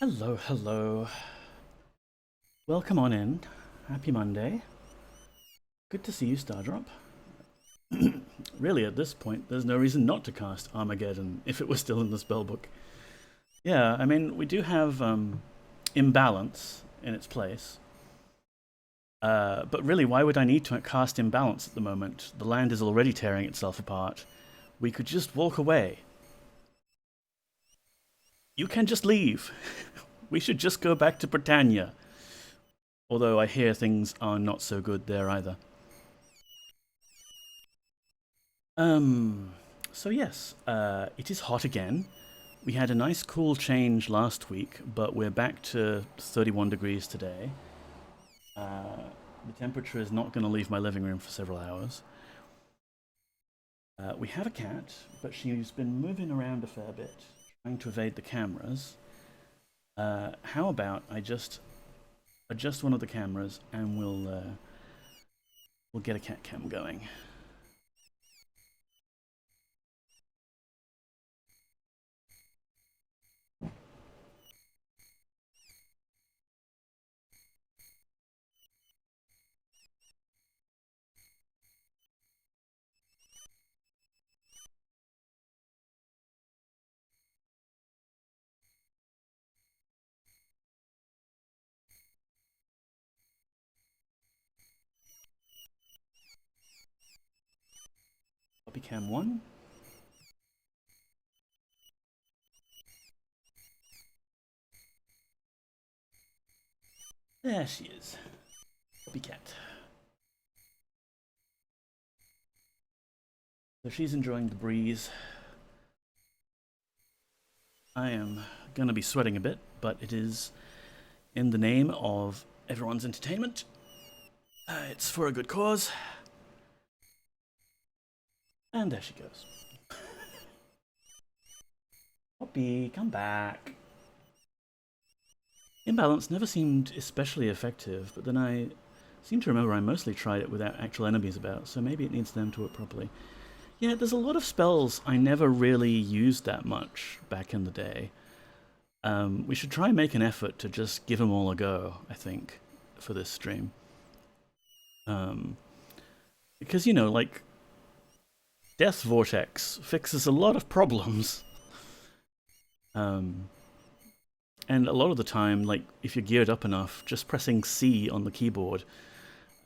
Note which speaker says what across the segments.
Speaker 1: Hello, hello. Welcome on in. Happy Monday. Good to see you, Stardrop. Really, at this point, there's no reason not to cast Armageddon if it was still in the spellbook. Yeah, I mean, we do have Imbalance in its place. But really, why would I need to cast Imbalance at the moment? The land is already tearing itself apart. We could just walk away. You can just leave. We should just go back to Britannia. Although I hear things are not so good there either. So yes, it is hot again. We had a nice cool change last week, but we're back to 31 degrees today. The temperature is not going to leave my living room for several hours. We have a cat, but she's been moving around a fair bit, trying to evade the cameras. How about I just adjust one of the cameras and we'll get a cat cam going. Copy cam 1. There she is. Copycat. So she's enjoying the breeze. I am going to be sweating a bit, but it is in the name of everyone's entertainment. It's for a good cause. And there she goes. Poppy, come back. Imbalance never seemed especially effective, but then I seem to remember I mostly tried it without actual enemies about, so maybe it needs them to work properly. Yeah, there's a lot of spells I never really used that much back in the day. We should try and make an effort to just give them all a go, I think, for this stream. Because, you know, like, Death Vortex fixes a lot of problems. And a lot of the time, like, if you're geared up enough, just pressing C on the keyboard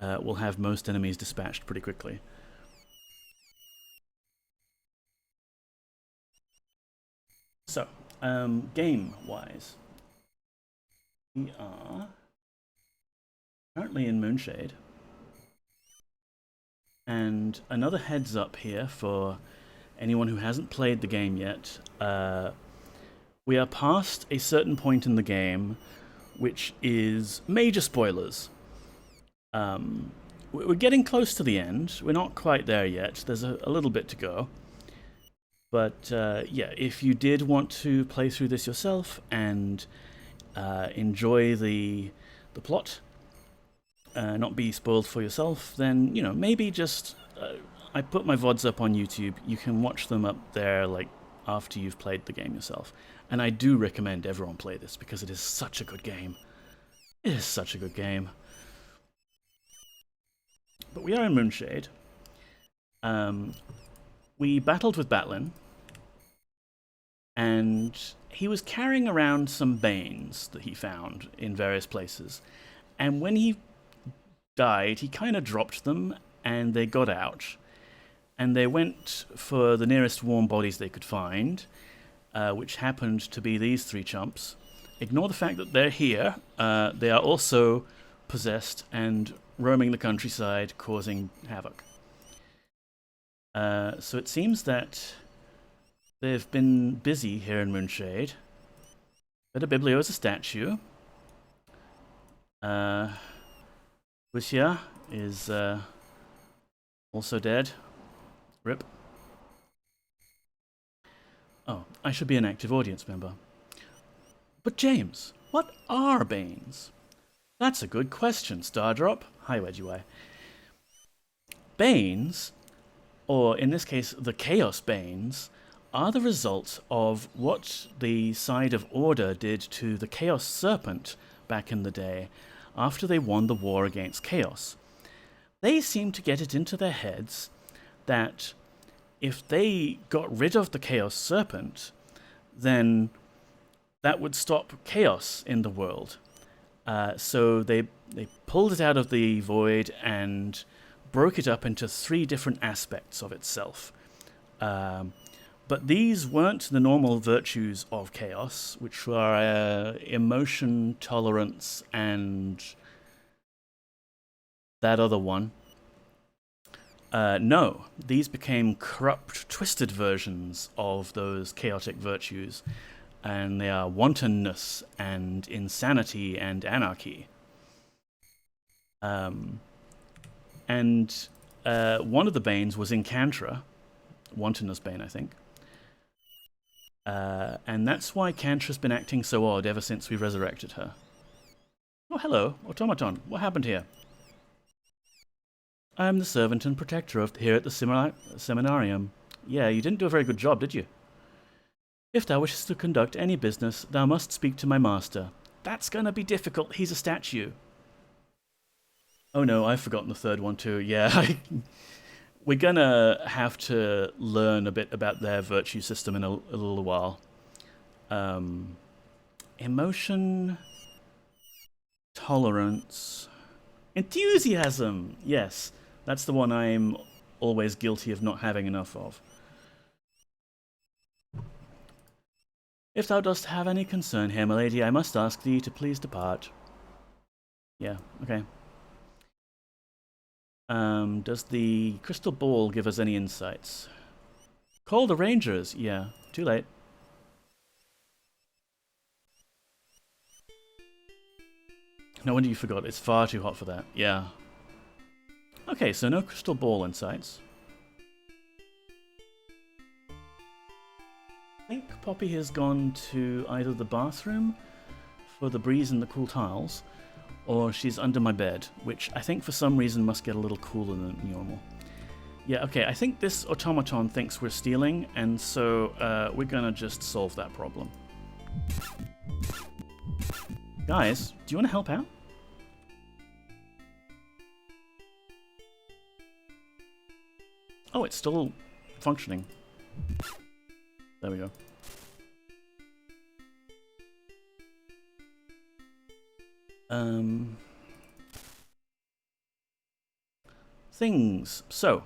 Speaker 1: will have most enemies dispatched pretty quickly. So, game-wise, we are currently in Moonshade. And another heads up here for anyone who hasn't played the game yet. We are past a certain point in the game, which is major spoilers. We're getting close to the end. We're not quite there yet. There's a little bit to go. But yeah, if you did want to play through this yourself and enjoy the plot, not be spoiled for yourself, then, you know, maybe just I put my VODs up on YouTube. You can watch them up there, like, after you've played the game yourself. And I do recommend everyone play this because it is such a good game. It is such a good game. But we are in Moonshade. We battled with Batlin, and he was carrying around some Banes that he found in various places. And when he died, he kind of dropped them, and they got out. And they went for the nearest warm bodies they could find, which happened to be these three chumps. Ignore the fact that they're here. They are also possessed and roaming the countryside, causing havoc. So it seems that they've been busy here in Moonshade. Better Biblio is a statue. Lucia is also dead. Rip. Oh, I should be an active audience member. But James, what are Banes? That's a good question, Stardrop. Hi, Wedgie. Banes, or in this case, the Chaos Banes, are the result of what the side of Order did to the Chaos Serpent back in the day after they won the war against Chaos. They seem to get it into their heads that if they got rid of the Chaos Serpent, then that would stop chaos in the world. So they pulled it out of the void and broke it up into 3 different aspects of itself. But these weren't the normal virtues of chaos, which were emotion, tolerance, and that other one. No, these became corrupt, twisted versions of those chaotic virtues, and they are wantonness and insanity and anarchy. And one of the Banes was Incantra, Wantonness Bane, I think. And that's why Cantra's been acting so odd ever since we resurrected her. Oh, hello, Automaton. What happened here? I'm the servant and protector here at the seminarium. Yeah, you didn't do a very good job, did you? If thou wishes to conduct any business, thou must speak to my master. That's gonna be difficult, he's a statue. Oh no, I've forgotten the third one too. Yeah, we're gonna have to learn a bit about their virtue system in a little while. Emotion, tolerance, enthusiasm. Yes, that's the one I'm always guilty of not having enough of. If thou dost have any concern here, my lady, I must ask thee to please depart. Yeah, okay. Does the crystal ball give us any insights? Call the rangers. Yeah, too late. No wonder you forgot. It's far too hot for that. Yeah. Okay, so no crystal ball insights. I think Poppy has gone to either the bathroom for the breeze and the cool tiles, or she's under my bed, which I think for some reason must get a little cooler than normal. Yeah, okay, I think this automaton thinks we're stealing, and so we're gonna just solve that problem. Guys, do you want to help out? Oh, it's still functioning. There we go. Things. So,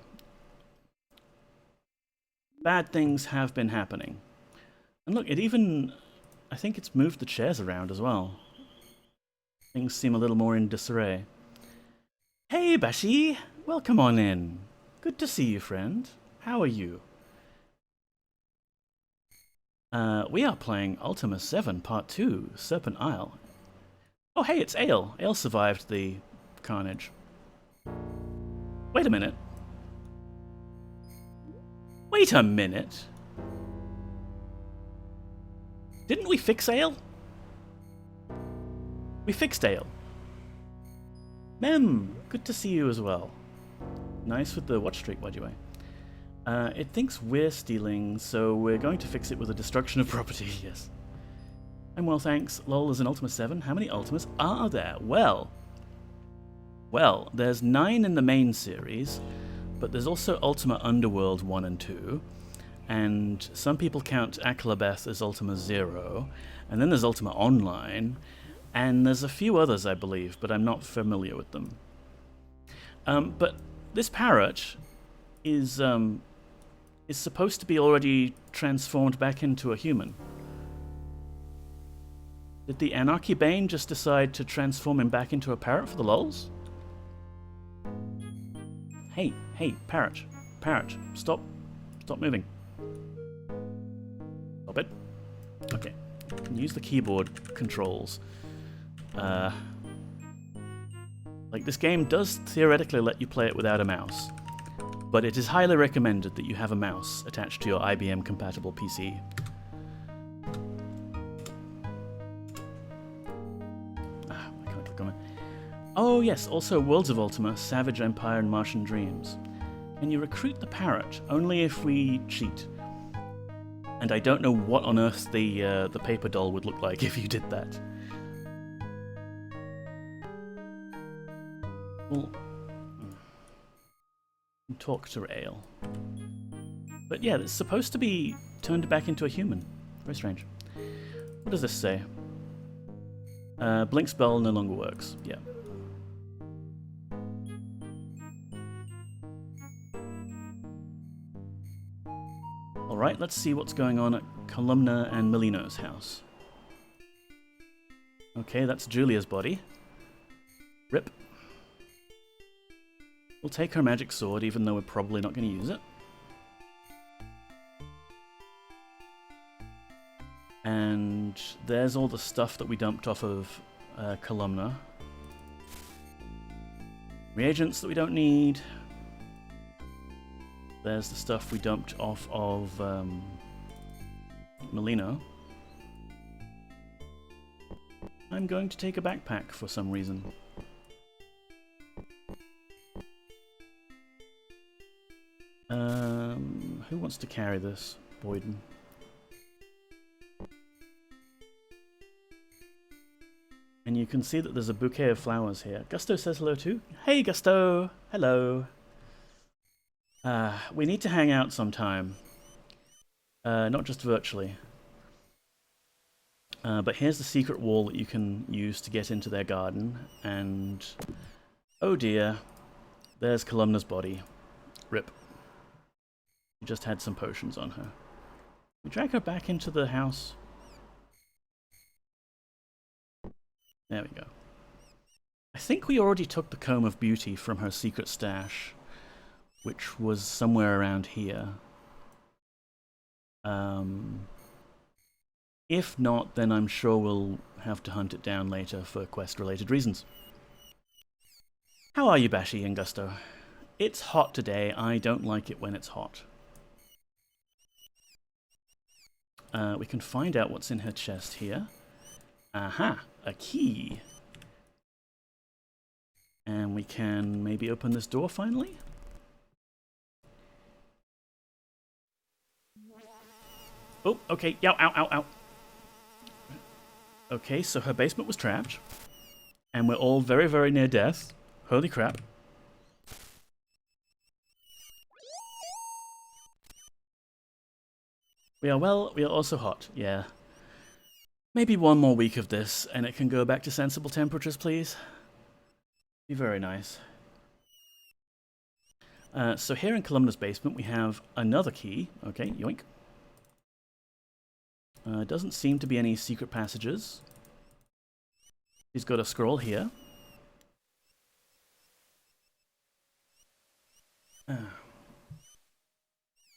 Speaker 1: bad things have been happening. And look, it even, I think it's moved the chairs around as well. Things seem a little more in disarray. Hey, Bashi! Welcome on in. Good to see you, friend. How are you? We are playing Ultima VII Part 2, Serpent Isle. Oh, hey, it's Ale. Ale survived the carnage. Wait a minute. Wait a minute. Didn't we fix Ale? We fixed Ale. Mem, good to see you as well. Nice with the watch streak, by the way. It thinks we're stealing, so we're going to fix it with a destruction of property, yes. I'm well, thanks. Lol, is an Ultima 7. How many Ultimas are there? Well, there's 9 in the main series, but there's also Ultima Underworld 1 and 2, and some people count Akalabeth as Ultima 0, and then there's Ultima Online, and there's a few others, I believe, but I'm not familiar with them. But this parrot is supposed to be already transformed back into a human. Did the Anarchy Bane just decide to transform him back into a parrot for the lulz? Hey, parrot, stop moving. Stop it. Okay, use the keyboard controls. Like, this game does theoretically let you play it without a mouse, but it is highly recommended that you have a mouse attached to your IBM compatible PC. I can't click on it. Oh yes, also Worlds of Ultima, Savage Empire and Martian Dreams. Can you recruit the parrot? Only if we cheat. And I don't know what on earth the paper doll would look like if you did that. Well, talk to Ale. But yeah, it's supposed to be turned back into a human. Very strange. What does this say? Blink spell no longer works. Yeah. Alright, let's see what's going on at Columna and Melino's house. Okay, that's Julia's body. Rip. We'll take her magic sword, even though we're probably not going to use it. And there's all the stuff that we dumped off of Columna. Reagents that we don't need. There's the stuff we dumped off of Melino. I'm going to take a backpack for some reason. Who wants to carry this? Boyden. And you can see that there's a bouquet of flowers here. Gusto says hello too. Hey Gusto! Hello! We need to hang out sometime. Not just virtually. But here's the secret wall that you can use to get into their garden. And... oh dear. There's Columna's body. Rip. We just had some potions on her. We drag her back into the house. There we go. I think we already took the Comb of Beauty from her secret stash, which was somewhere around here. If not, then I'm sure we'll have to hunt it down later for quest-related reasons. How are you, Bashi and Gusto? It's hot today. I don't like it when it's hot. We can find out what's in her chest here. Aha! A key! And we can maybe open this door finally? Oh, okay. Yow, ow, ow, ow. Okay, so her basement was trapped. And we're all very, very near death. Holy crap. We are also hot, yeah. Maybe one more week of this, and it can go back to sensible temperatures, please. Be very nice. So here in Columna's basement, we have another key. Okay, yoink. Doesn't seem to be any secret passages. He's got a scroll here.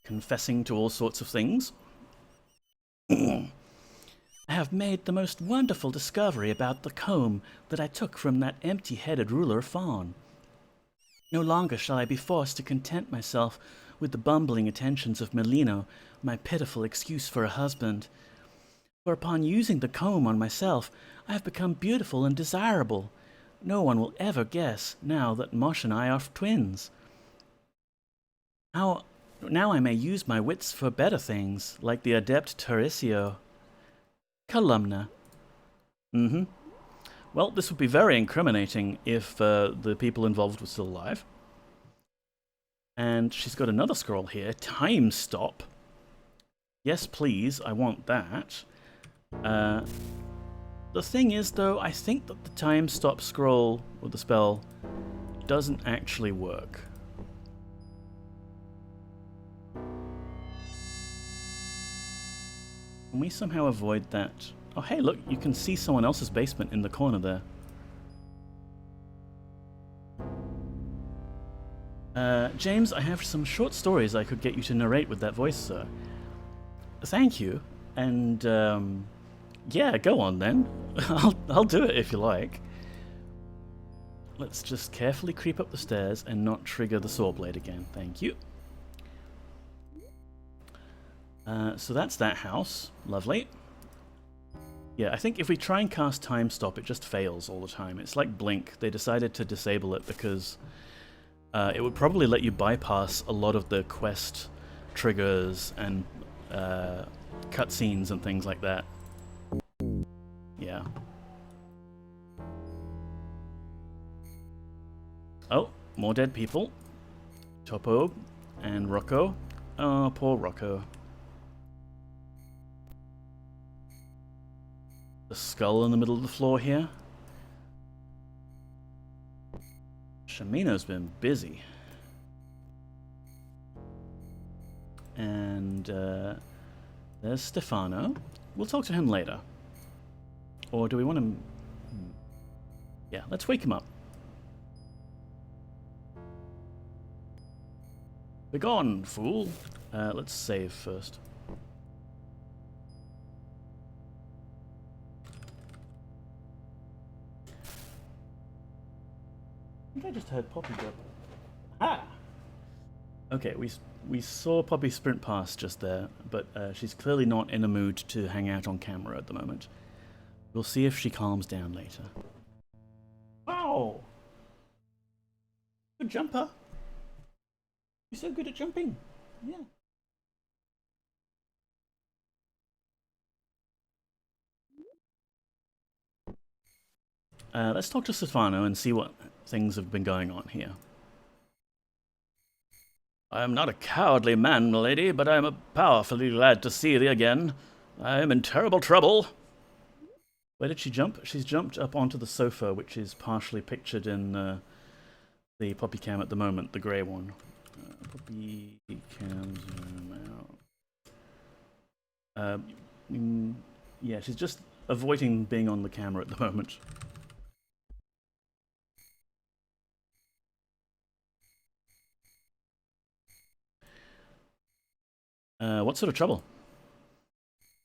Speaker 1: Confessing to all sorts of things. I have made the most wonderful discovery about the comb that I took from that empty-headed ruler Fawn. No longer shall I be forced to content myself with the bumbling attentions of Melino, my pitiful excuse for a husband. For upon using the comb on myself, I have become beautiful and desirable. No one will ever guess now that Mosh and I are twins. Now I may use my wits for better things, like the adept Tarisio. Columna. Well, this would be very incriminating if the people involved were still alive. And she's got another scroll here. Time stop. Yes, please. I want that. The thing is, though, I think that the time stop scroll, or the spell, doesn't actually work. Can we somehow avoid that? Oh, hey, look, you can see someone else's basement in the corner there. James, I have some short stories I could get you to narrate with that voice, sir. Thank you. And, yeah, go on then. I'll do it if you like. Let's just carefully creep up the stairs and not trigger the saw blade again. Thank you. So that's that house. Lovely. Yeah, I think if we try and cast Time Stop, it just fails all the time. It's like Blink. They decided to disable it because it would probably let you bypass a lot of the quest triggers and cutscenes and things like that. Yeah. Oh, more dead people. Topo and Rocco. Oh, poor Rocco. The skull in the middle of the floor here. Shamina's been busy. And there's Stefano. We'll talk to him later. Or do we want him? Yeah, let's wake him up. Begone, fool. Let's save first. I think I just heard Poppy go. Ah! Okay, we saw Poppy sprint past just there, but she's clearly not in a mood to hang out on camera at the moment. We'll see if she calms down later. Wow! Good jumper. You're so good at jumping. Yeah. Let's talk to Stefano and see what things have been going on here. I am not a cowardly man, milady, but I am powerfully glad to see thee again. I am in terrible trouble. Where did she jump? She's jumped up onto the sofa, which is partially pictured in the Poppy cam at the moment, the grey one. Poppy cam zoom out. Yeah, she's just avoiding being on the camera at the moment. What sort of trouble?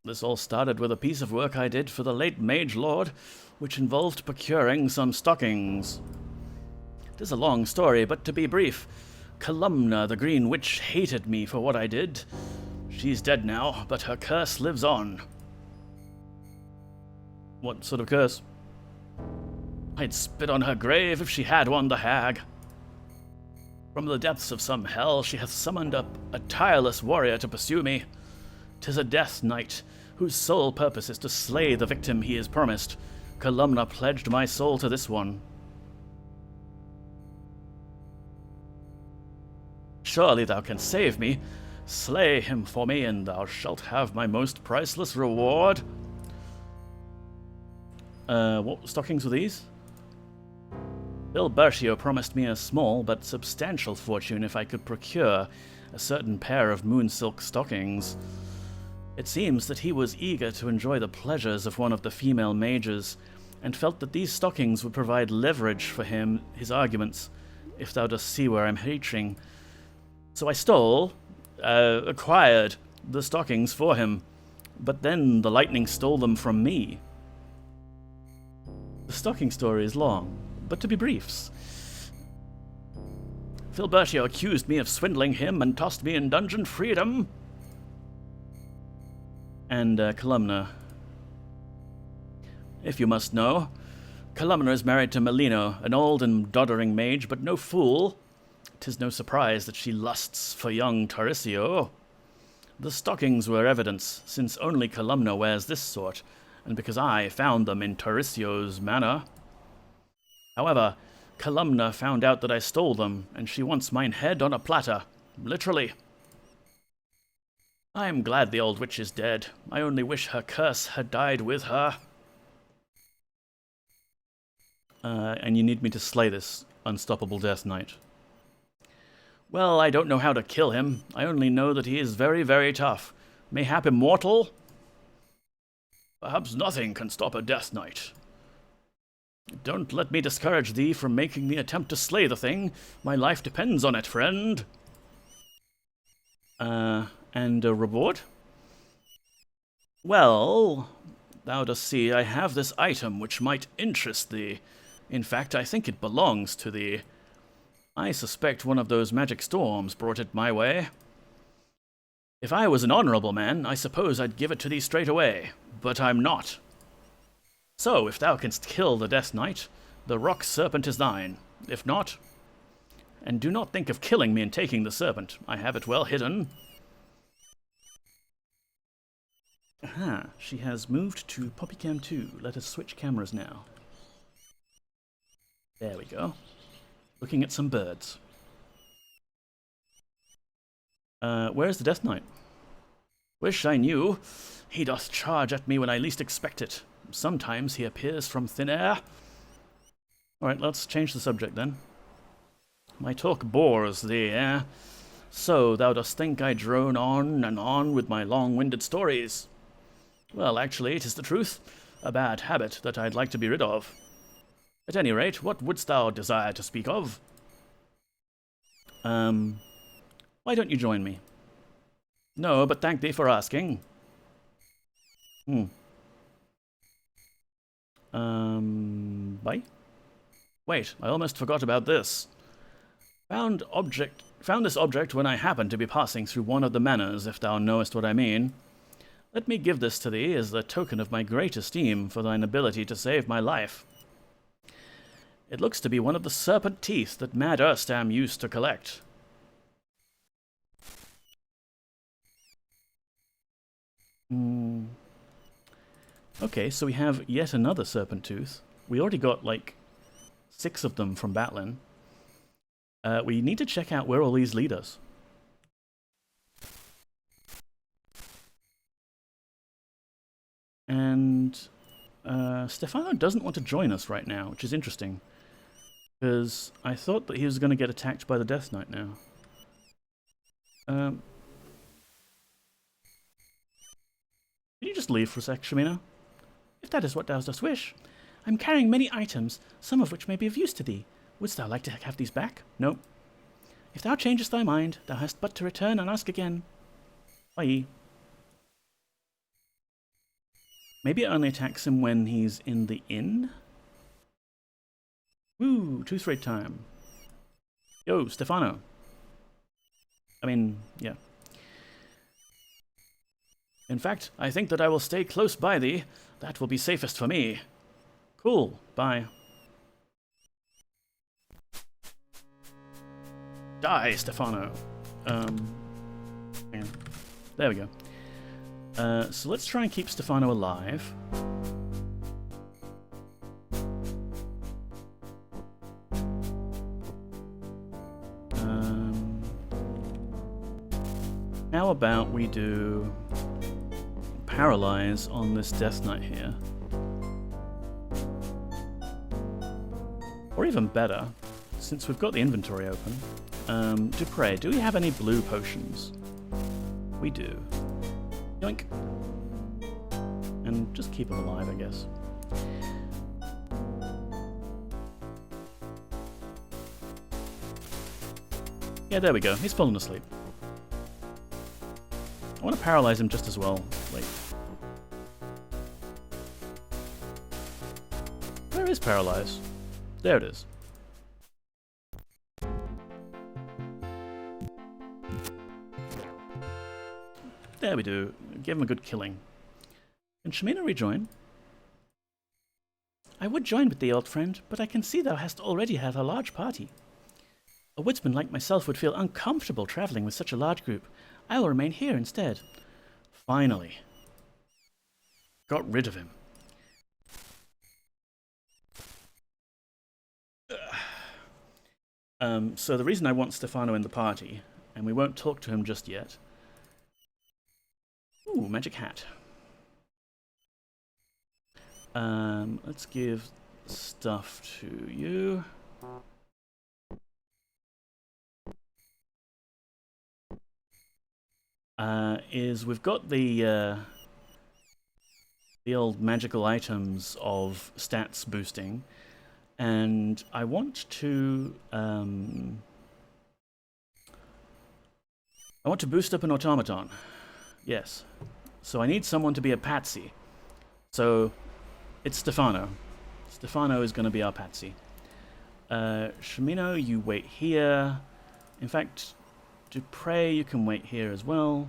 Speaker 1: This all started with a piece of work I did for the late Mage Lord, which involved procuring some stockings. It is a long story, but to be brief, Columna, the Green Witch, hated me for what I did. She's dead now, but her curse lives on. What sort of curse? I'd spit on her grave if she had one, the hag. From the depths of some hell she hath summoned up a tireless warrior to pursue me. 'Tis a death knight, whose sole purpose is to slay the victim he is promised. Columna pledged my soul to this one. Surely thou canst save me. Slay him for me, and thou shalt have my most priceless reward. What stockings were these? Bill Bertio promised me a small but substantial fortune if I could procure a certain pair of moon silk stockings. It seems that he was eager to enjoy the pleasures of one of the female mages, and felt that these stockings would provide leverage for his arguments, if thou dost see where I'm reaching. So I acquired the stockings for him, but then the lightning stole them from me. The stocking story is long, but to be briefs. Filbertio accused me of swindling him and tossed me in dungeon freedom. And Columna. If you must know, Columna is married to Melino, an old and doddering mage, but no fool. 'Tis no surprise that she lusts for young Tarisio. The stockings were evidence, since only Columna wears this sort, and because I found them in Tarisio's manor. However, Columna found out that I stole them, and she wants mine head on a platter, literally. I am glad the old witch is dead. I only wish her curse had died with her. And you need me to slay this unstoppable Death Knight. Well, I don't know how to kill him. I only know that he is very, very tough. Mayhap immortal? Perhaps nothing can stop a Death Knight. Don't let me discourage thee from making the attempt to slay the thing. My life depends on it, friend. And a reward? Well, thou dost see I have this item which might interest thee. In fact, I think it belongs to thee. I suspect one of those magic storms brought it my way. If I was an honorable man, I suppose I'd give it to thee straight away, but I'm not. So, if thou canst kill the Death Knight, the rock serpent is thine. If not, and do not think of killing me and taking the serpent. I have it well hidden. Aha, she has moved to Poppycam 2. Let us switch cameras now. There we go. Looking at some birds. Where's the Death Knight? Wish I knew. He doth charge at me when I least expect it. Sometimes he appears from thin air. Alright, let's change the subject then. My talk bores thee, eh? So thou dost think I drone on and on with my long-winded stories. Well, actually, 'tis the truth. A bad habit that I'd like to be rid of. At any rate, what wouldst thou desire to speak of? Why don't you join me? No, but thank thee for asking. Bye? Wait, I almost forgot about this. Found this object when I happened to be passing through one of the manors, if thou knowest what I mean. Let me give this to thee as the token of my great esteem for thine ability to save my life. It looks to be one of the serpent teeth that Mad Erstam used to collect. Okay, so we have yet another serpent tooth. We already got, like, 6 of them from Batlin. We need to check out where all these lead us. And Stefano doesn't want to join us right now, which is interesting. Because I thought that he was going to get attacked by the Death Knight now. Can you just leave for a sec, Shamina? If that is what thou dost wish. I'm carrying many items, some of which may be of use to thee. Wouldst thou like to have these back? No. If thou changest thy mind, thou hast but to return and ask again. Bye. Maybe it only attacks him when he's in the inn? Woo, tooth raid time. Yo, Stefano. I mean, yeah. In fact, I think that I will stay close by thee. That will be safest for me. Cool, bye. Die, Stefano. Yeah. There we go. So let's try and keep Stefano alive. How about we do paralyze on this Death Knight here? Or even better, since we've got the inventory open, Dupre, do we have any blue potions? We do. Yoink. And just keep him alive, I guess. Yeah, there we go. He's fallen asleep. I want to paralyze him just as well. Wait. Where is paralyze? There it is. There we do. Give him a good killing. Can Shamina rejoin? I would join with thee, old friend, but I can see thou hast already had a large party. A woodsman like myself would feel uncomfortable travelling with such a large group. I will remain here instead. Finally. Got rid of him. So the reason I want Stefano in the party, and we won't talk to him just yet. Ooh, magic hat. Let's give stuff to you. We've got the old magical items of stats boosting, and I want to boost up an automaton. Yes. So I need someone to be a patsy. So it's Stefano. Stefano is going to be our patsy. Shamino, you wait here. In fact, Dupre, you can wait here as well.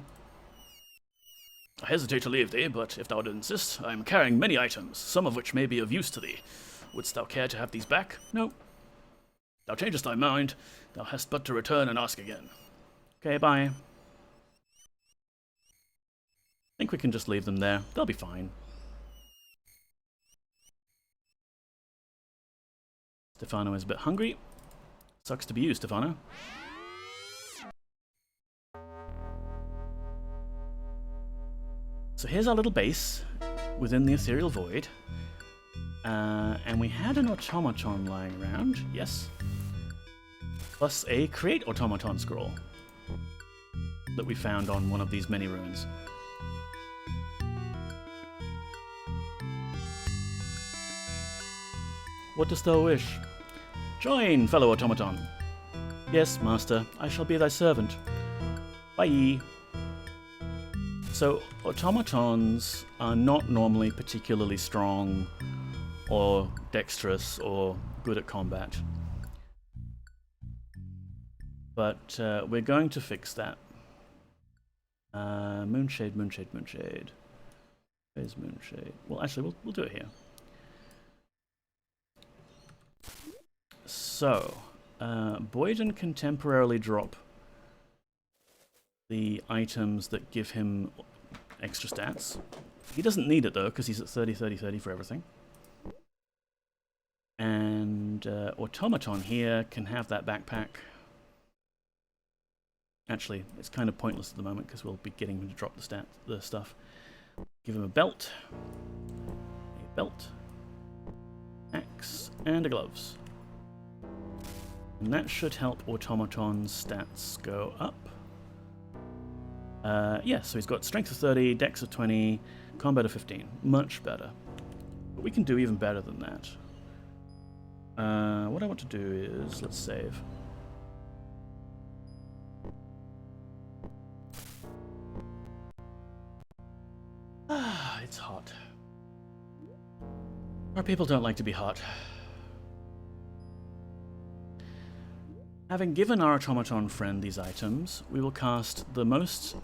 Speaker 1: I hesitate to leave thee, but if thou would insist, I am carrying many items, some of which may be of use to thee. Wouldst thou care to have these back? No. Thou changest thy mind, thou hast but to return and ask again. Okay, bye. think we can just leave them there. They'll be fine. Stefano is a bit hungry. Sucks to be you, Stefano. So here's our little base within the ethereal void. And we had an automaton lying around, yes. Plus a create automaton scroll that we found on one of these many ruins. What dost thou wish? Join, fellow automaton. Yes, master, I shall be thy servant. Bye. So, automatons are not normally particularly strong or dexterous or good at combat. But we're going to fix that. Moonshade, Moonshade, Moonshade. Where's Moonshade? Well, actually, we'll do it here. So, Boyden can temporarily drop the items that give him extra stats. He doesn't need it though, because he's at 30, 30, 30 for everything. And Automaton here can have that backpack. Actually, it's kind of pointless at the moment because we'll be getting him to drop the stuff. Give him a belt, axe, and a gloves. And that should help Automaton's stats go up. Yeah, so he's got strength of 30, dex of 20, combat of 15. Much better. But we can do even better than that. What I want to do is, let's save. It's hot. Our people don't like to be hot. Having given our automaton friend these items, we will cast the most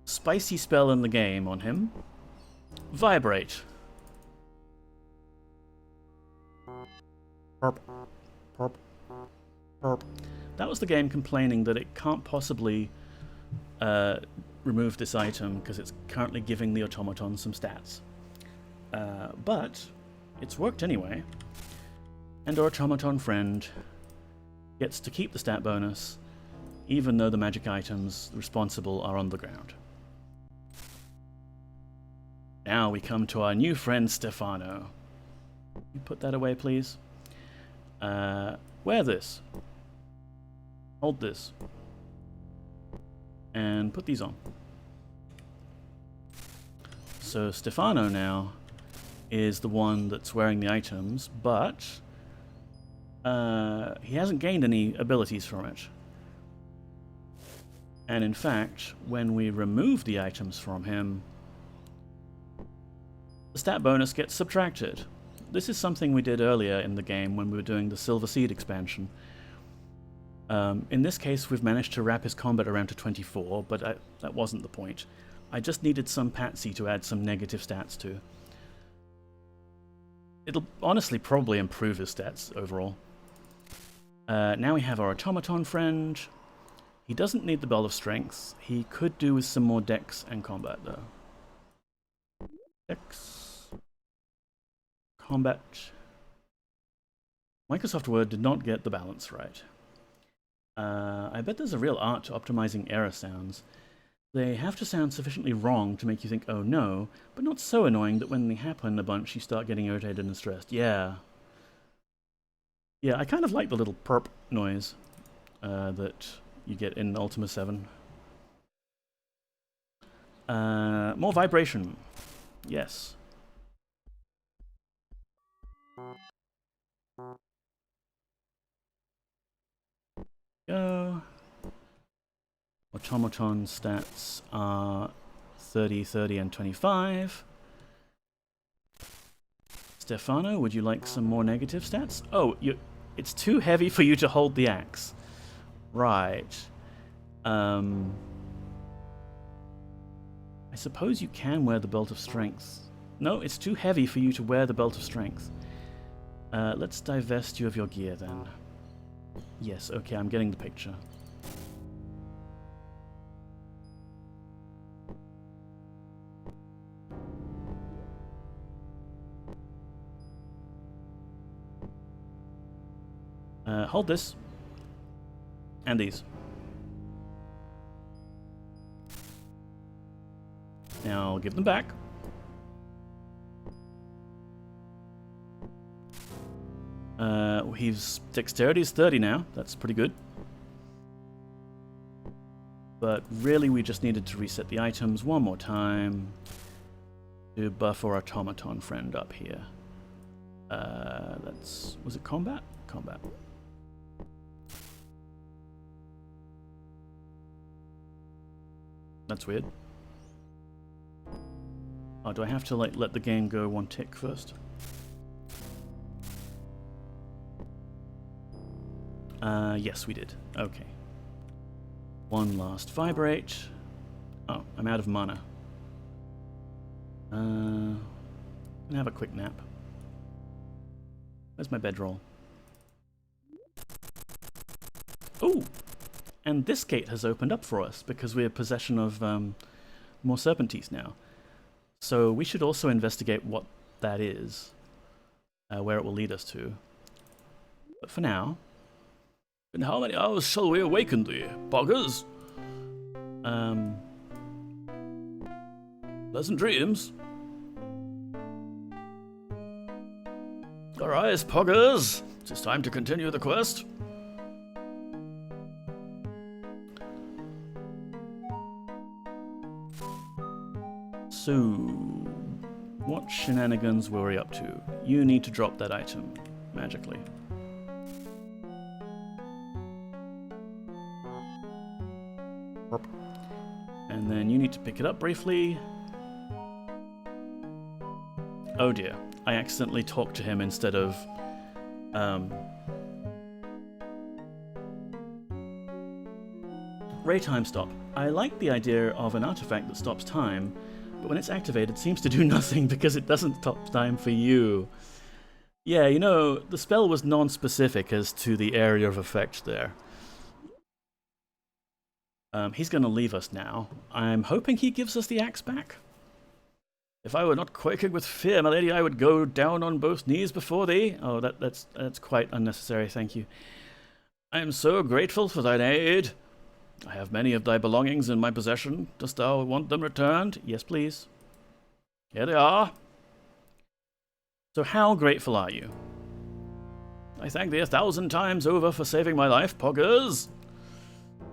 Speaker 1: spicy spell in the game on him. Vibrate. Perp. Perp. Perp. That was the game complaining that it can't possibly remove this item because it's currently giving the automaton some stats. But it's worked anyway. And our automaton friend gets to keep the stat bonus, even though the magic items responsible are on the ground. Now we come to our new friend Stefano. You put that away, please. Wear this. Hold this. And put these on. So Stefano now is the one that's wearing the items, but he hasn't gained any abilities from it. And in fact, when we remove the items from him, the stat bonus gets subtracted. This is something we did earlier in the game when we were doing the Silver Seed expansion. In this case, we've managed to wrap his combat around to 24, but that wasn't the point. I just needed some patsy to add some negative stats to. It'll honestly probably improve his stats overall. Now we have our automaton friend. He doesn't need the Belt of Strength. He could do with some more dex and combat, though. Dex. Combat. Microsoft Word did not get the balance right. I bet there's a real art to optimizing error sounds. They have to sound sufficiently wrong to make you think, oh no, but not so annoying that when they happen a bunch you start getting irritated and stressed. Yeah. Yeah, I kind of like the little perp noise that you get in Ultima 7. More vibration. Yes. Go. Automaton stats are 30, 30, and 25. Stefano, would you like some more negative stats? Oh, it's too heavy for you to hold the axe. Right. I suppose you can wear the Belt of Strength. No, it's too heavy for you to wear the Belt of Strength. Let's divest you of your gear then. Yes, okay, I'm getting the picture. Hold this. And these. Now I'll give them back. His dexterity is 30 now. That's pretty good. But really we just needed to reset the items one more time to buff our automaton friend up here. Was it combat? Combat. That's weird. Oh, do I have to like let the game go one tick first? Yes, we did. Okay. One last vibrate. Oh, I'm out of mana. Gonna have a quick nap. Where's my bedroll? Oh! And this gate has opened up for us because we have possession of more serpent teeth now. So we should also investigate what that is, where it will lead us to. But for now... In how many hours shall we awaken thee, boggers? Pleasant dreams. Arise, poggers! It is time to continue the quest. So, what shenanigans were we up to? You need to drop that item, magically. And then you need to pick it up briefly. Oh dear, I accidentally talked to him instead of... Ray time stop. I like the idea of an artifact that stops time, but when it's activated it seems to do nothing because it doesn't stop time for you. Yeah, you know, the spell was non-specific as to the area of effect there. He's going to leave us now. I'm hoping he gives us the axe back. If I were not quaking with fear, my lady, I would go down on both knees before thee. Oh, that's quite unnecessary, thank you. I am so grateful for thine aid. I have many of thy belongings in my possession. Dost thou want them returned? Yes, please. Here they are. So how grateful are you? I thank thee 1,000 times over for saving my life, poggers.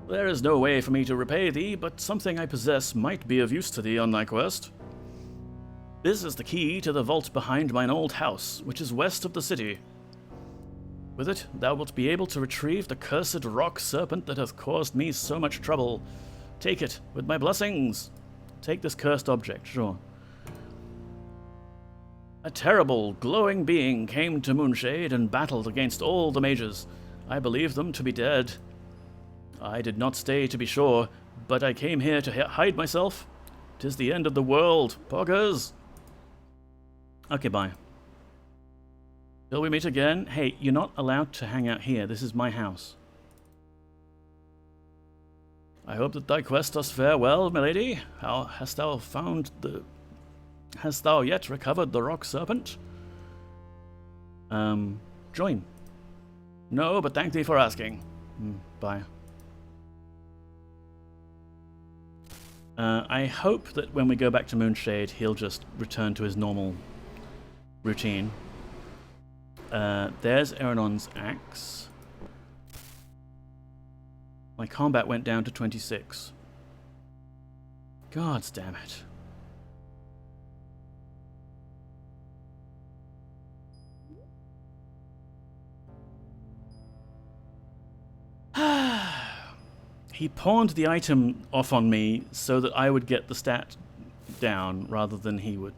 Speaker 1: There is no way for me to repay thee, but something I possess might be of use to thee on thy quest. This is the key to the vault behind mine old house, which is west of the city. With it, thou wilt be able to retrieve the cursed rock serpent that hath caused me so much trouble. Take it, with my blessings. Take this cursed object, sure. A terrible, glowing being came to Moonshade and battled against all the mages. I believed them to be dead. I did not stay to be sure, but I came here to hide myself. 'Tis the end of the world, poggers. Okay, bye. Till we meet again. Hey, you're not allowed to hang out here. This is my house. I hope that thy quest does fare well, my lady. How hast thou found the... Hast thou yet recovered the rock serpent? Join. No, but thank thee for asking. Bye. I hope that when we go back to Moonshade, he'll just return to his normal routine. There's Erenon's axe. My combat went down to 26. Gods damn it. He pawned the item off on me so that I would get the stat down rather than he would.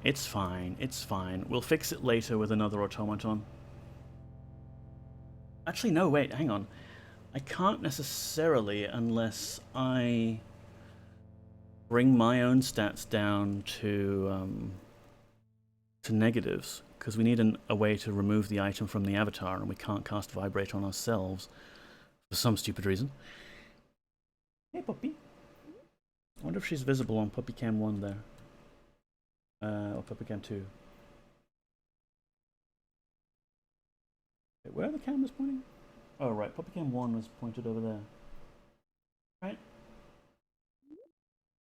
Speaker 1: It's fine, it's fine. We'll fix it later with another automaton. Actually, no, wait, hang on. I can't necessarily unless I bring my own stats down to negatives, because we need a way to remove the item from the avatar, and we can't cast Vibrate on ourselves for some stupid reason. Hey, Puppy. I wonder if she's visible on PuppyCam 1 there. Or Puppycam 2. Wait, where are the cameras pointing? Oh, right. Puppycam 1 was pointed over there. Right.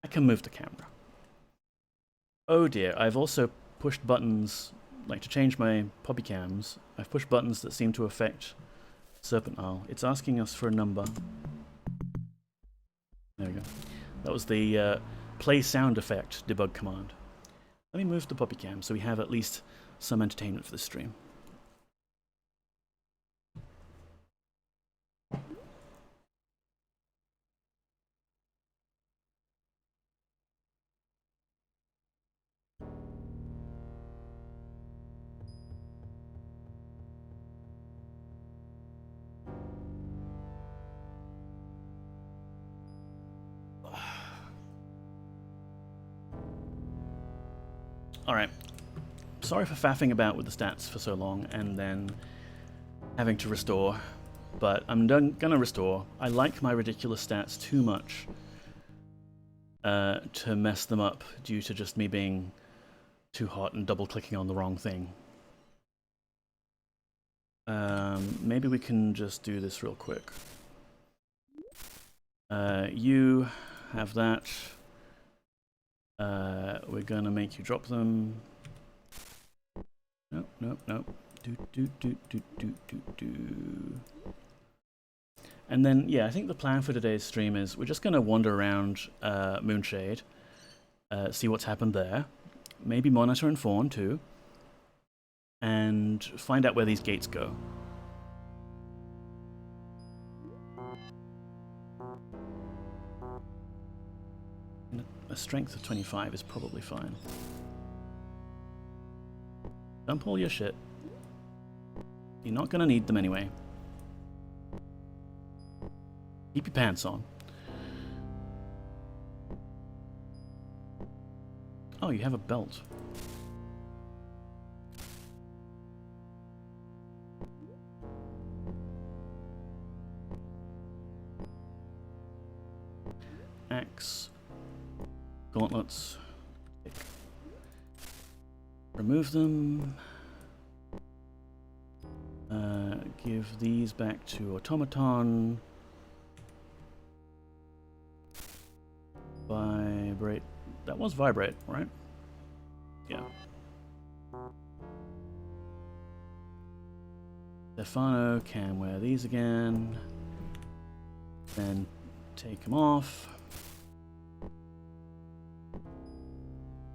Speaker 1: I can move the camera. Oh dear, I've also pushed buttons, like to change my Puppycams. I've pushed buttons that seem to affect Serpent Isle. It's asking us for a number. There we go. That was the play sound effect debug command. Let me move the Puppycam so we have at least some entertainment for this stream. Alright. Sorry for faffing about with the stats for so long and then having to restore, but I'm gonna restore. I like my ridiculous stats too much to mess them up due to just me being too hot and double-clicking on the wrong thing. Maybe we can just do this real quick. You have that. We're gonna make you drop them. Nope, nope, nope. And then, yeah, I think the plan for today's stream is we're just gonna wander around Moonshade, see what's happened there, maybe monitor and Fawn too, and find out where these gates go. A strength of 25 is probably fine. Dump all your shit. You're not gonna need them anyway. Keep your pants on. Oh, you have a belt. Axe. Gauntlets. Remove them. Give these back to Automaton. Vibrate. That was vibrate, right? Yeah. Stefano can wear these again. Then take them off.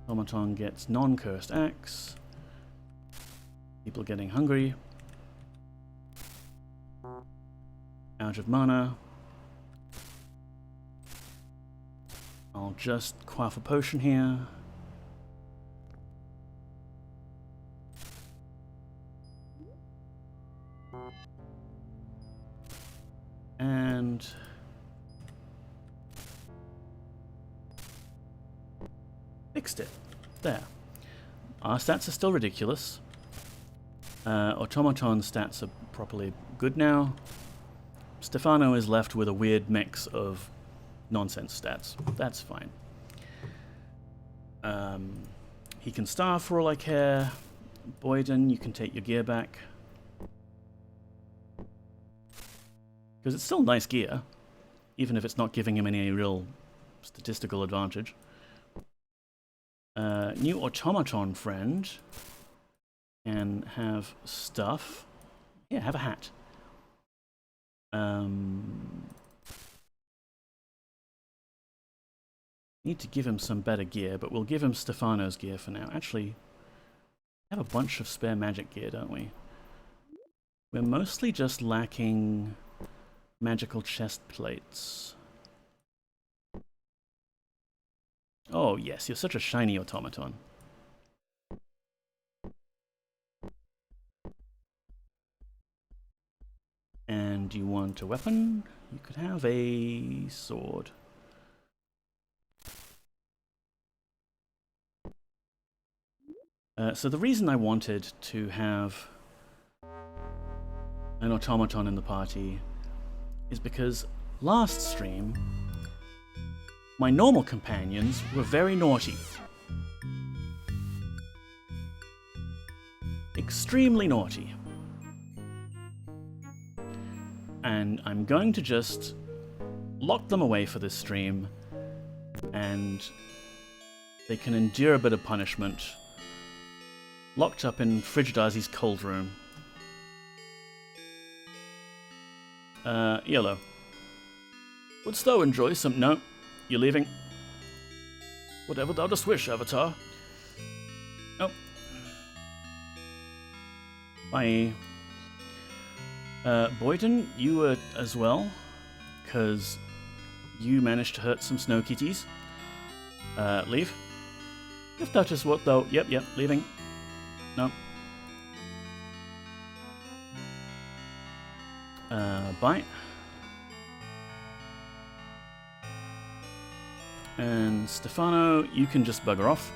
Speaker 1: Automaton gets non-cursed axe. People getting hungry. Out of mana. I'll just quaff a potion here. And fixed it. There. Our stats are still ridiculous. Automaton's stats are properly good now. Stefano is left with a weird mix of nonsense stats. That's fine. He can starve for all I care. Boyden, you can take your gear back. Because it's still nice gear, even if it's not giving him any real statistical advantage. New automaton friend can have stuff. Yeah, have a hat. Need to give him some better gear, but we'll give him Stefano's gear for now. Actually, we have a bunch of spare magic gear, don't we? We're mostly just lacking magical chest plates. Oh yes, you're such a shiny automaton. And you want a weapon? You could have a sword. So the reason I wanted to have an automaton in the party is because last stream, my normal companions were very naughty. extremely naughty. And I'm going to just lock them away for this stream, and they can endure a bit of punishment, locked up in Frigidazi's cold room. Yellow. Wouldst thou enjoy some... No, you're leaving. Whatever thou dost wish, Avatar. Oh. Bye. Boyden, you were as well, because you managed to hurt some snow kitties. Leave. If that is what thou... Yep, leaving. No. Bye. And Stefano, you can just bugger off.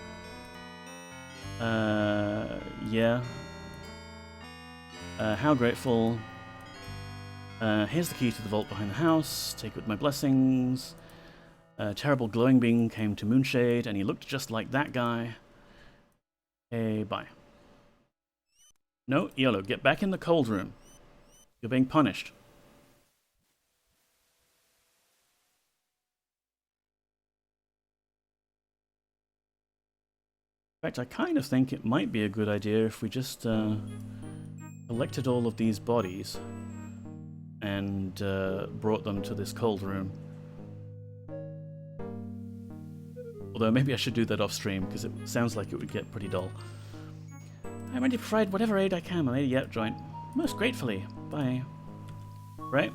Speaker 1: Yeah. How grateful. Here's the key to the vault behind the house. Take it with my blessings. A terrible glowing being came to Moonshade, and he looked just like that guy. Hey, bye. No, Yellow, get back in the cold room. You're being punished. In fact, I kind of think it might be a good idea if we just collected all of these bodies and brought them to this cold room. Although maybe I should do that off stream, because it sounds like it would get pretty dull. I'm ready to provide whatever aid I can, my lady. Yep, join. Most gratefully. Bye. Right?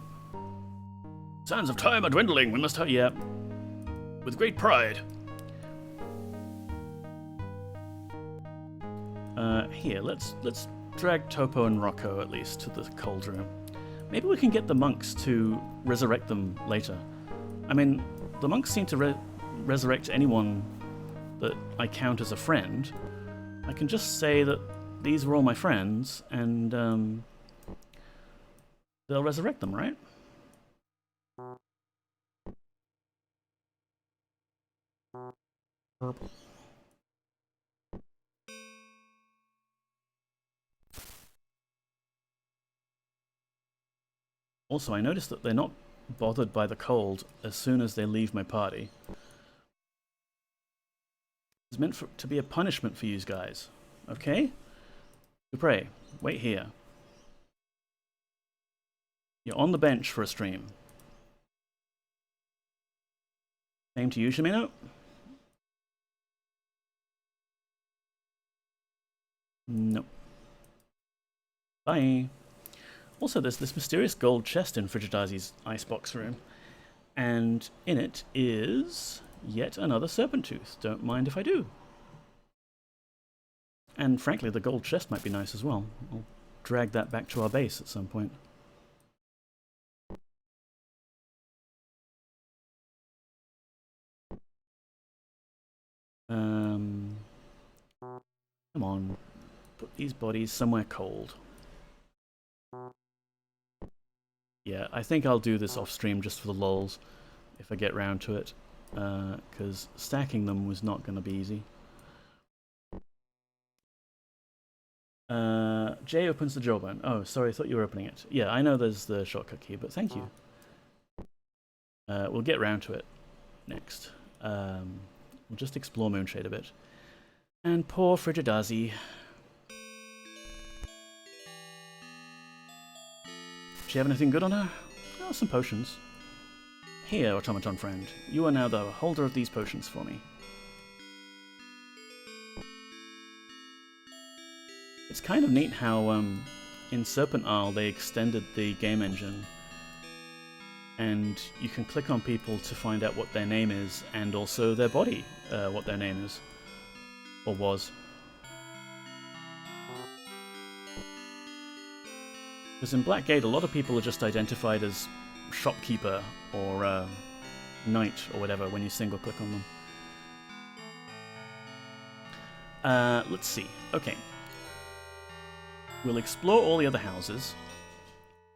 Speaker 1: Sands of time are dwindling. We must hurry. Yep. With great pride. Here, let's drag Topo and Rocco at least to the cold room. Maybe we can get the monks to resurrect them later. I mean, the monks seem to resurrect anyone that I count as a friend. I can just say that these were all my friends, and they'll resurrect them, right? Purple. Also, I noticed that they're not bothered by the cold as soon as they leave my party. It's meant to be a punishment for you guys, okay? Dupre, wait here. You're on the bench for a stream. Same to you, Shimino? Nope. Bye. Also, there's this mysterious gold chest in Frigidazi's icebox room, and in it is yet another serpent tooth. Don't mind if I do. And frankly, the gold chest might be nice as well. I'll drag that back to our base at some point. Come on. Put these bodies somewhere cold. Yeah, I think I'll do this off stream just for the lols, if I get round to it, because stacking them was not going to be easy. Jay opens the jawbone. Oh, sorry, I thought you were opening it. Yeah, I know there's the shortcut key, but thank you. We'll get round to it next. We'll just explore Moonshade a bit. And poor Frigidazi. Does she have anything good on her? Oh, some potions. Here, automaton friend. You are now the holder of these potions for me. It's kind of neat how in Serpent Isle they extended the game engine, and you can click on people to find out what their name is, and also their body, what their name is, or was. Because in Blackgate, a lot of people are just identified as shopkeeper or knight or whatever when you single click on them. Let's see. Okay. We'll explore all the other houses.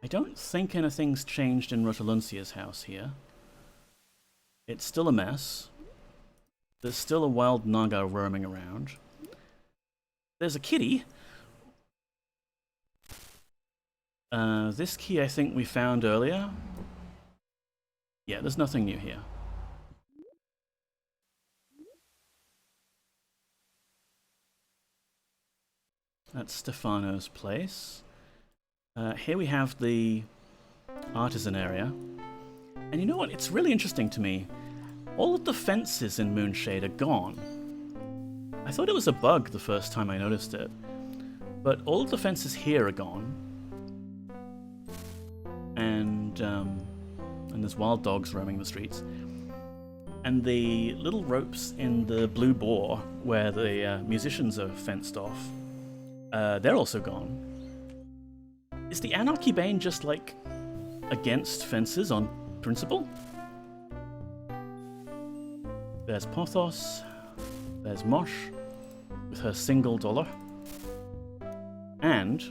Speaker 1: I don't think anything's changed in Rotaluncia's house here. It's still a mess. There's still a wild naga roaming around. There's a kitty. This key I think we found earlier. Yeah, there's nothing new here. That's Stefano's place. Here we have the artisan area. And you know what? It's really interesting to me. All of the fences in Moonshade are gone. I thought it was a bug the first time I noticed it. But all of the fences here are gone. And there's wild dogs roaming the streets. And the little ropes in the blue boar, where the musicians are fenced off, they're also gone. Is the Anarchy Bane just, like, against fences on principle? There's Pothos. There's Mosh, with her $1. And,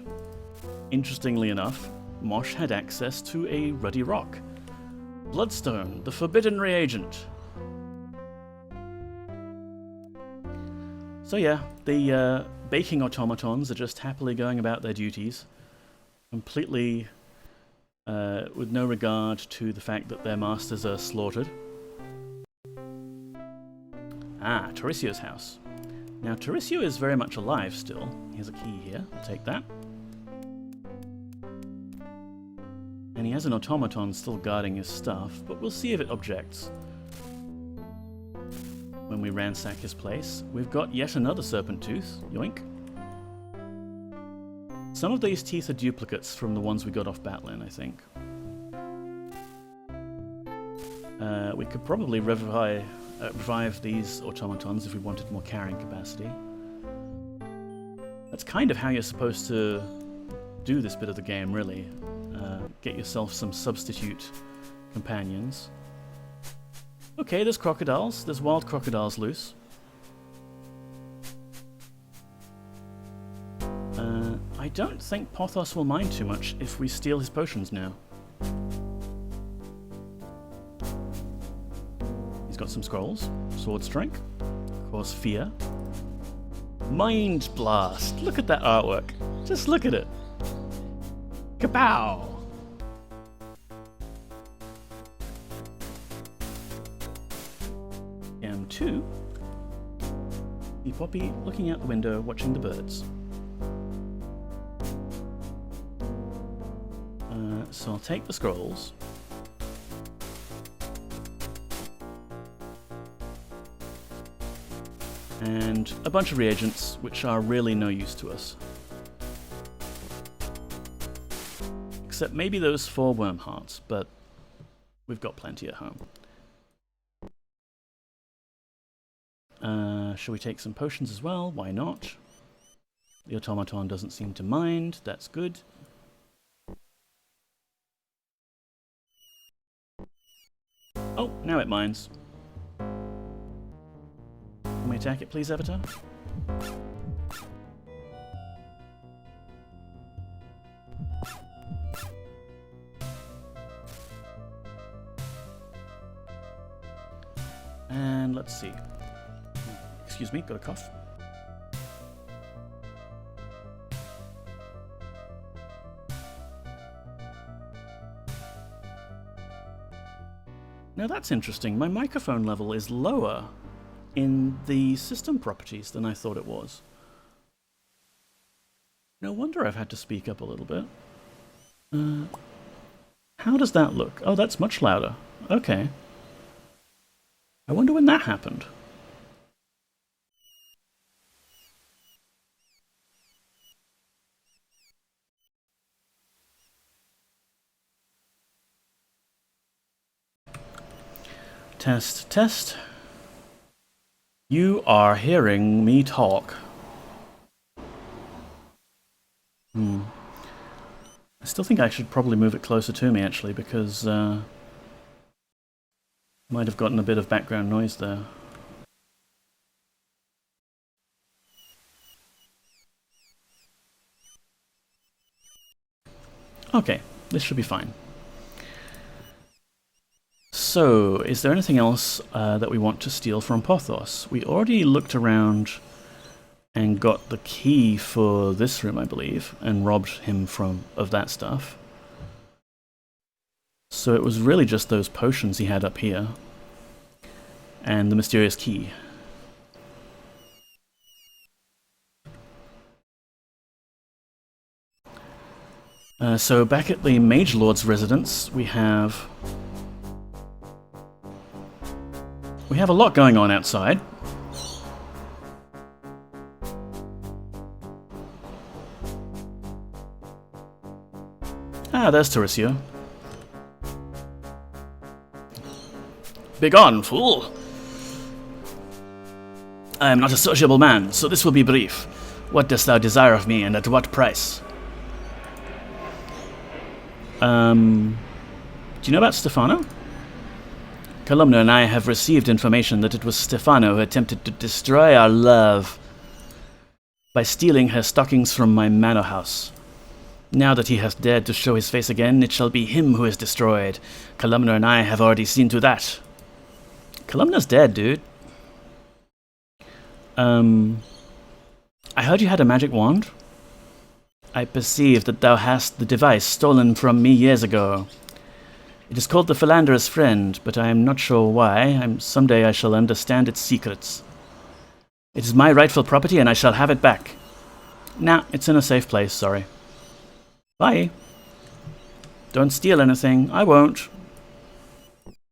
Speaker 1: interestingly enough, Mosh had access to a ruddy rock. Bloodstone, the forbidden reagent. So yeah, the baking automatons are just happily going about their duties, completely with no regard to the fact that their masters are slaughtered. Ah, Taurisio's house. Now, Taurisio is very much alive still. Here's a key here. I'll take that. And he has an automaton still guarding his stuff, but we'll see if it objects. When we ransack his place, we've got yet another serpent tooth. Yoink. Some of these teeth are duplicates from the ones we got off Batlin, I think. We could probably revive these automatons if we wanted more carrying capacity. That's kind of how you're supposed to do this bit of the game, really. Get yourself some substitute companions. Okay, there's crocodiles. There's wild crocodiles loose. I don't think Pothos will mind too much if we steal his potions now. He's got some scrolls. Sword Strike. Of course, Fear. Mind Blast! Look at that artwork. Just look at it. Kapow! M2. The Poppy looking out the window, watching the birds. So I'll take the scrolls. And a bunch of reagents, which are really no use to us. Except maybe those 4 worm hearts, but we've got plenty at home. Shall we take some potions as well? Why not? The automaton doesn't seem to mind. That's good. Oh, now it minds. Can we attack it, please, Avatar? And let's see. Excuse me, got a cough. Now that's interesting. My microphone level is lower in the system properties than I thought it was. No wonder I've had to speak up a little bit. How does that look? Oh, that's much louder. Okay. I wonder when that happened. Test, test. You are hearing me talk. I still think I should probably move it closer to me, actually, because might have gotten a bit of background noise there. Okay, this should be fine. So, is there anything else that we want to steal from Pothos? We already looked around and got the key for this room, I believe, and robbed him of that stuff. So it was really just those potions he had up here, and the mysterious key. So back at the Mage Lord's residence, we have a lot going on outside. Ah, there's Tarisio. Begone, fool! I am not a sociable man, so this will be brief. What dost thou desire of me, and at what price? Do you know about Stefano? Columna and I have received information that it was Stefano who attempted to destroy our love by stealing her stockings from my manor house. Now that he has dared to show his face again, it shall be him who is destroyed. Columna and I have already seen to that. Columna's dead, dude. I heard you had a magic wand. I perceive that thou hast the device stolen from me years ago. It is called the Philanderer's Friend, but I am not sure why. Someday I shall understand its secrets. It is my rightful property, and I shall have it back. Nah, it's in a safe place, sorry. Bye. Don't steal anything. I won't.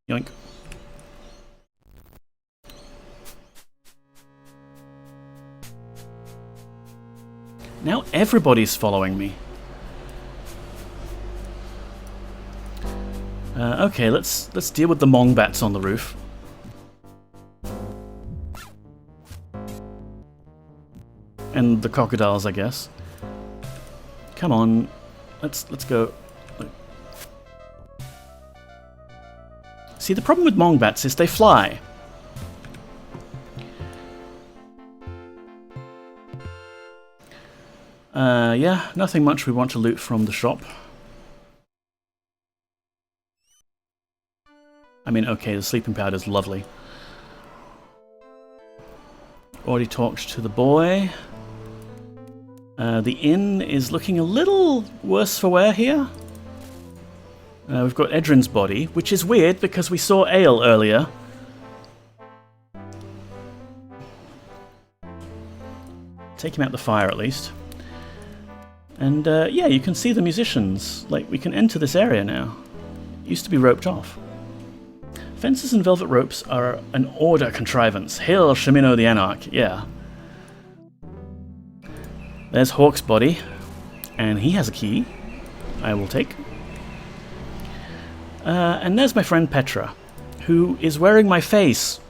Speaker 1: Yoink. Now everybody's following me. Okay, let's deal with the mongbats on the roof. And the crocodiles, I guess. Come on, let's go. See, the problem with mongbats is they fly. Yeah, nothing much we want to loot from the shop. I mean, okay, the sleeping powder is lovely. Already talked to the boy. The inn is looking a little worse for wear here. We've got Edrin's body, which is weird because we saw Ale earlier. Take him out the fire at least. And yeah, you can see the musicians. Like, we can enter this area now. It used to be roped off. Fences and velvet ropes are an order contrivance. Hail Shemino the Anarch, yeah. There's Hawk's body, and he has a key I will take. And there's my friend Petra, who is wearing my face.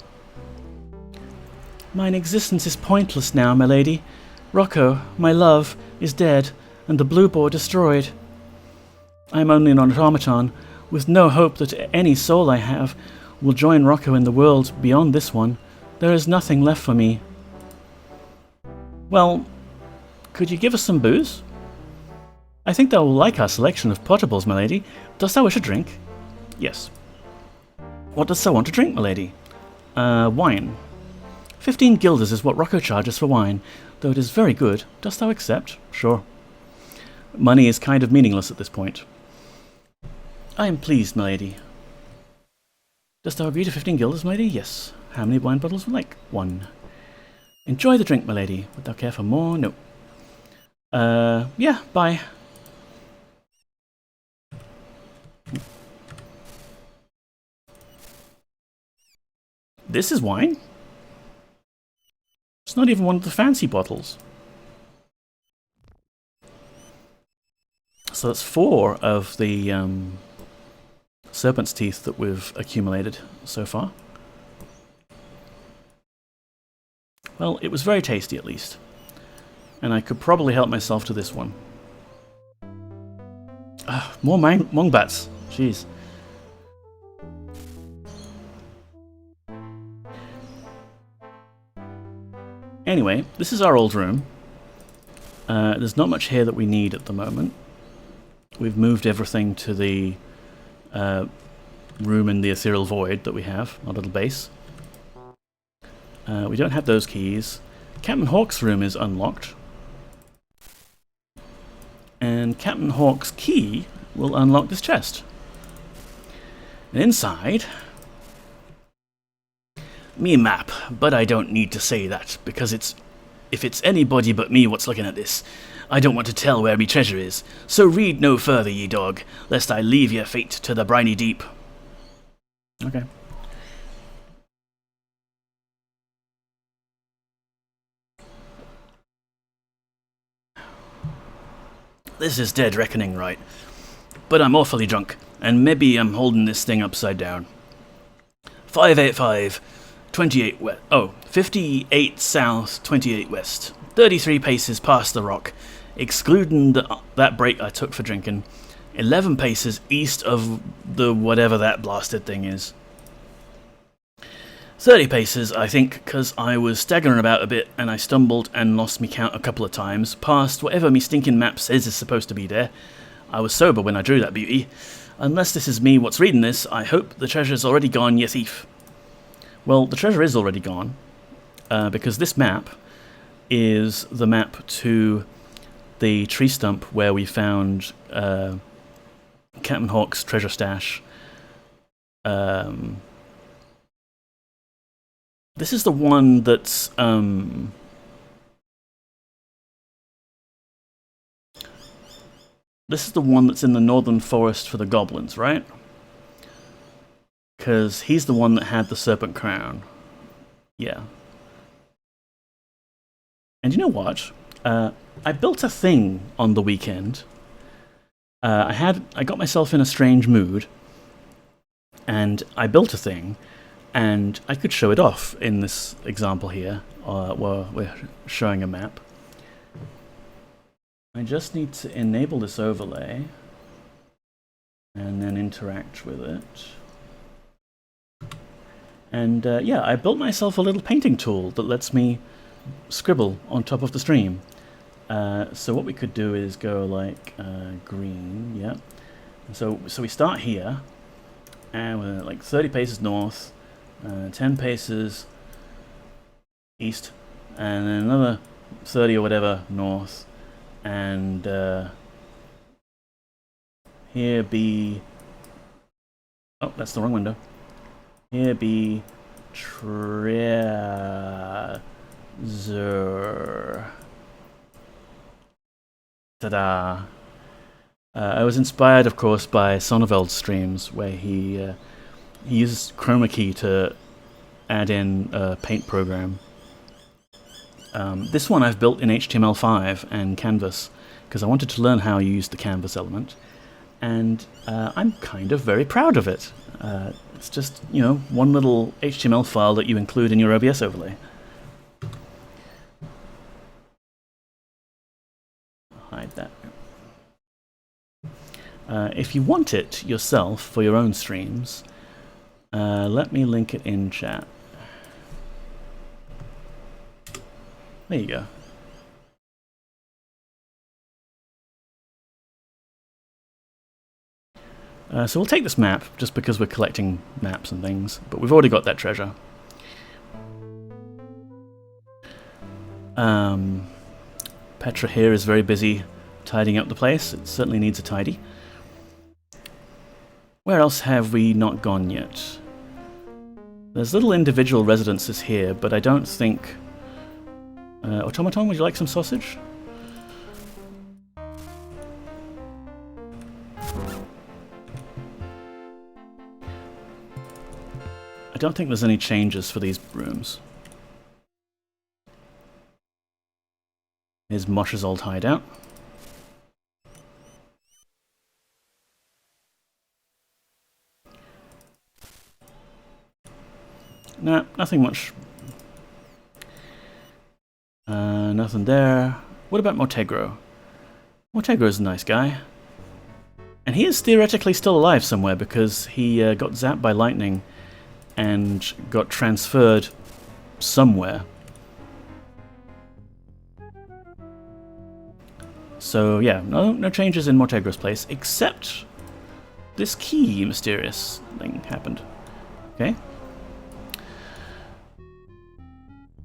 Speaker 1: Mine existence is pointless now, my lady. Rocco, my love, is dead, and the blue boar destroyed. I am only an automaton, with no hope that any soul I have will join Rocco in the world beyond this one. There is nothing left for me. Well, could you give us some booze? I think thou will like our selection of potables, my lady. Dost thou wish a drink? Yes. What dost thou want to drink, my lady? Wine. 15 guilders is what Rocco charges for wine, though it is very good. Dost thou accept? Sure. Money is kind of meaningless at this point. I am pleased, my lady. Dost thou agree to 15 guilders, my lady? Yes. How many wine bottles would you like? 1. Enjoy the drink, my lady. Would thou care for more? No. Yeah, bye. This is wine? It's not even one of the fancy bottles. So that's 4 of the serpent's teeth that we've accumulated so far. Well, it was very tasty at least. And I could probably help myself to this one. More mongbats. Jeez. Anyway, this is our old room. There's not much here that we need at the moment. We've moved everything to the room in the ethereal void that we have, our little base. We don't have those keys. Captain Hawk's room is unlocked. And Captain Hawk's key will unlock this chest. And inside... Me map, but I don't need to say that, because if it's anybody but me what's looking at this, I don't want to tell where me treasure is, so read no further, ye dog, lest I leave your fate to the briny deep. Okay. This is dead reckoning, right? But I'm awfully drunk, and maybe I'm holding this thing upside down. 585, 28 west. Oh, 58 south, 28 west. 33 paces past the rock, excluding that break I took for drinking. 11 paces east of the whatever that blasted thing is. 30 paces, I think, because I was staggering about a bit and I stumbled and lost me count a couple of times, past whatever me stinking map says is supposed to be there. I was sober when I drew that beauty. Unless this is me what's reading this, I hope the treasure's already gone, ye thief. Well, the treasure is already gone, because this map is the map to the tree stump where we found Captain Hawk's treasure stash. This is the one that's... this is the one that's in the northern forest for the goblins, right? Because he's the one that had the serpent crown. Yeah. And you know what? I built a thing on the weekend. I got myself in a strange mood, and I built a thing, and I could show it off in this example here, where we're showing a map. I just need to enable this overlay, and then interact with it. And yeah, I built myself a little painting tool that lets me scribble on top of the stream. So what we could do is go like green, yeah. So we start here, and we're like 30 paces north, 10 paces east, and then another 30 or whatever north, and here be... oh, that's the wrong window. Here be treasure. Ta-da! I was inspired, of course, by Sonneveld's streams, where he uses chroma key to add in a paint program. This one I've built in HTML5 and Canvas, because I wanted to learn how you use the canvas element, and I'm kind of very proud of it. It's just, you know, one little HTML file that you include in your OBS overlay. Hide that. If you want it yourself for your own streams, let me link it in chat. There you go. So we'll take this map, just because we're collecting maps and things, but we've already got that treasure. Petra here is very busy tidying up the place. It certainly needs a tidy. Where else have we not gone yet? There's little individual residences here, but I don't think... Automaton, would you like some sausage? I don't think there's any changes for these rooms. Here's Mosh's old hideout. Nah, nothing much. Nothing there. What about Mortegro? Mortegro's a nice guy. And he is theoretically still alive somewhere, because he got zapped by lightning and got transferred somewhere. So yeah, no changes in Mortegro's place, except this key mysterious thing happened. Okay.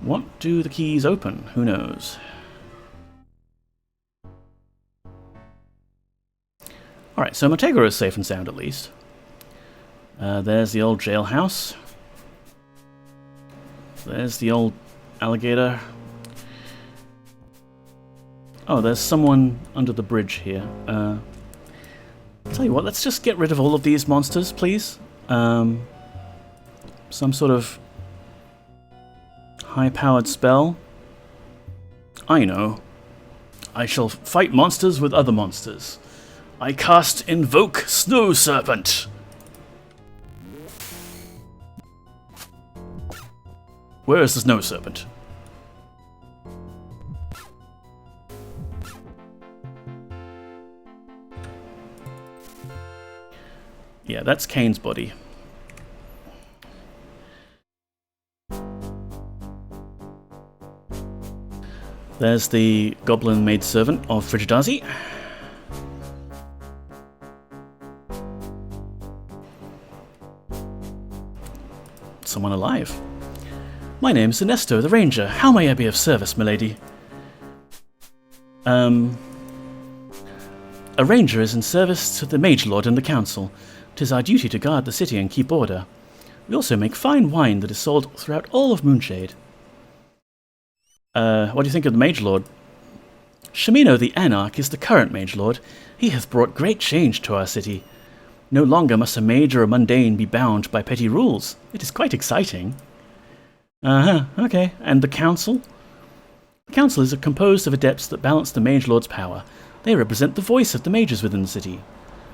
Speaker 1: What do the keys open? Who knows? Alright, so Montego is safe and sound at least. There's the old jailhouse. There's the old alligator. Oh, there's someone under the bridge here. Tell you what, let's just get rid of all of these monsters, please. Some sort of high-powered spell. I know. I shall fight monsters with other monsters. I cast Invoke Snow Serpent. Where is the Snow Serpent? Yeah, that's Kane's body. There's the goblin maidservant of Frigidazi. Someone alive. My name's Ernesto, the Ranger. How may I be of service, milady? A ranger is in service to the Mage Lord and the Council. 'Tis our duty to guard the city and keep order. We also make fine wine that is sold throughout all of Moonshade. What do you think of the Mage Lord? Shamino the Anarch is the current Mage Lord. He hath brought great change to our city. No longer must a mage or a mundane be bound by petty rules. It is quite exciting. Okay. And the Council? The Council is composed of adepts that balance the Mage Lord's power. They represent the voice of the mages within the city.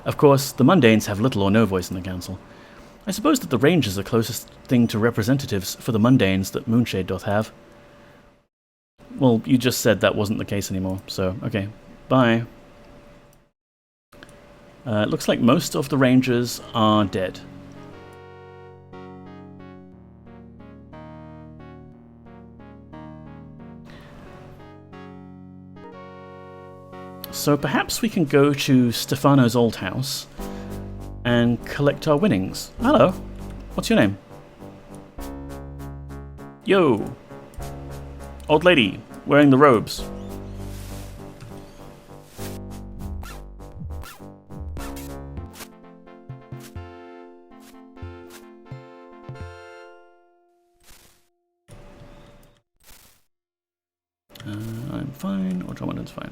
Speaker 1: Of course, the mundanes have little or no voice in the Council. I suppose that the Rangers are closest thing to representatives for the mundanes that Moonshade doth have. Well, you just said that wasn't the case anymore, so okay. Bye. It looks like most of the Rangers are dead. So perhaps we can go to Stefano's old house and collect our winnings. Hello, what's your name? Yo! Old lady, wearing the robes. I'm fine, or Drummond's fine.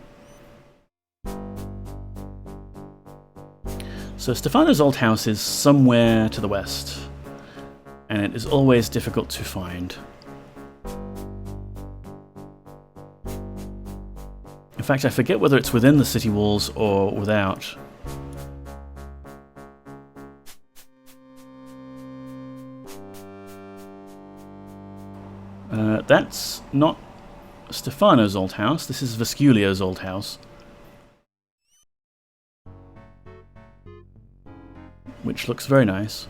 Speaker 1: So Stefano's old house is somewhere to the west, and it is always difficult to find. In fact, I forget whether it's within the city walls or without. That's not Stefano's old house, this is Vesculio's old house. Which looks very nice.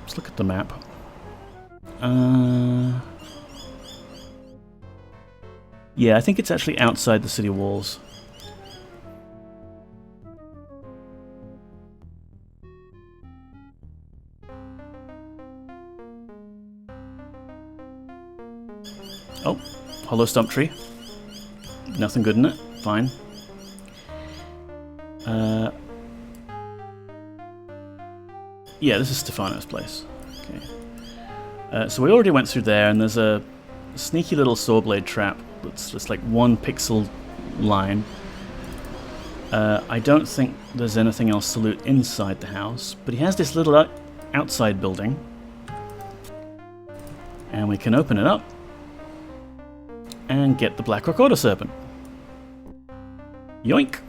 Speaker 1: Let's look at the map. Yeah, I think it's actually outside the city walls. Oh, hollow stump tree. Nothing good in it. Fine. Yeah, this is Stefano's place. Okay. So we already went through there, and there's a sneaky little saw blade trap that's just like 1 pixel line. I don't think there's anything else to loot inside the house, but he has this little outside building, and we can open it up and get the Black Recorder Serpent. Yoink!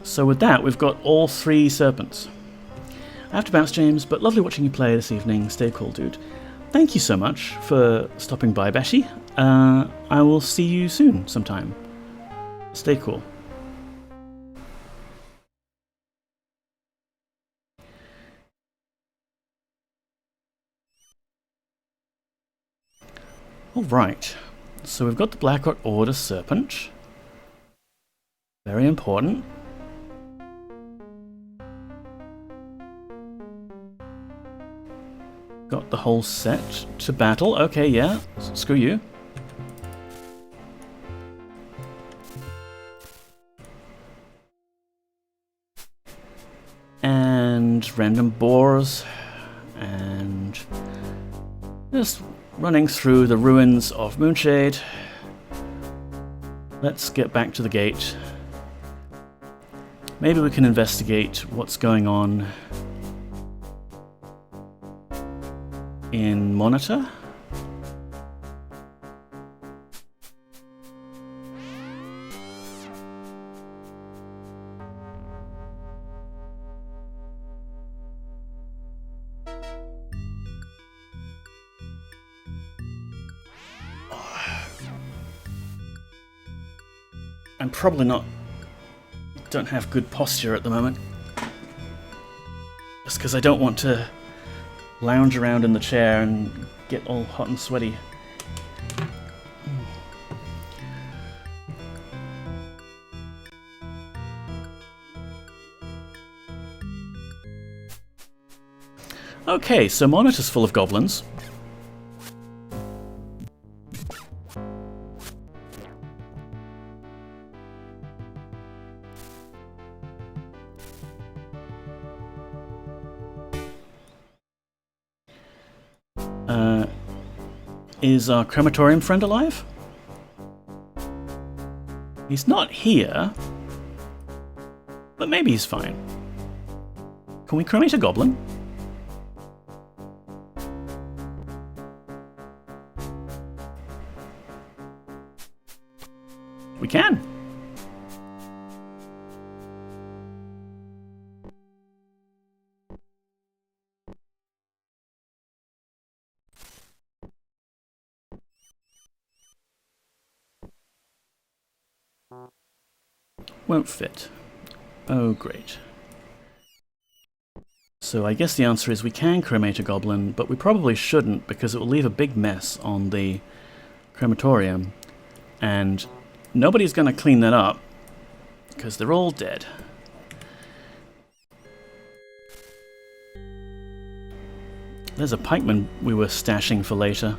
Speaker 1: So with that, we've got all 3 serpents. I have to bounce, James, but lovely watching you play this evening. Stay cool, dude. Thank you so much for stopping by, Beshi. I will see you soon sometime. Stay cool. Alright, so we've got the Black Order Serpent. Very important. Got the whole set to battle. Okay, yeah. Screw you. And random boars. And just running through the ruins of Moonshade. Let's get back to the gate. Maybe we can investigate what's going on in Monitor. I'm probably don't have good posture at the moment. Just because I don't want to lounge around in the chair and get all hot and sweaty. Okay, so Monitor's full of goblins. Is our crematorium friend alive? He's not here, but maybe he's fine. Can we cremate a goblin? We can. Won't fit. Oh, great. So I guess the answer is we can cremate a goblin, but we probably shouldn't because it will leave a big mess on the crematorium, and nobody's going to clean that up because they're all dead. There's a pikeman we were stashing for later.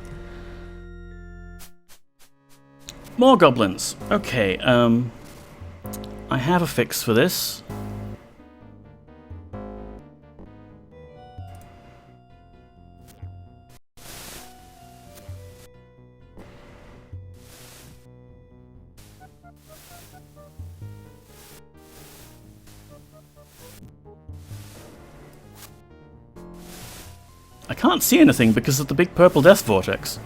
Speaker 1: More goblins. Okay, I have a fix for this. I can't see anything because of the big purple death vortex.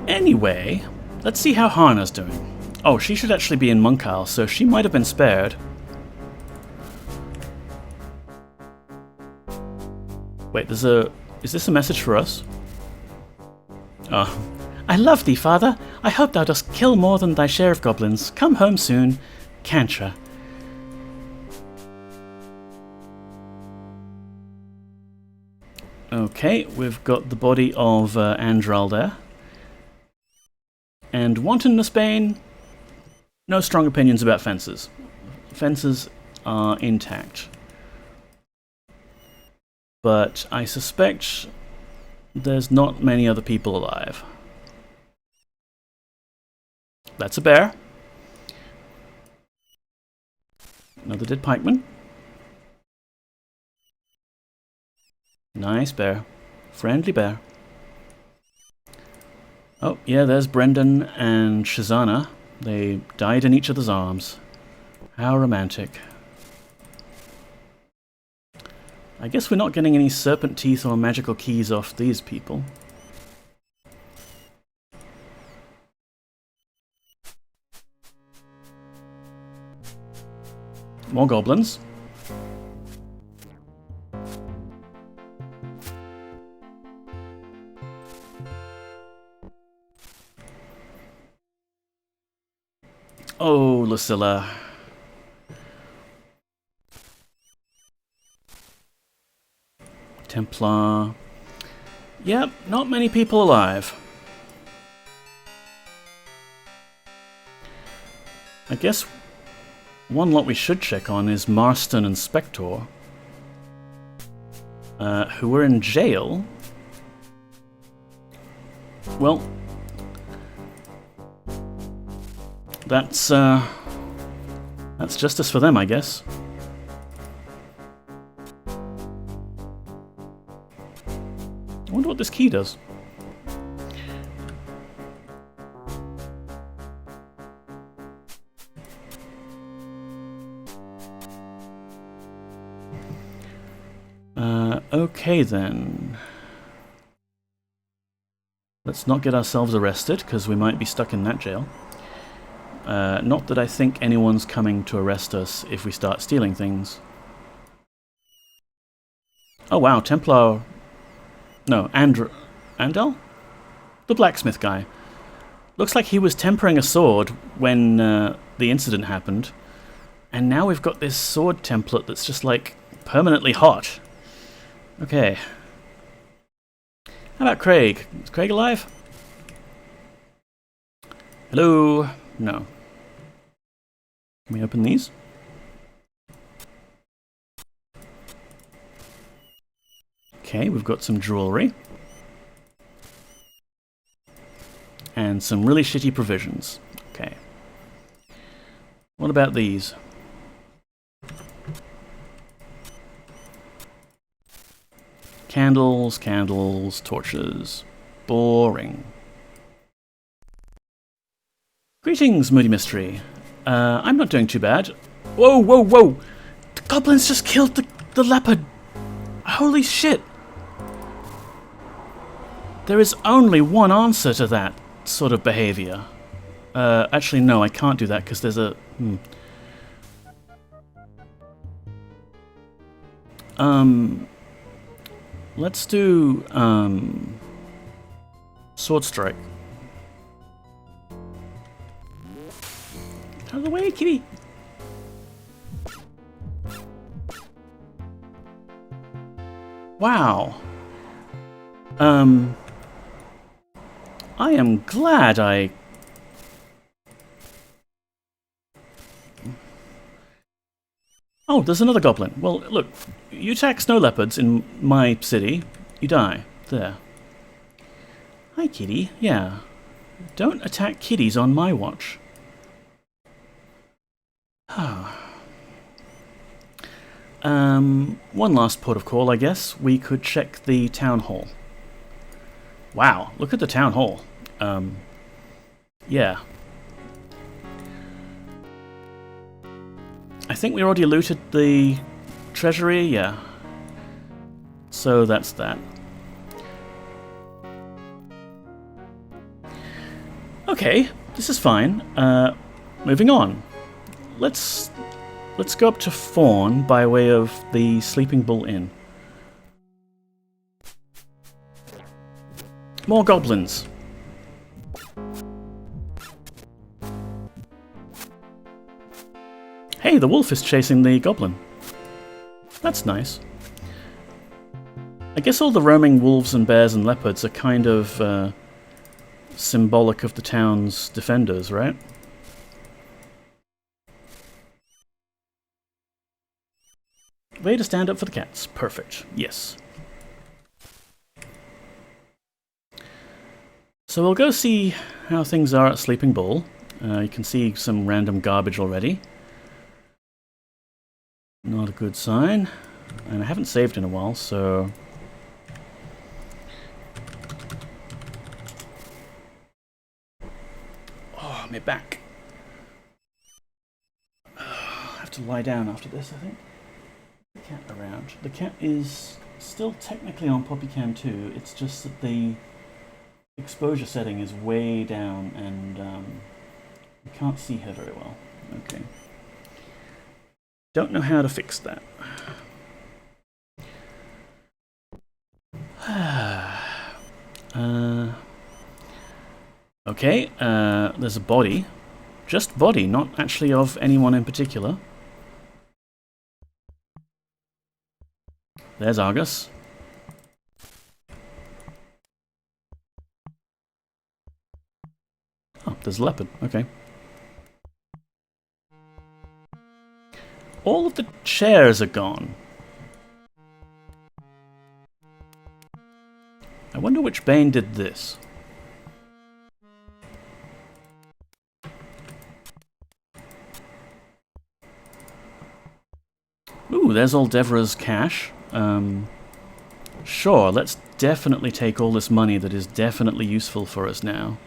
Speaker 1: Anyway, let's see how Hana's doing. Oh, she should actually be in Monkal, so she might have been spared. Wait, is this a message for us? Oh. I love thee, father. I hope thou dost kill more than thy share of goblins. Come home soon. Cantra. Okay, we've got the body of Andral there. And Wantonness Bane, no strong opinions about fences. Fences are intact. But I suspect there's not many other people alive. That's a bear. Another dead pikeman. Nice bear. Friendly bear. Oh, yeah, there's Brendan and Shazana. They died in each other's arms. How romantic. I guess we're not getting any serpent teeth or magical keys off these people. More goblins. Oh, Lucilla. Templar. Yep, not many people alive. I guess one lot we should check on is Marston and Spector, who were in jail. Well, that's justice for them, I guess. I wonder what this key does. Okay then. Let's not get ourselves arrested, because we might be stuck in that jail. Not that I think anyone's coming to arrest us if we start stealing things. Oh wow, Templar... No, Andel? The blacksmith guy. Looks like he was tempering a sword when the incident happened. And now we've got this sword template that's just like permanently hot. Okay. How about Craig? Is Craig alive? Hello? No. Can we open these? Okay, we've got some jewelry. And some really shitty provisions. Okay. What about these? Candles, candles, torches. Boring. Greetings, Moody Mystery. I'm not doing too bad. Whoa, whoa, whoa! The goblins just killed the leopard! Holy shit! There is only one answer to that sort of behavior. Actually, no, I can't do that because there's a... Let's do, Sword Strike. Out of the way, kitty! Wow. I am glad I... Oh, there's another goblin. Well, look, you attack snow leopards in my city, you die. There. Hi, kitty. Yeah. Don't attack kitties on my watch. One last port of call, I guess. We could check the town hall. Wow, look at the town hall. Yeah. I think we already looted the treasury, yeah. So that's that. Okay, this is fine. Moving on. Let's go up to Fawn by way of the Sleeping Bull Inn. More goblins. Hey, the wolf is chasing the goblin. That's nice. I guess all the roaming wolves and bears and leopards are kind of symbolic of the town's defenders, right? Way to stand up for the cats. Perfect. Yes. So we'll go see how things are at Sleeping Bull. You can see some random garbage already. Not a good sign. And I haven't saved in a while, so... Oh, my back. I have to lie down after this, I think. The cat around. The cat is still technically on PoppyCam 2. It's just that the exposure setting is way down and you can't see her very well. Okay. Don't know how to fix that. Okay, there's a body. Just body, not actually of anyone in particular. There's Argus. Oh, there's a leopard. Okay. All of the chairs are gone. I wonder which Bane did this. Ooh, there's all Devra's cash. Sure, let's definitely take all this money that is definitely useful for us now.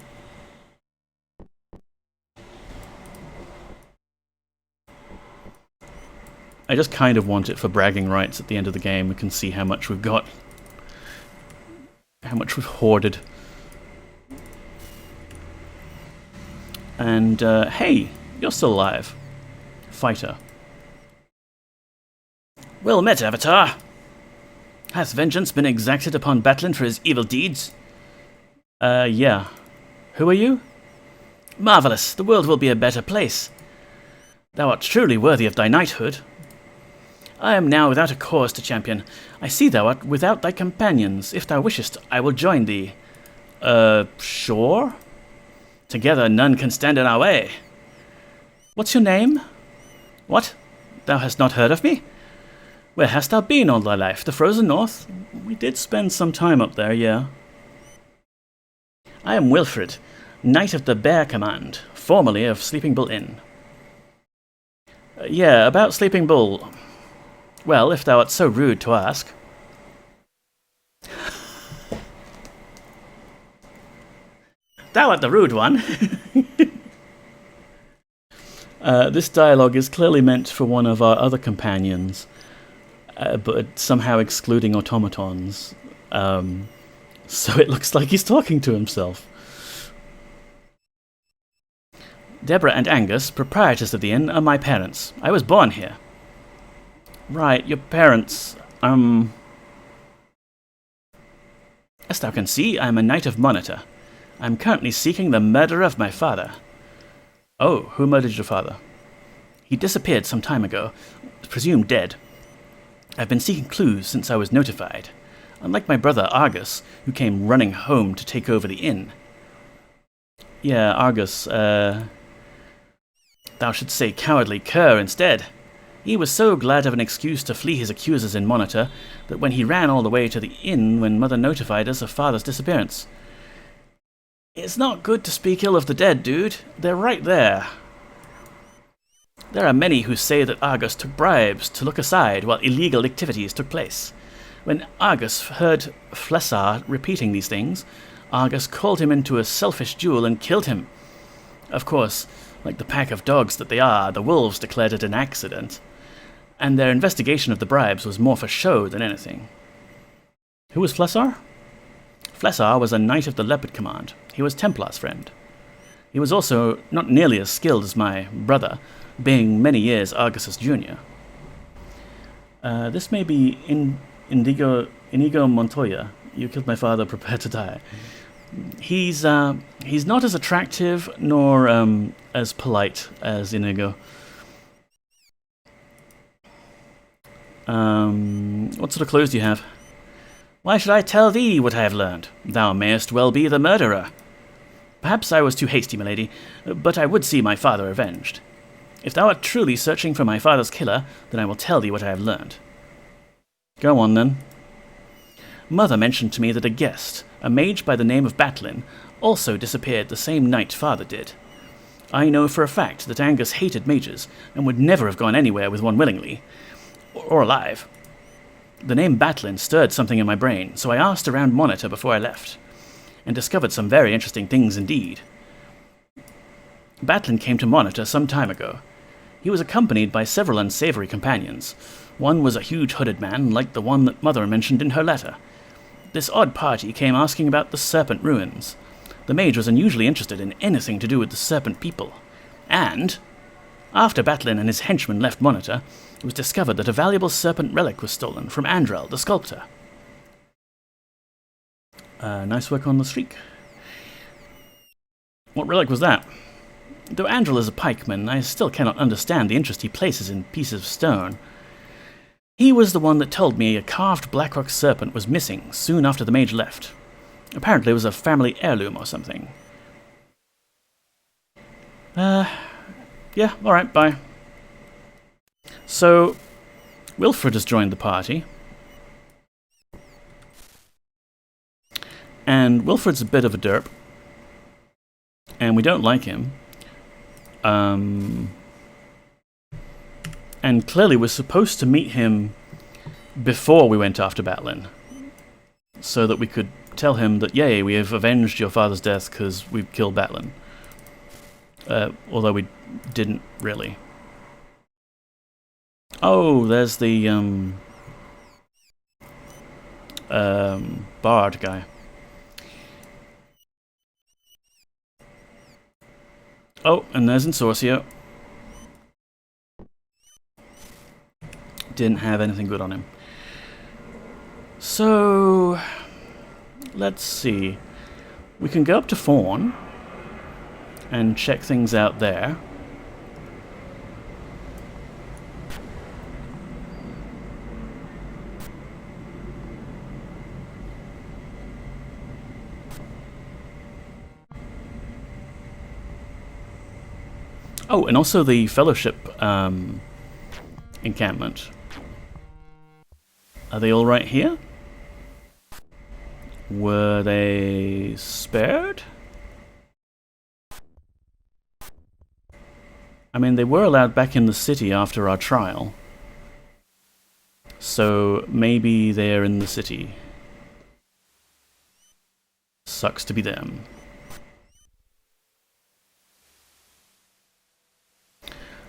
Speaker 1: I just kind of want it for bragging rights at the end of the game. We can see how much we've got. How much we've hoarded. And, hey, you're still alive. Fighter.
Speaker 2: Well met, Avatar. Hath vengeance been exacted upon Batlin for his evil deeds?
Speaker 1: Yeah. Who are you?
Speaker 2: Marvellous. The world will be a better place. Thou art truly worthy of thy knighthood. I am now without a cause to champion. I see thou art without thy companions. If thou wishest, I will join thee.
Speaker 1: Sure?
Speaker 2: Together none can stand in our way.
Speaker 1: What's your name?
Speaker 2: What? Thou hast not heard of me? Where hast thou been all thy life? The frozen north?
Speaker 1: We did spend some time up there, yeah.
Speaker 2: I am Wilfred, Knight of the Bear Command, formerly of Sleeping Bull Inn.
Speaker 1: Yeah, about Sleeping Bull.
Speaker 2: Well, if thou art so rude to ask. Thou art the rude one.
Speaker 1: This dialogue is clearly meant for one of our other companions, but somehow excluding automatons. So it looks like he's talking to himself.
Speaker 2: Deborah and Angus, proprietors of the inn, are my parents. I was born here.
Speaker 1: Right, your parents,
Speaker 2: As thou can see, I am a Knight of Monitor. I am currently seeking the murderer of my father.
Speaker 1: Oh, who murdered your father?
Speaker 2: He disappeared some time ago, presumed dead. I've been seeking clues since I was notified. Unlike my brother Argus, who came running home to take over the inn.
Speaker 1: Yeah, Argus,
Speaker 2: Thou should say cowardly cur instead. He was so glad of an excuse to flee his accusers in Monitor that when he ran all the way to the inn when Mother notified us of Father's disappearance. It's not good to speak ill of the dead, dude. They're right there. There are many who say that Argus took bribes to look aside while illegal activities took place. When Argus heard Flessar repeating these things, Argus called him into a selfish duel and killed him. Of course, like the pack of dogs that they are, the wolves declared it an accident, and their investigation of the bribes was more for show than anything.
Speaker 1: Who was Flessar?
Speaker 2: Flessar was a Knight of the Leopard Command. He was Templar's friend. He was also not nearly as skilled as my brother, being many years Argus's junior.
Speaker 1: This may be Inigo Montoya. You killed my father, prepare to die.
Speaker 2: He's not as attractive nor as polite as Inigo.
Speaker 1: What sort of clues do you have?
Speaker 2: Why should I tell thee what I have learned? Thou mayest well be the murderer. Perhaps I was too hasty, milady, but I would see my father avenged. If thou art truly searching for my father's killer, then I will tell thee what I have learned.
Speaker 1: Go on, then.
Speaker 2: Mother mentioned to me that a guest, a mage by the name of Batlin, also disappeared the same night father did. I know for a fact that Angus hated mages and would never have gone anywhere with one willingly, or alive. The name Batlin stirred something in my brain, so I asked around Monitor before I left, and discovered some very interesting things indeed. Batlin came to Monitor some time ago. He was accompanied by several unsavory companions. One was a huge hooded man, like the one that Mother mentioned in her letter. This odd party came asking about the Serpent ruins. The mage was unusually interested in anything to do with the Serpent people. And, after Batlin and his henchmen left Monitor, it was discovered that a valuable Serpent relic was stolen from Andrel, the sculptor.
Speaker 1: Nice work on the streak.
Speaker 2: What relic was that? Though Andrel is a pikeman, I still cannot understand the interest he places in pieces of stone. He was the one that told me a carved Blackrock serpent was missing soon after the mage left. Apparently it was a family heirloom or something.
Speaker 1: Yeah, alright, bye. So, Wilfred has joined the party. And Wilfred's a bit of a derp. And we don't like him. And clearly we're supposed to meet him before we went after Batlin, so that we could tell him that, yay, we have avenged your father's death because we've killed Batlin. Although we didn't really. Oh, there's the bard guy. Oh, and there's Insorcio. Didn't have anything good on him. So, let's see. We can go up to Fawn and check things out there. Oh, and also the Fellowship encampment. Are they all right here? Were they spared? I mean, they were allowed back in the city after our trial. So maybe they're in the city. Sucks to be them.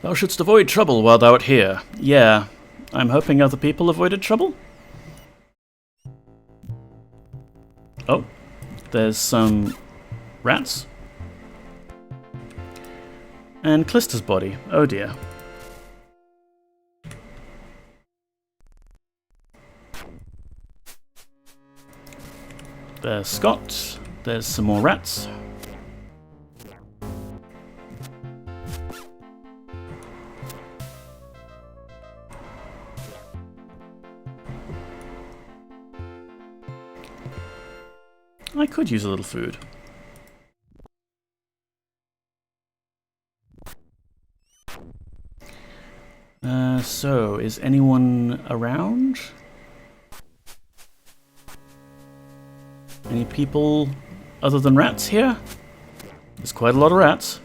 Speaker 1: Thou shouldst avoid trouble while thou art here. Yeah, I'm hoping other people avoided trouble. Oh, there's some rats. And Clister's body. Oh dear. There's Scott. There's some more rats. I could use a little food. So, is anyone around? Any people other than rats here? There's quite a lot of rats.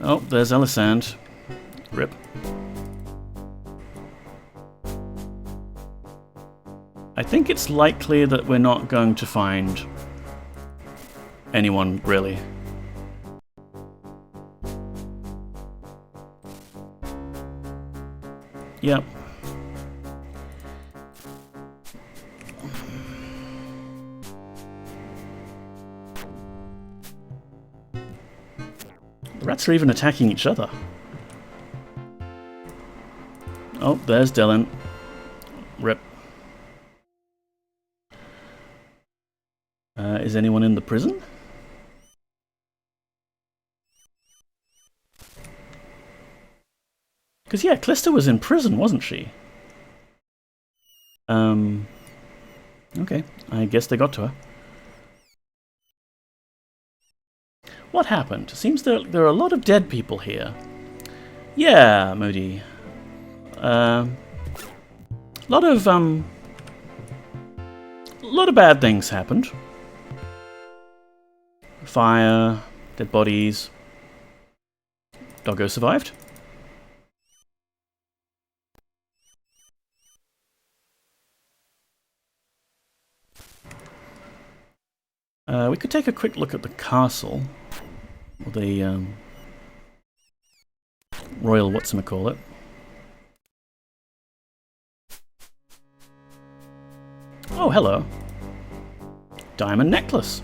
Speaker 1: Oh, there's Elisand. Rip. I think it's likely that we're not going to find anyone, really. Yep. The rats are even attacking each other. Oh, there's Dylan. Rip. Is anyone in the prison? Because, yeah, Clister was in prison, wasn't she? Okay, I guess they got to her. What happened? Seems there are a lot of dead people here. Yeah, Moody. A lot of bad things happened. Fire, dead bodies. Doggo survived. We could take a quick look at the castle. Or the royal whatchamacallit. Oh, hello. Diamond necklace.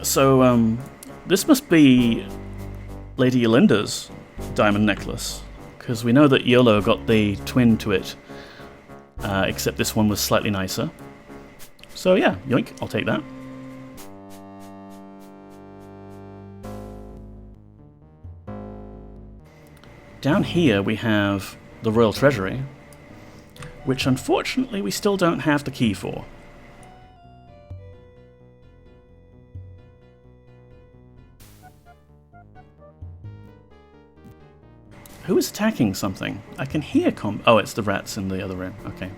Speaker 1: So, this must be Lady Yolinda's diamond necklace, because we know that Yolo got the twin to it, except this one was slightly nicer. So yeah, yoink, I'll take that. Down here we have the Royal Treasury, which unfortunately we still don't have the key for. Who is attacking something? I can hear oh, it's the rats in the other room. Okay.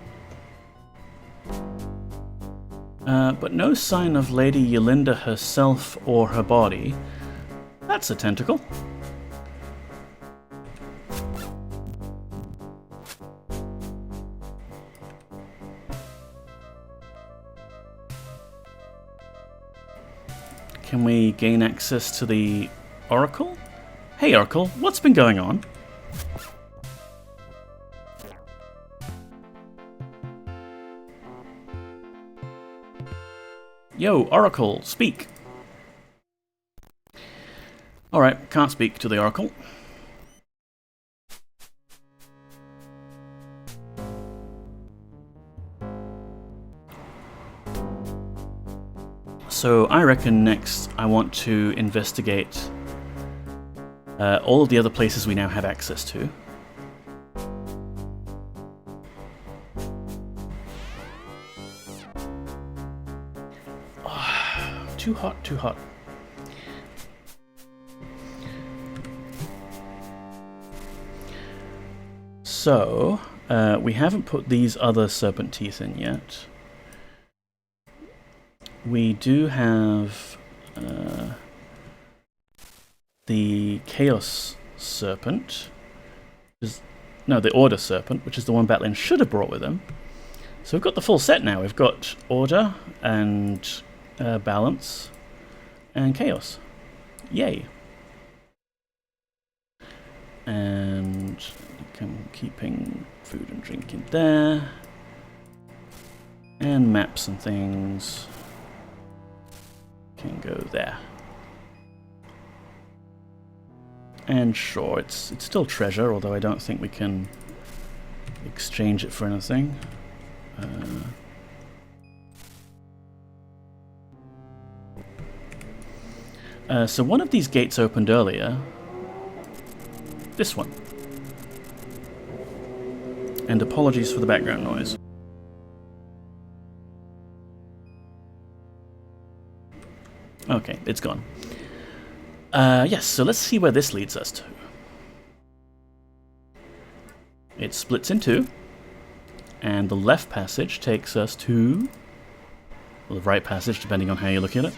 Speaker 1: But no sign of Lady Yolinda herself or her body. That's a tentacle. Can we gain access to the Oracle? Hey Oracle, what's been going on? Yo, Oracle, speak. Alright, can't speak to the Oracle. So I reckon next I want to investigate all of the other places we now have access to. Oh, too hot, too hot. So, we haven't put these other serpent teeth in yet. We do have the Chaos Serpent. No, the Order Serpent, which is the one Batlin should have brought with him. So we've got the full set now. We've got Order and Balance and Chaos. Yay. And I'm keeping food and drink in there. And maps and things can go there. And sure, it's still treasure, although I don't think we can exchange it for anything. So one of these gates opened earlier. This one. And apologies for the background noise. Okay, it's gone. Yes, so let's see where this leads us to. It splits in two, and the left passage takes us to... well, the right passage, depending on how you look at it.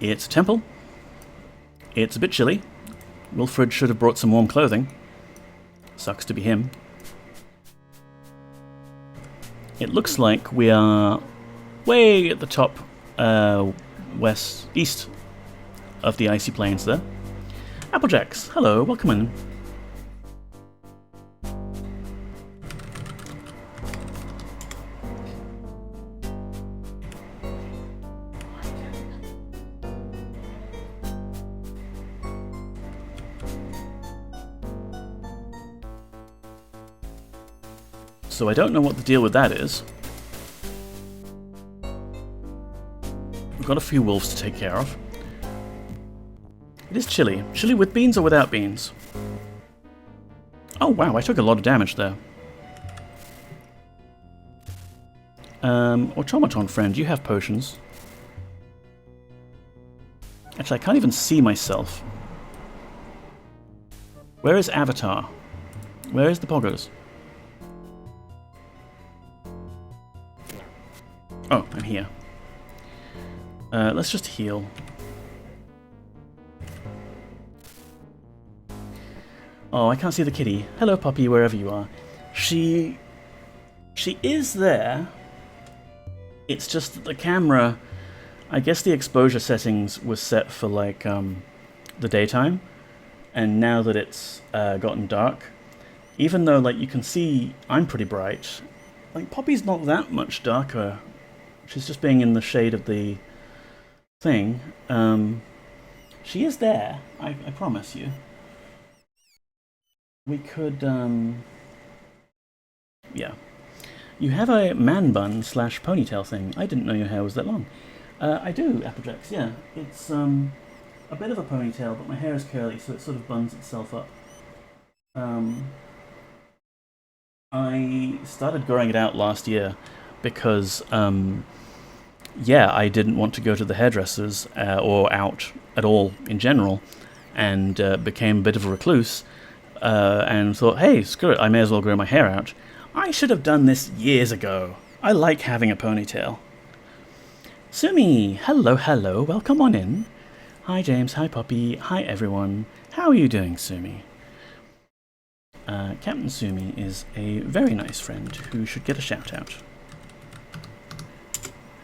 Speaker 1: It's a temple. It's a bit chilly. Wilfred should have brought some warm clothing. Sucks to be him. It looks like we are way at the top east of the icy plains there. Applejacks, hello, welcome in. So I don't know what the deal with that is. We've got a few wolves to take care of. It is chilly. Chilly with beans or without beans? Oh wow, I took a lot of damage there. Automaton friend, you have potions. Actually, I can't even see myself. Where is Avatar? Where is the poggers? Oh, I'm here. Let's just heal. Oh, I can't see the kitty. Hello, puppy, wherever you are. She is there. It's just that the camera... I guess the exposure settings was set for, like, the daytime. And now that it's gotten dark, even though, like, you can see I'm pretty bright, like, Poppy's not that much darker. She's just being in the shade of the thing. She is there, I promise you. We could, yeah. You have a man bun / ponytail thing. I didn't know your hair was that long. I do, Applejacks, yeah. It's a bit of a ponytail, but my hair is curly, so it sort of buns itself up. I started growing it out last year because yeah, I didn't want to go to the hairdressers or out at all in general, and became a bit of a recluse, and thought, hey, screw it, I may as well grow my hair out. I should have done this years ago. I like having a ponytail. Sumi, hello, hello, welcome on in. Hi James, hi Poppy, hi everyone. How are you doing, Sumi? Captain Sumi is a very nice friend who should get a shout out.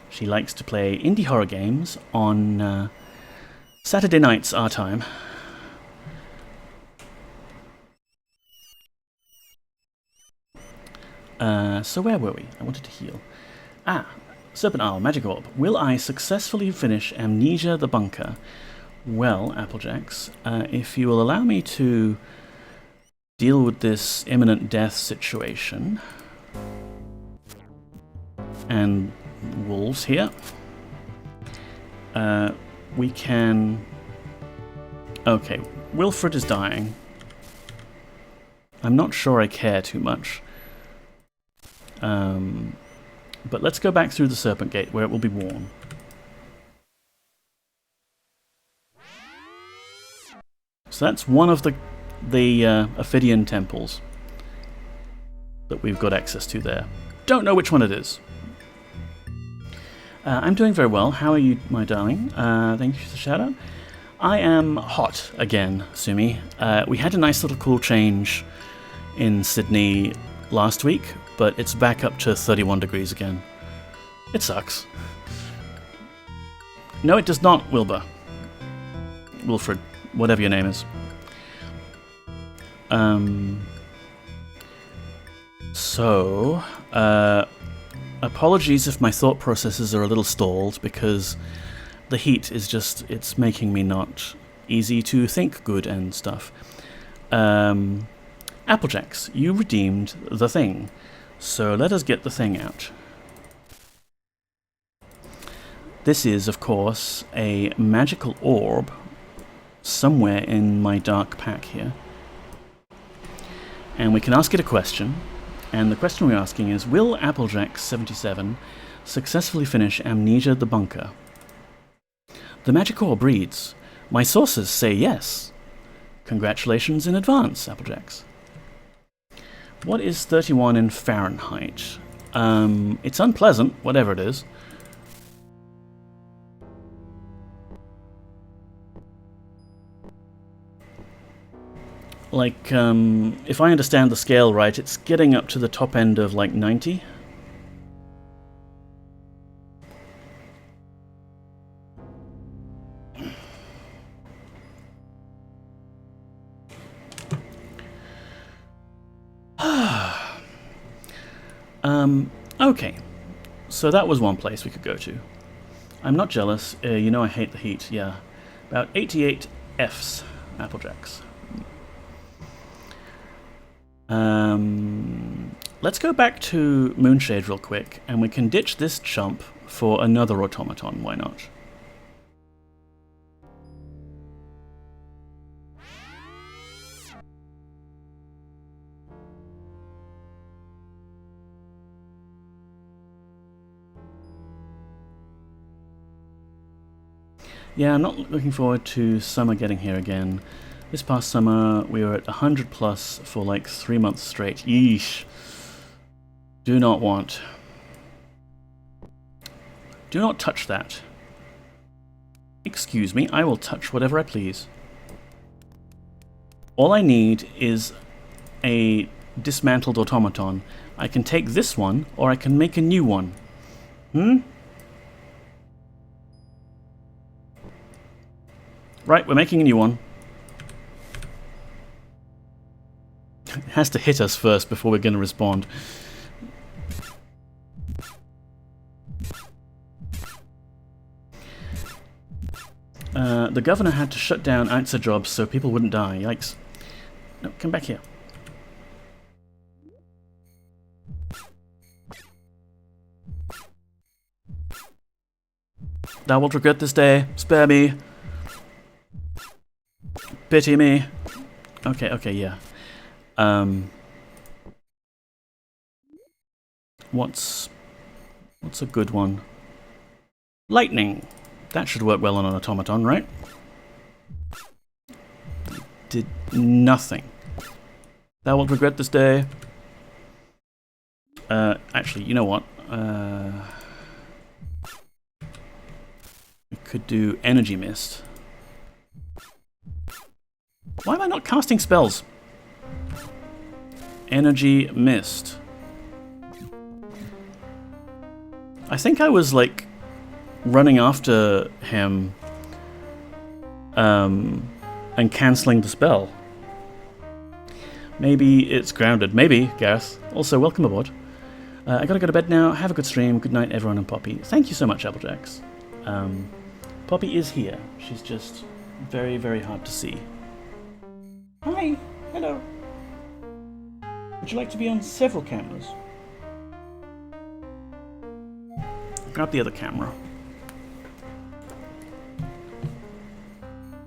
Speaker 1: She likes to play indie horror games on Saturday nights, our time. So where were we? I wanted to heal. Serpent Owl, Magic Orb. Will I successfully finish Amnesia the Bunker? Well, Applejacks, if you will allow me to deal with this imminent death situation. And wolves here. We can... Okay, Wilfred is dying. I'm not sure I care too much. But let's go back through the Serpent Gate where it will be worn. So that's one of the Ophidian temples that we've got access to there. Don't know which one it is. I'm doing very well. How are you, my darling? Thank you for the shout out. I am hot again, Sumi. We had a nice little cool change in Sydney last week, but it's back up to 31 degrees again. It sucks. No, it does not, Wilbur. Wilfred, whatever your name is. Apologies if my thought processes are a little stalled, because the heat is just, it's making me not easy to think good and stuff. Applejacks, you redeemed the thing, so let us get the thing out. This is, of course, a magical orb somewhere in my dark pack here. And we can ask it a question. And the question we're asking is, will Applejack77 successfully finish Amnesia the Bunker? The magic orb reads, my sources say yes. Congratulations in advance, Applejacks. What is 31 in Fahrenheit? It's unpleasant, whatever it is. Like, if I understand the scale right, it's getting up to the top end of, like, 90. Okay. So that was one place we could go to. I'm not jealous. You know I hate the heat, yeah. About 88 Fs, Applejacks. Let's go back to Moonshade real quick, and we can ditch this chump for another automaton, why not? Yeah, I'm not looking forward to summer getting here again. This past summer, we were at 100 plus for like 3 months straight. Yeesh. Do not want. Do not touch that. Excuse me, I will touch whatever I please. All I need is a dismantled automaton. I can take this one, or I can make a new one. Right, we're making a new one. It has to hit us first before we're going to respond. The governor had to shut down Outsa jobs so people wouldn't die. Yikes. No, come back here. Thou wilt regret this day. Spare me. Pity me. Okay, yeah. What's a good one? Lightning. That should work well on an automaton, right? Did nothing. Thou wilt regret this day. Actually, you know what? We could do energy mist. Why am I not casting spells? Energy mist. I think I was like running after him and cancelling the spell. Maybe it's grounded. Maybe, Gareth. Also, welcome aboard. I gotta go to bed now. Have a good stream. Good night, everyone, and Poppy. Thank you so much, Applejacks. Poppy is here. She's just very, very hard to see. Hi. Hello. Would you like to be on several cameras? Grab the other camera.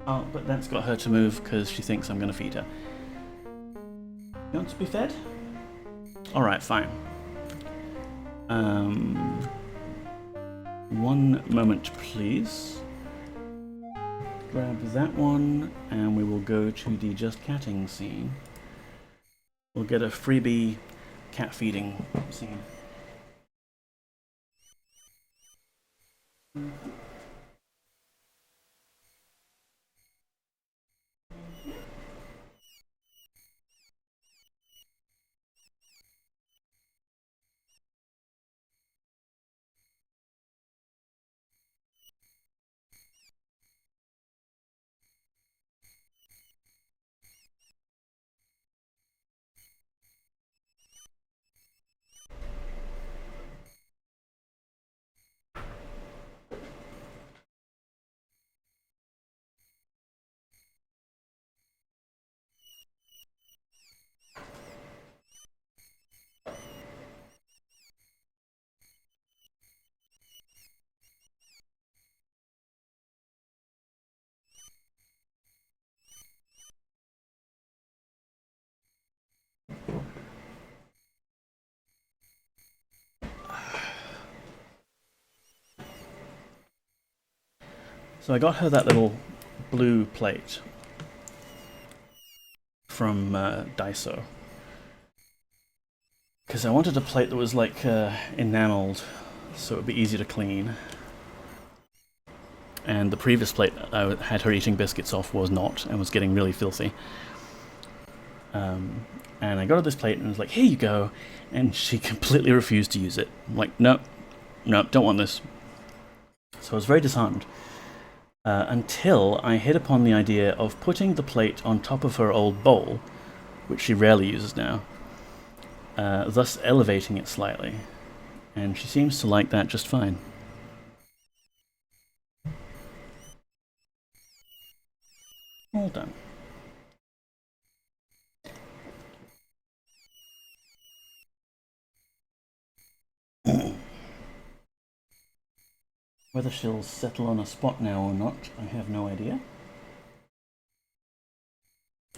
Speaker 1: Oh, but that's got her to move because she thinks I'm going to feed her. You want to be fed? Alright, fine. One moment, please. Grab that one, and we will go to the just catting scene. We'll get a freebie cat feeding scene. So I got her that little blue plate from Daiso. Because I wanted a plate that was like enameled, so it would be easy to clean. And the previous plate I had her eating biscuits off was not, and was getting really filthy. And I got her this plate and was like, here you go. And she completely refused to use it. I'm like, no, don't want this. So I was very disheartened. Until I hit upon the idea of putting the plate on top of her old bowl, which she rarely uses now, thus elevating it slightly. And she seems to like that just fine. All done. Whether she'll settle on a spot now or not, I have no idea.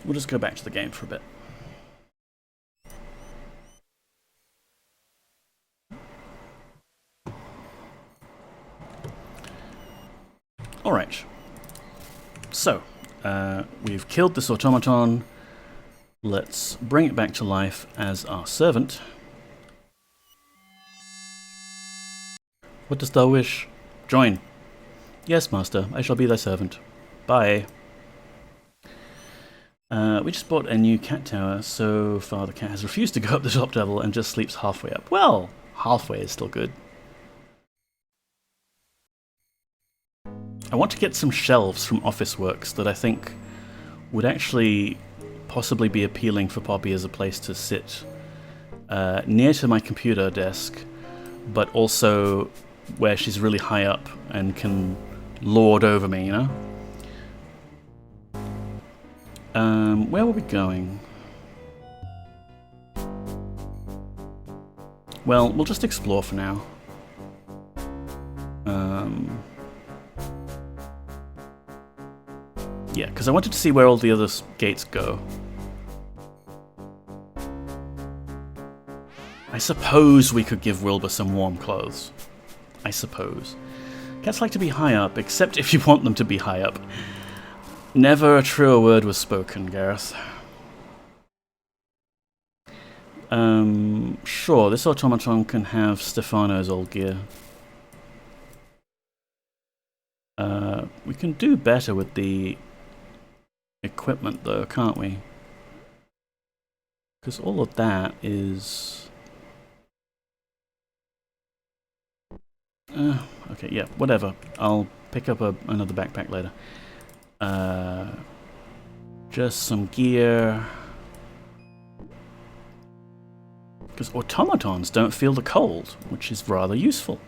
Speaker 1: We'll just go back to the game for a bit. Alright. So, we've killed this automaton. Let's bring it back to life as our servant. What dost thou wish? Join. Yes, master, I shall be thy servant. Bye. We just bought a new cat tower, so far the cat has refused to go up the top level and just sleeps halfway up. Well, halfway is still good. I want to get some shelves from Officeworks that I think would actually possibly be appealing for Poppy as a place to sit near to my computer desk, but also where she's really high up and can lord over me, you know? Where were we going? Well, we'll just explore for now. Yeah, because I wanted to see where all the other gates go. I suppose we could give Wilbur some warm clothes. I suppose. Cats like to be high up, except if you want them to be high up. Never a truer word was spoken, Gareth. Sure, this automaton can have Stefano's old gear. We can do better with the equipment, though, can't we? Because all of that is... okay, yeah, whatever. I'll pick up another backpack later. Just some gear. Because automatons don't feel the cold, which is rather useful.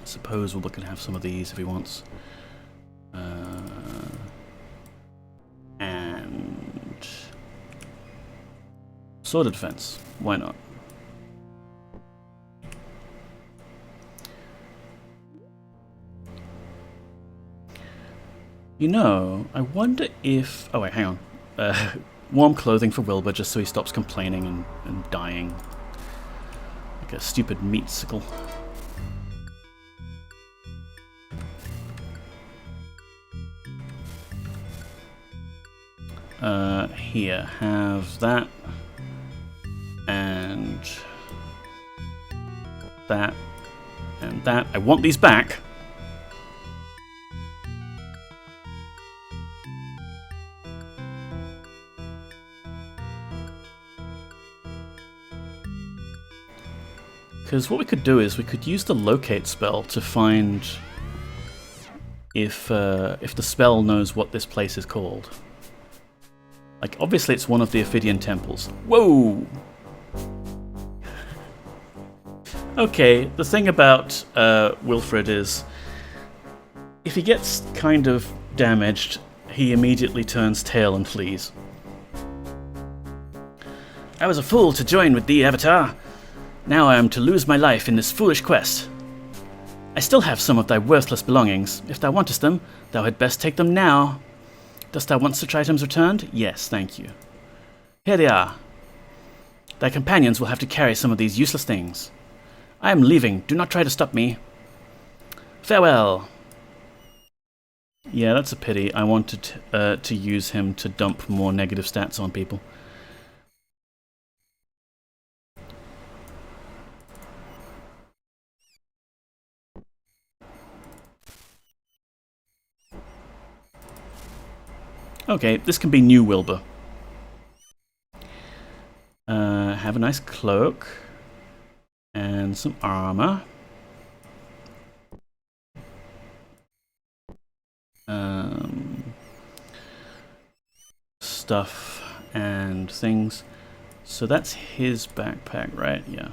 Speaker 1: I suppose we'll look and have some of these if he wants. And sword of defense. Why not? You know, I wonder if... Oh wait, hang on. Warm clothing for Wilbur, just so he stops complaining and dying. Like a stupid meatsicle. Here, have that. And... that. And that. I want these back! Because what we could do is we could use the locate spell to find if the spell knows what this place is called. Like, obviously it's one of the Ophidian temples. Whoa! Okay, the thing about Wilfred is if he gets kind of damaged, he immediately turns tail and flees. I was a fool to join with thee, Avatar. Now I am to lose my life in this foolish quest. I still have some of thy worthless belongings. If thou wantest them, thou had best take them now. Dost thou want such items returned? Yes, thank you. Here they are. Thy companions will have to carry some of these useless things. I am leaving. Do not try to stop me. Farewell. Yeah, that's a pity. I wanted to use him to dump more negative stats on people. Okay, this can be new Wilbur. Have a nice cloak. And some armor. Stuff and things. So that's his backpack, right? Yeah.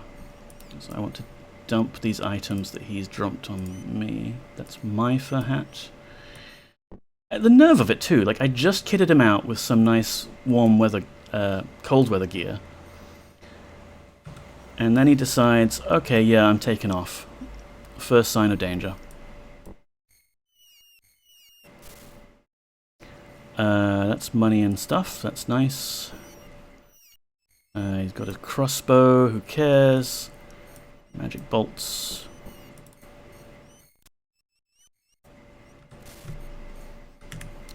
Speaker 1: So I want to dump these items that he's dropped on me. That's my fur hat. The nerve of it too, like I just kitted him out with some nice warm weather, cold weather gear. And then he decides, okay, yeah, I'm taking off. First sign of danger. That's money and stuff, that's nice. He's got a crossbow, who cares? Magic bolts.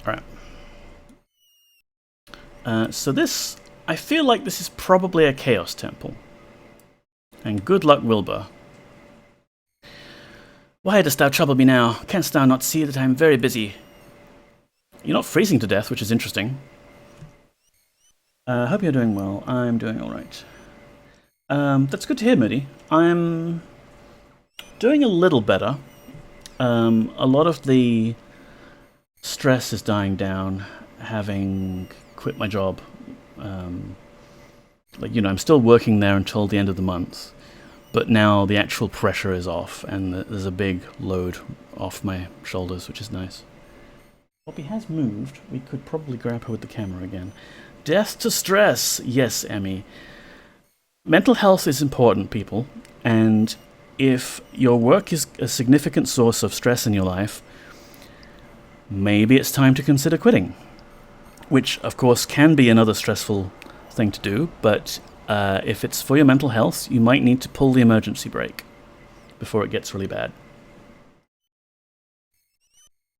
Speaker 1: Alright. So this, I feel like this is probably a Chaos Temple. And good luck, Wilbur. Why dost thou trouble me now? Canst thou not see that I am very busy? You're not freezing to death, which is interesting. Hope you're doing well. I'm doing alright. That's good to hear, Moody. I'm doing a little better. A lot of the stress is dying down, having quit my job. Like, you know, I'm still working there until the end of the month, but now the actual pressure is off, and there's a big load off my shoulders, which is nice. Poppy has moved. We could probably grab her with the camera again. Death to stress! Yes, Emmy. Mental health is important, people, and if your work is a significant source of stress in your life, maybe it's time to consider quitting. Which, of course, can be another stressful thing to do, but If it's for your mental health, you might need to pull the emergency brake before it gets really bad.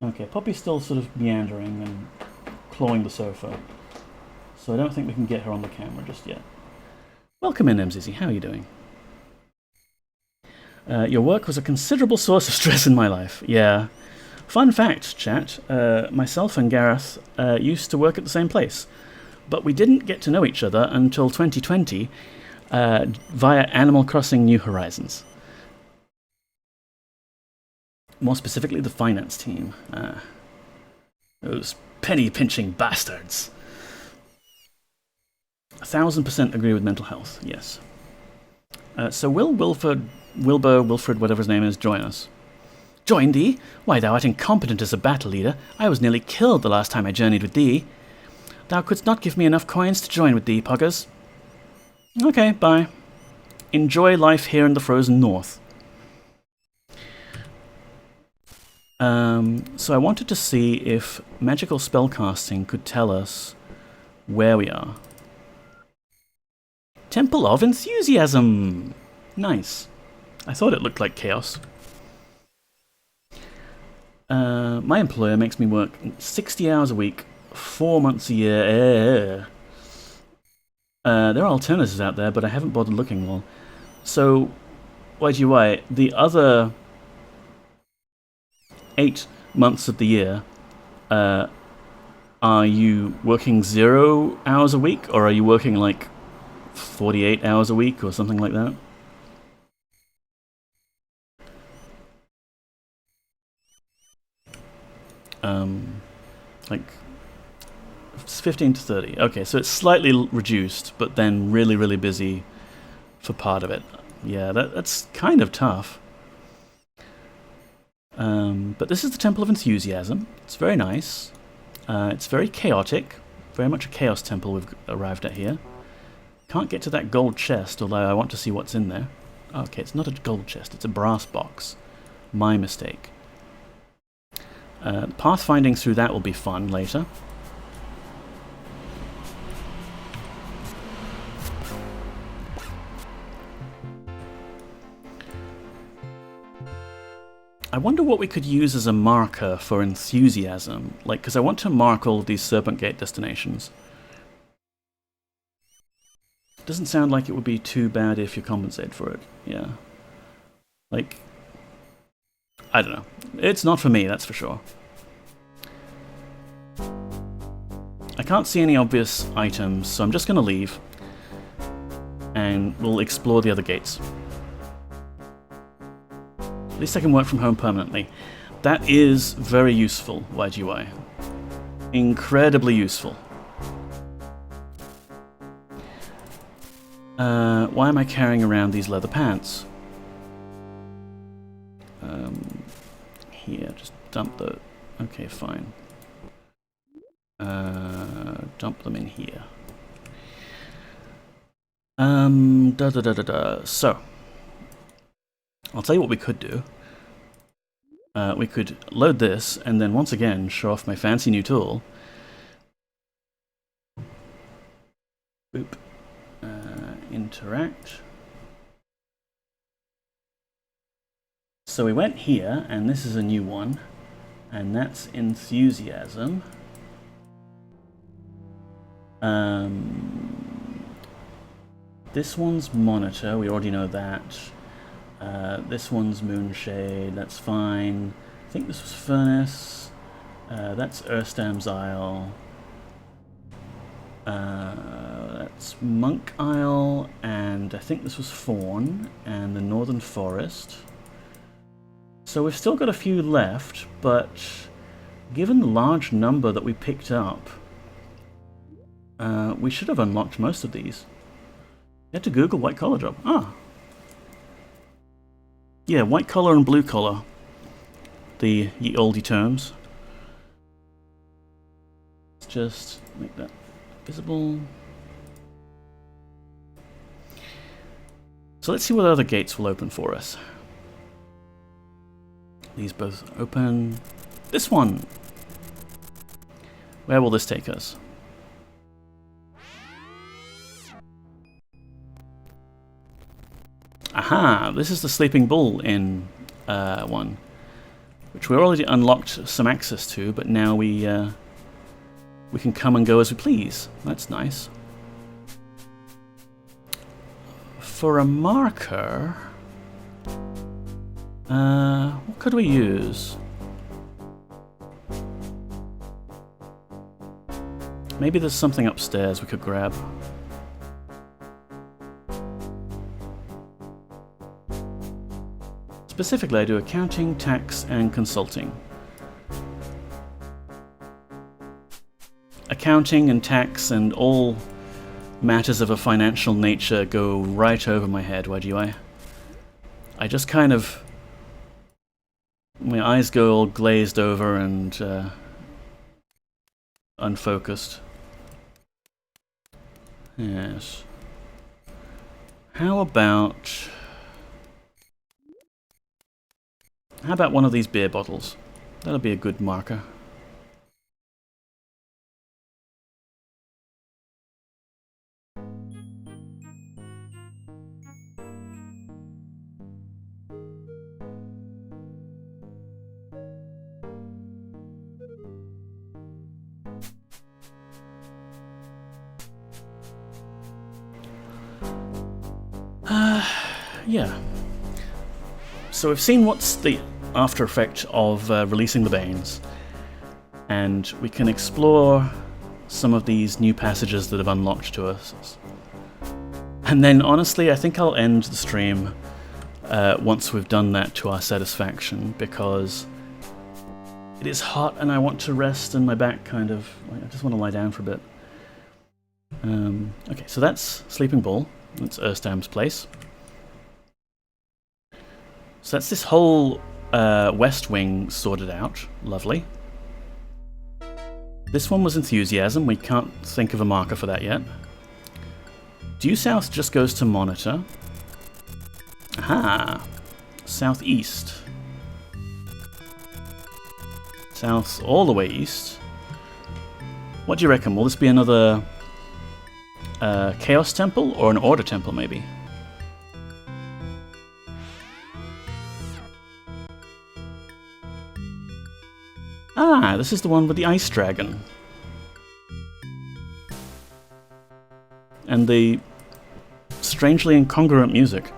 Speaker 1: Okay, Poppy's still sort of meandering and clawing the sofa, so I don't think we can get her on the camera just yet. Welcome in, MZZ. How are you doing? Your work was a considerable source of stress in my life. Yeah. Fun fact, chat. Myself and Gareth used to work at the same place, but we didn't get to know each other until 2020 via Animal Crossing New Horizons. More specifically, the finance team. Those penny-pinching bastards. 1000% agree with mental health, yes. So will Wilbur, Wilfred, whatever his name is, join us? Join thee? Why, thou art incompetent as a battle leader. I was nearly killed the last time I journeyed with thee. Thou couldst not give me enough coins to join with thee, Poggers. Okay, bye. Enjoy life here in the frozen north. So I wanted to see if magical spellcasting could tell us where we are. Temple of Enthusiasm! Nice. I thought it looked like chaos. My employer makes me work 60 hours a week, 4 months a year. There are alternatives out there, but I haven't bothered looking well. So, YGY, the other 8 months of the year, are you working 0 hours a week, or are you working like 48 hours a week, or something like that? Like 15 to 30. Okay, so it's slightly reduced, but then really, really busy for part of it. Yeah, that's kind of tough. But this is the Temple of Enthusiasm. It's very nice. It's very chaotic. Very much a chaos temple we've arrived at here. Can't get to that gold chest, although I want to see what's in there. Okay, it's not a gold chest, it's a brass box. My mistake. Pathfinding through that will be fun later. I wonder what we could use as a marker for enthusiasm, like, because I want to mark all of these Serpent Gate destinations. Doesn't sound like it would be too bad if you compensate for it, yeah. Like, I don't know. It's not for me, that's for sure. I can't see any obvious items, so I'm just going to leave. And we'll explore the other gates. At least I can work from home permanently. That is very useful, YGY. Incredibly useful. Why am I carrying around these leather pants? Here, just dump the... Okay, fine. Dump them in here. So, I'll tell you what we could do. We could load this, and then once again show off my fancy new tool. Boop. Interact. So we went here, and this is a new one, and that's Enthusiasm. This one's Monitor, we already know that. This one's Moonshade, that's fine. I think this was Furnace. That's Erstam's Isle. That's Monk Isle, and I think this was Fawn, and the Northern Forest. So we've still got a few left, but given the large number that we picked up, we should have unlocked most of these. You had to Google white collar job. Ah. Yeah, white collar and blue collar. The ye olde terms. Let's just make that visible. So let's see what other gates will open for us. These both open. This one! Where will this take us? Aha! This is the Sleeping Bull in 1, which we already unlocked some access to, but now we can come and go as we please. That's nice. For a marker, what could we use? Maybe there's something upstairs we could grab. Specifically, I do accounting, tax, and consulting. Accounting and tax and all matters of a financial nature go right over my head. Why do I just kind of... my eyes go all glazed over and unfocused. Yes. How about one of these beer bottles? That'll be a good marker. Yeah. So we've seen what's the after effect of releasing the Banes, and we can explore some of these new passages that have unlocked to us. And then, honestly, I think I'll end the stream once we've done that to our satisfaction, because it is hot and I want to rest, and my back kind of... I just want to lie down for a bit. Okay, so that's Sleeping Bull. That's Erstam's place. So that's this whole west wing sorted out. Lovely. This one was Enthusiasm. We can't think of a marker for that yet. Due South just goes to Monitor. Aha! Southeast. South all the way east. What do you reckon? Will this be another Chaos Temple or an Order Temple, maybe? Ah, this is the one with the Ice Dragon. And the strangely incongruent music.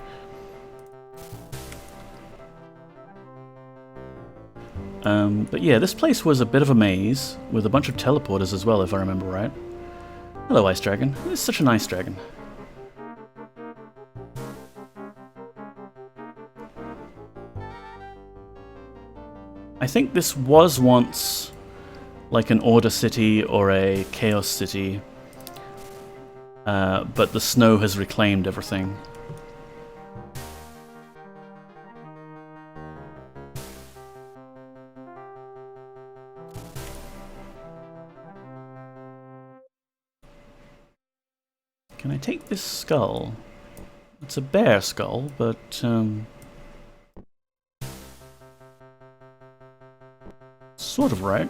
Speaker 1: But yeah, this place was a bit of a maze, with a bunch of teleporters as well, if I remember right. Hello, Ice Dragon. It's such a nice dragon. I think this was once like an Order City or a Chaos City, but the snow has reclaimed everything. Can I take this skull? It's a bear skull, but sort of right.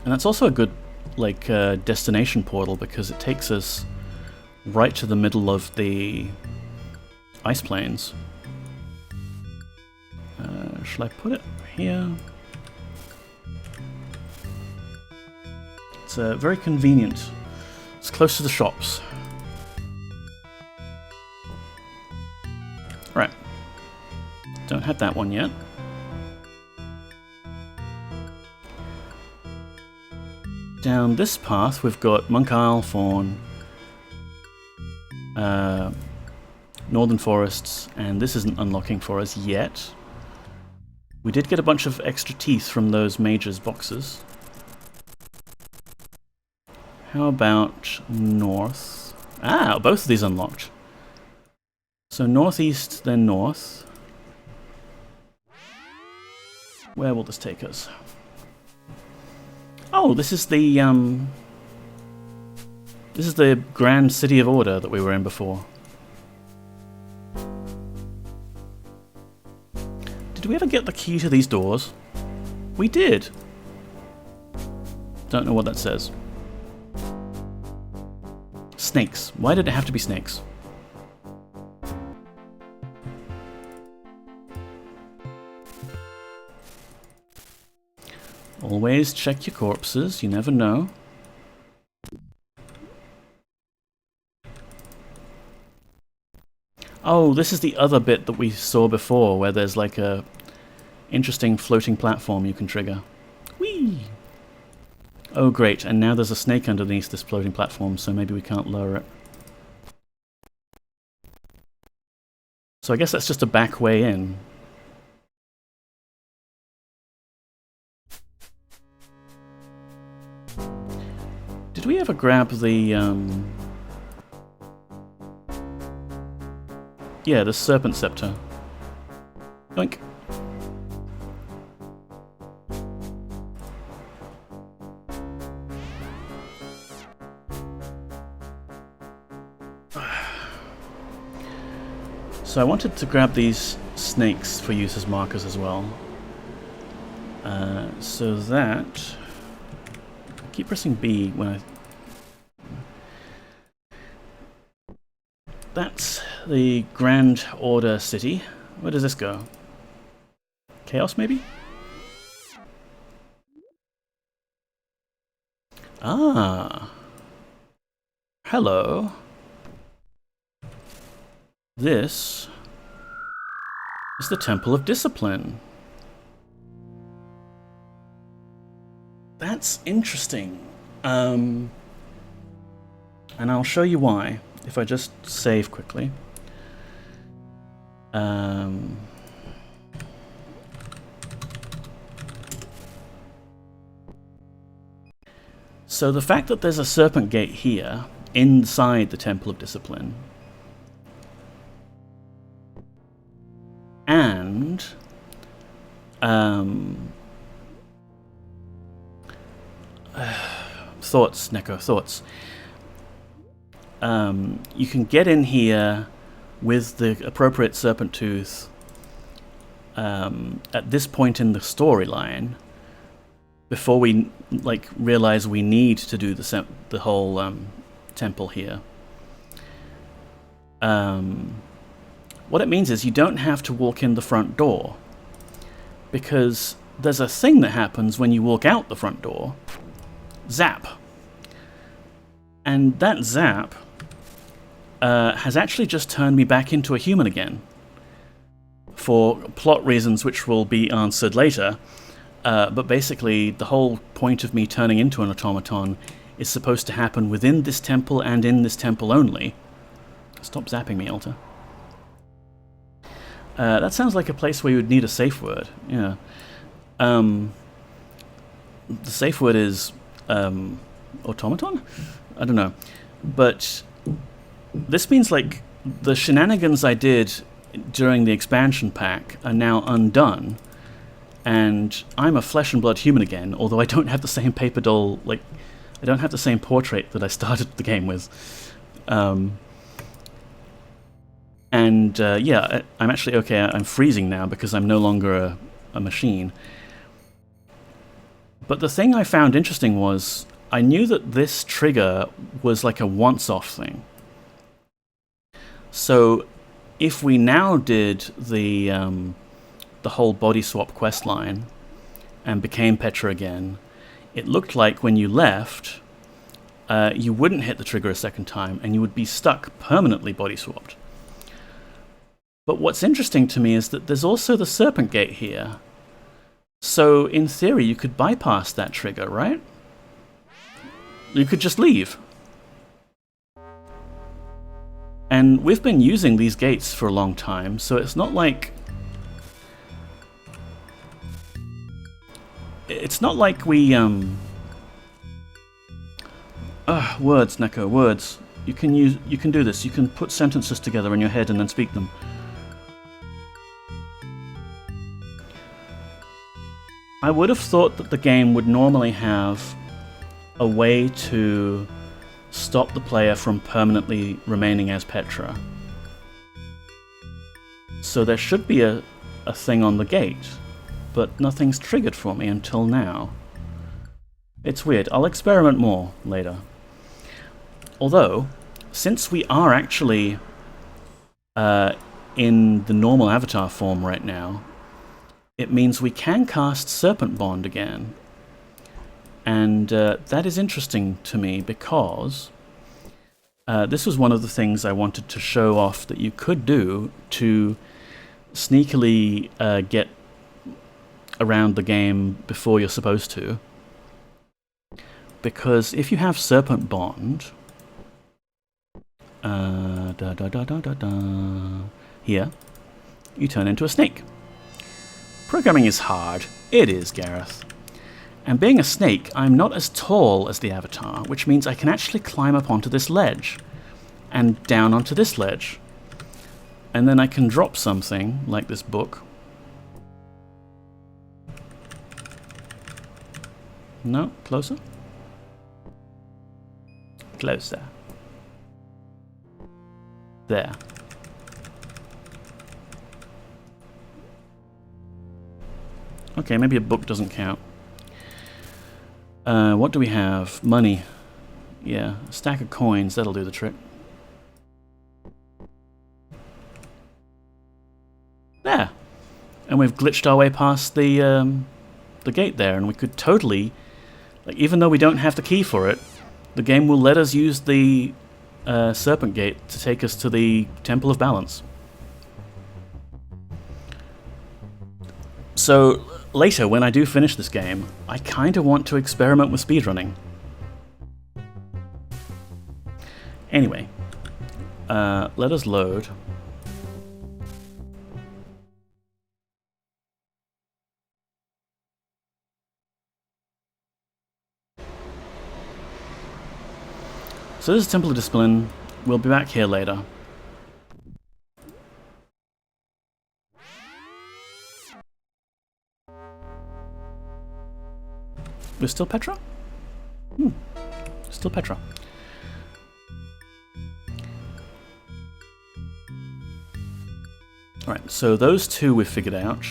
Speaker 1: And that's also a good, like, destination portal, because it takes us right to the middle of the ice plains. Shall I put it here? It's very convenient. It's close to the shops. Right. Don't have that one yet. Down this path we've got Monk Isle, Fawn, Northern Forests, and this isn't unlocking for us yet. We did get a bunch of extra teeth from those mages boxes. How about north? Ah, both of these unlocked. So northeast, then north. Where will this take us? Oh, this is the Grand City of Order that we were in before. Did we ever get the key to these doors? We did. Don't know what that says. Snakes. Why did it have to be snakes? Always check your corpses, you never know. Oh, this is the other bit that we saw before, where there's like a interesting floating platform you can trigger. Whee! Oh great, and now there's a snake underneath this floating platform, so maybe we can't lower it. So I guess that's just a back way in. Did we ever grab the, yeah, the Serpent Scepter. Yoink. So I wanted to grab these snakes for use as markers as well. So that... I keep pressing B when I... That's the Grand Order City. Where does this go? Chaos, maybe? Ah. Hello. This is the Temple of Discipline. That's interesting. And I'll show you why, if I just save quickly. So the fact that there's a serpent gate here, inside the Temple of Discipline, and thoughts, Neko, thoughts. You can get in here with the appropriate serpent tooth at this point in the storyline, before we realize we need to do the whole temple here. What it means is you don't have to walk in the front door, because there's a thing that happens when you walk out the front door. Zap. And that zap has actually just turned me back into a human again, for plot reasons which will be answered later. But basically, the whole point of me turning into an automaton is supposed to happen within this temple and in this temple only. Stop zapping me, Alta. That sounds like a place where you would need a safe word. Yeah. The safe word is automaton? I don't know. But this means like the shenanigans I did during the expansion pack are now undone, and I'm a flesh and blood human again, although I don't have the same paper doll, I don't have the same portrait that I started the game with. Yeah, I'm actually okay. I'm freezing now because I'm no longer a machine. But the thing I found interesting was I knew that this trigger was like a once-off thing. So if we now did the whole body swap quest line and became Petra again, it looked like when you left, you wouldn't hit the trigger a second time and you would be stuck permanently body swapped. But what's interesting to me is that there's also the Serpent Gate here. So in theory, you could bypass that trigger, right? You could just leave. And we've been using these gates for a long time, so it's not like... It's not like we, words, Neko, words. You can do this. You can put sentences together in your head and then speak them. I would have thought that the game would normally have a way to stop the player from permanently remaining as Petra. So there should be a thing on the gate, but nothing's triggered for me until now. It's weird. I'll experiment more later. Although, since we are actually in the normal avatar form right now, it means we can cast Serpent Bond again. And that is interesting to me because this was one of the things I wanted to show off that you could do to sneakily get around the game before you're supposed to. Because if you have Serpent Bond, here, you turn into a snake. Programming is hard. It is, Gareth. And being a snake, I'm not as tall as the avatar, which means I can actually climb up onto this ledge, and down onto this ledge. And then I can drop something, like this book. No, closer? Closer. There. Okay, maybe a book doesn't count. What do we have? Money. Yeah, a stack of coins, that'll do the trick. There! And we've glitched our way past the gate there, and we could totally, like, even though we don't have the key for it, the game will let us use the Serpent Gate to take us to the Temple of Balance. So, later, when I do finish this game, I kind of want to experiment with speedrunning. Anyway, let us load. So this is Temple of Discipline. We'll be back here later. We're still Petra? Still Petra. Alright, so those two we've figured out.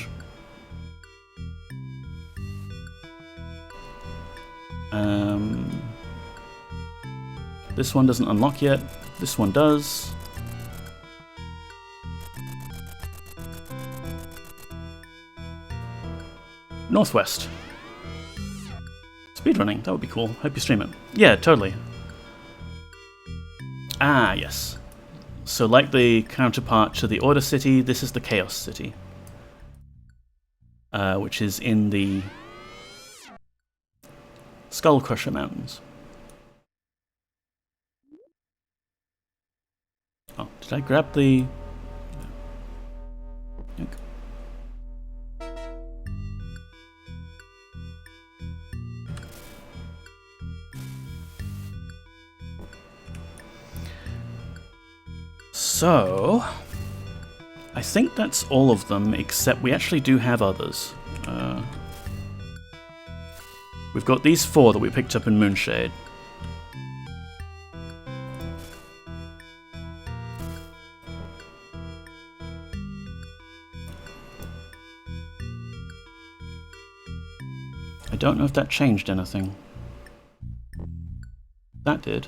Speaker 1: This one doesn't unlock yet. This one does. Northwest. Speedrunning, that would be cool. Hope you stream it. Yeah, totally. Ah, yes. So like the counterpart to the Order City, this is the Chaos City. Which is in the Skull Crusher Mountains. Oh, did I grab the... Okay. So, I think that's all of them, except we actually do have others. We've got these 4 that we picked up in Moonshade. I don't know if that changed anything. That did.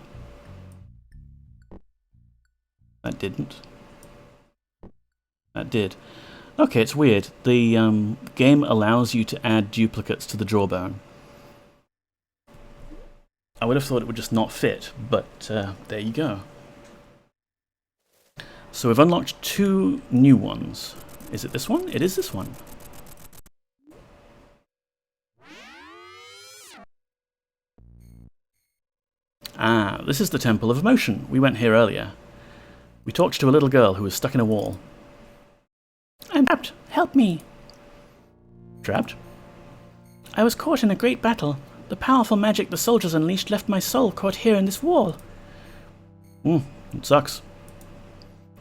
Speaker 1: That didn't. That did. Okay, it's weird. The game allows you to add duplicates to the jawbone. I would have thought it would just not fit, but there you go. So we've unlocked 2 new ones. Is it this one? It is this one. Ah, this is the Temple of Emotion. We went here earlier. We talked to a little girl who was stuck in a wall. I'm trapped. Help me. Trapped? I was caught in a great battle. The powerful magic the soldiers unleashed left my soul caught here in this wall. It sucks.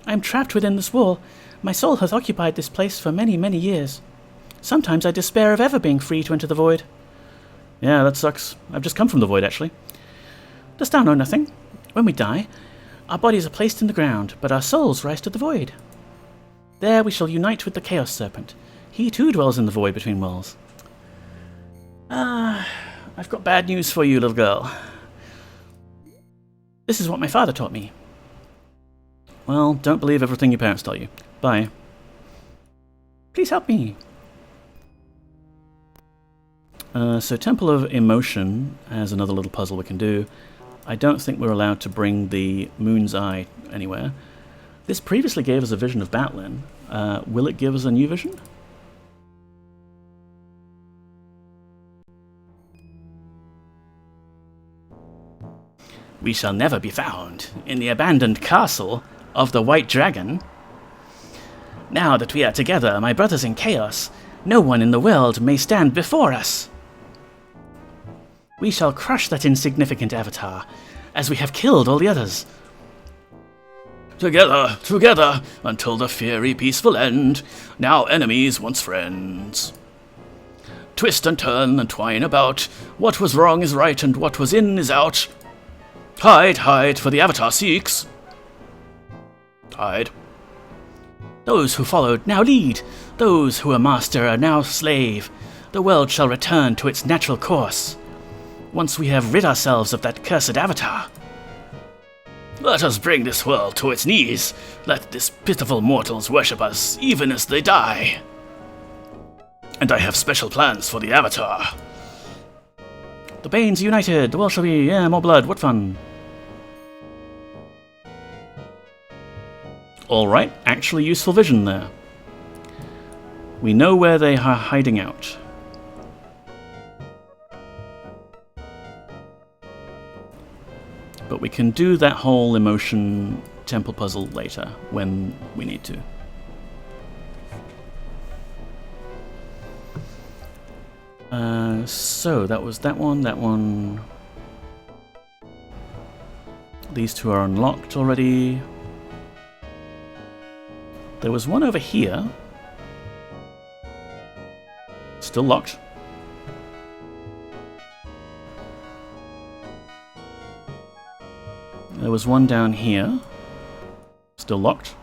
Speaker 1: I'm trapped within this wall. My soul has occupied this place for many, many years. Sometimes I despair of ever being free to enter the void. Yeah, that sucks. I've just come from the void, actually. Dost thou know nothing? When we die, our bodies are placed in the ground, but our souls rise to the void. There we shall unite with the Chaos Serpent. He too dwells in the void between worlds. I've got bad news for you, little girl. This is what my father taught me. Well, don't believe everything your parents tell you. Bye. Please help me. So Temple of Emotion has another little puzzle we can do. I don't think we're allowed to bring the Moon's Eye anywhere. This previously gave us a vision of Batlin. Will it give us a new vision? We shall never be found in the abandoned castle of the White Dragon. Now that we are together, my brothers in chaos, no one in the world may stand before us. We shall crush that insignificant avatar, as we have killed all the others. Together, together, until the fiery peaceful end, now enemies, once friends. Twist and turn and twine about, what was wrong is right and what was in is out. Hide, hide, for the avatar seeks. Hide. Those who followed now lead, those who were master are now slave. The world shall return to its natural course, once we have rid ourselves of that cursed avatar. Let us bring this world to its knees. Let these pitiful mortals worship us, even as they die. And I have special plans for the avatar. The Banes united, the world shall be, more blood, what fun. Alright, actually useful vision there. We know where they are hiding out. But we can do that whole emotion temple puzzle later, when we need to. So, that was that one. These two are unlocked already. There was one over here. Still locked. There was one down here. Still locked.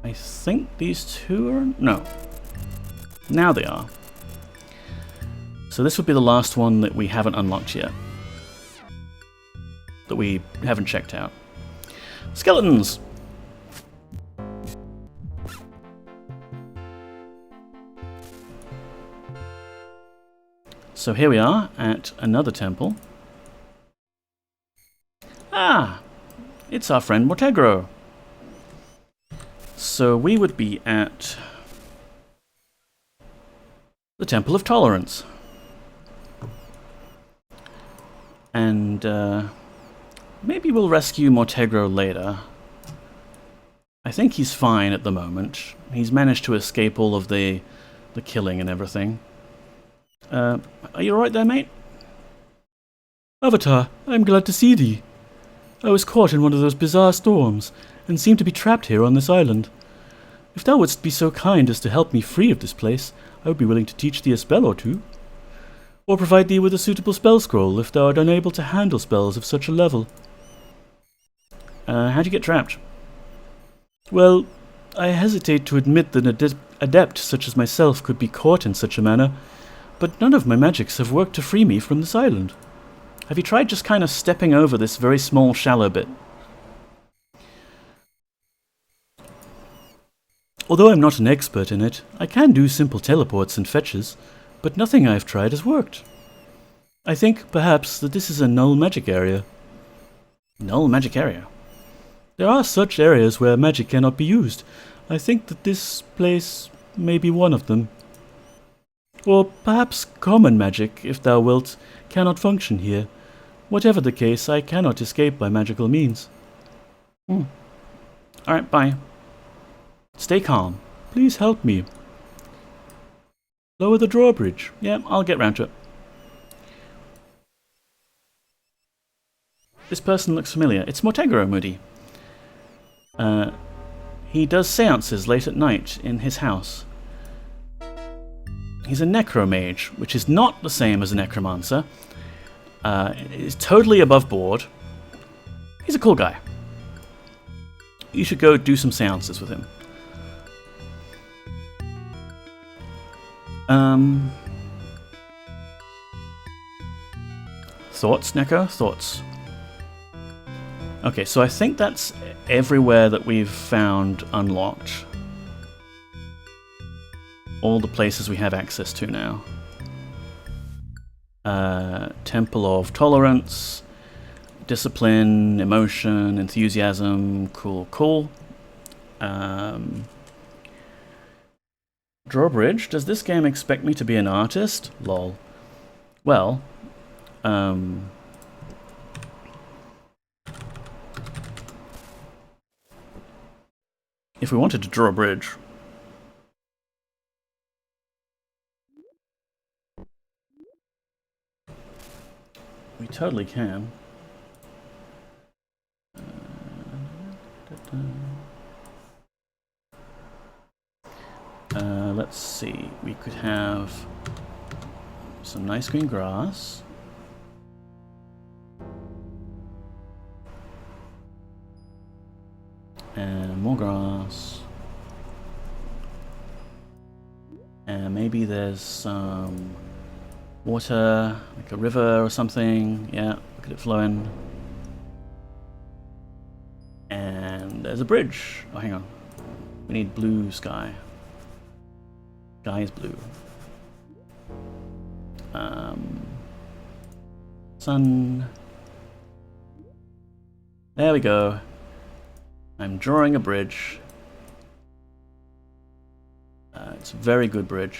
Speaker 1: I think these two are... no. Now they are. So this would be the last one that we haven't unlocked yet. That we haven't checked out. Skeletons! So here we are at another temple. Ah! It's our friend Mortegro. So we would be at the Temple of Tolerance. And maybe we'll rescue Mortegro later. I think he's fine at the moment. He's managed to escape all of the killing and everything. Are you alright there, mate?
Speaker 3: Avatar, I am glad to see thee. I was caught in one of those bizarre storms, and seem to be trapped here on this island. If thou wouldst be so kind as to help me free of this place, I would be willing to teach thee a spell or two. Or provide thee with a suitable spell scroll if thou art unable to handle spells of such a level.
Speaker 1: How'd you get trapped?
Speaker 3: Well, I hesitate to admit that an adept such as myself could be caught in such a manner, but none of my magics have worked to free me from this island.
Speaker 1: Have you tried just kind of stepping over this very small, shallow bit?
Speaker 3: Although I'm not an expert in it, I can do simple teleports and fetches, but nothing I've tried has worked. I think, perhaps, that this is a null magic area.
Speaker 1: Null magic area?
Speaker 3: There are such areas where magic cannot be used. I think that this place may be one of them. Or perhaps common magic, if thou wilt, cannot function here. Whatever the case, I cannot escape by magical means.
Speaker 1: Alright, bye. Stay calm.
Speaker 3: Please help me. Lower the drawbridge.
Speaker 1: Yeah, I'll get round to it. This person looks familiar. It's Mortegro, Moody. He does seances late at night in his house. He's a necromage, which is not the same as a necromancer. He's totally above board. He's a cool guy. You should go do some seances with him. Thoughts, Neko? Thoughts? Okay, so I think that's everywhere that we've found unlocked. All the places we have access to now. Temple of Tolerance, Discipline, Emotion, Enthusiasm, cool. Drawbridge, does this game expect me to be an artist? Lol. Well, if we wanted to draw a bridge, we totally can. Let's see, we could have some nice green grass. And more grass. And maybe there's some water, like a river or something. Yeah, look at it flowing. And there's a bridge. Oh, hang on. We need blue sky. Sky is blue. Sun. There we go. I'm drawing a bridge. It's a very good bridge.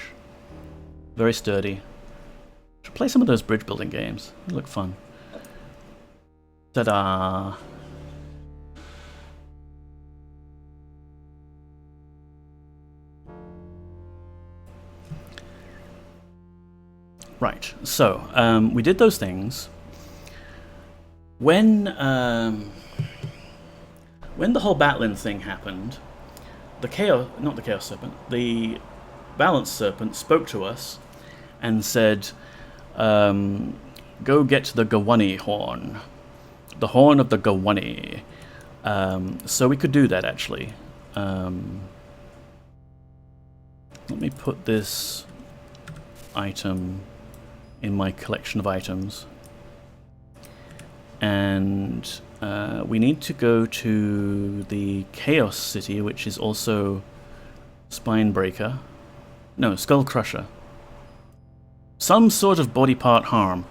Speaker 1: Very sturdy. Should play some of those bridge building games. They look fun. Ta-da! Right, so we did those things. When the whole battling thing happened, the Balance Serpent spoke to us and said, go get the Gwani horn. The horn of the Gwani. So we could do that, actually. Let me put this item in my collection of items. And we need to go to the Chaos City, which is also Spinebreaker. No, Skull Crusher. Some sort of body part harm.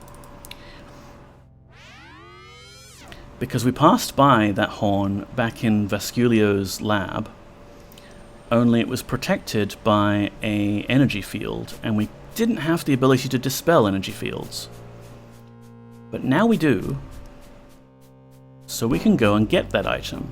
Speaker 1: Because we passed by that horn back in Vasculio's lab, only it was protected by an energy field, and we didn't have the ability to dispel energy fields. But now we do, so we can go and get that item.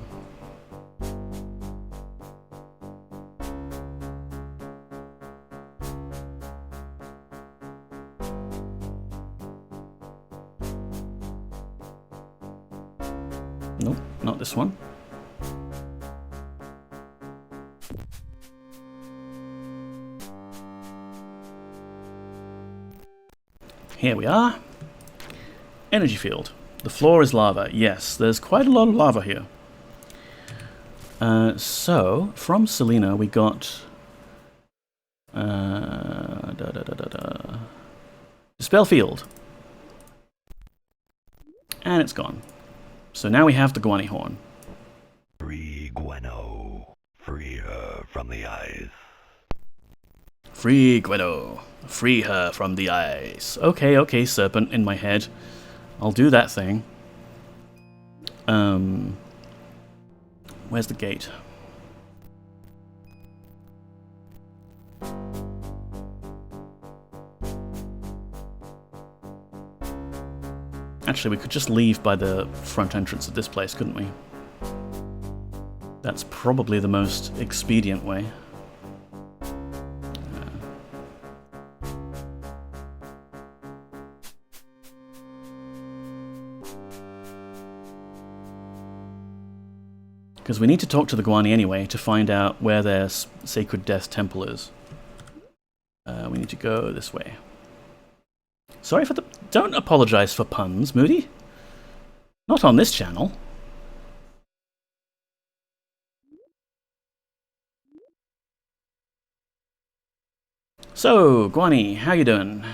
Speaker 1: Nope, not this one. Here we are. Energy field. The floor is lava. Yes, there's quite a lot of lava here. So, from Selena we got... Dispel field. And it's gone. So now we have the Gwani horn.
Speaker 4: Free Gweno. Free her from the ice.
Speaker 1: Free Gweno. Free her from the ice. Okay, Serpent, in my head. I'll do that thing. Where's the gate? Actually, we could just leave by the front entrance of this place, couldn't we? That's probably the most expedient way. Because we need to talk to the Gwani anyway to find out where their Sacred Death Temple is. We need to go this way. Sorry for the... Don't apologize for puns, Moody. Not on this channel. So, Gwani, how you doing?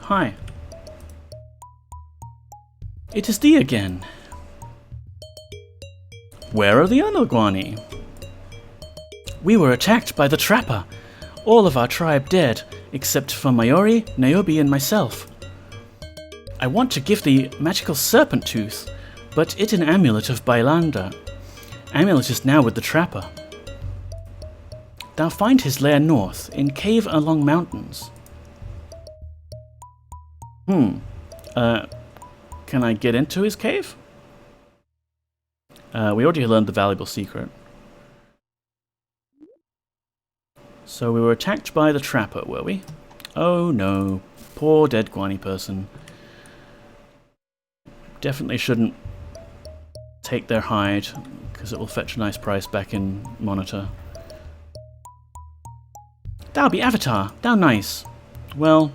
Speaker 1: Hi. It is thee again. Where are the other Gwani? We were attacked by the trapper. All of our tribe dead, except for Mayori, Niobe, and myself. I want to give thee magical serpent tooth, but it an amulet of Bailanda. Amulet is now with the trapper. Thou find his lair north, in cave along mountains. Can I get into his cave? We already learned the valuable secret. So we were attacked by the trapper, were we? Oh no. Poor dead Gwani person. Definitely shouldn't take their hide, because it will fetch a nice price back in Monitor. Thou be Avatar, thou nice. Well,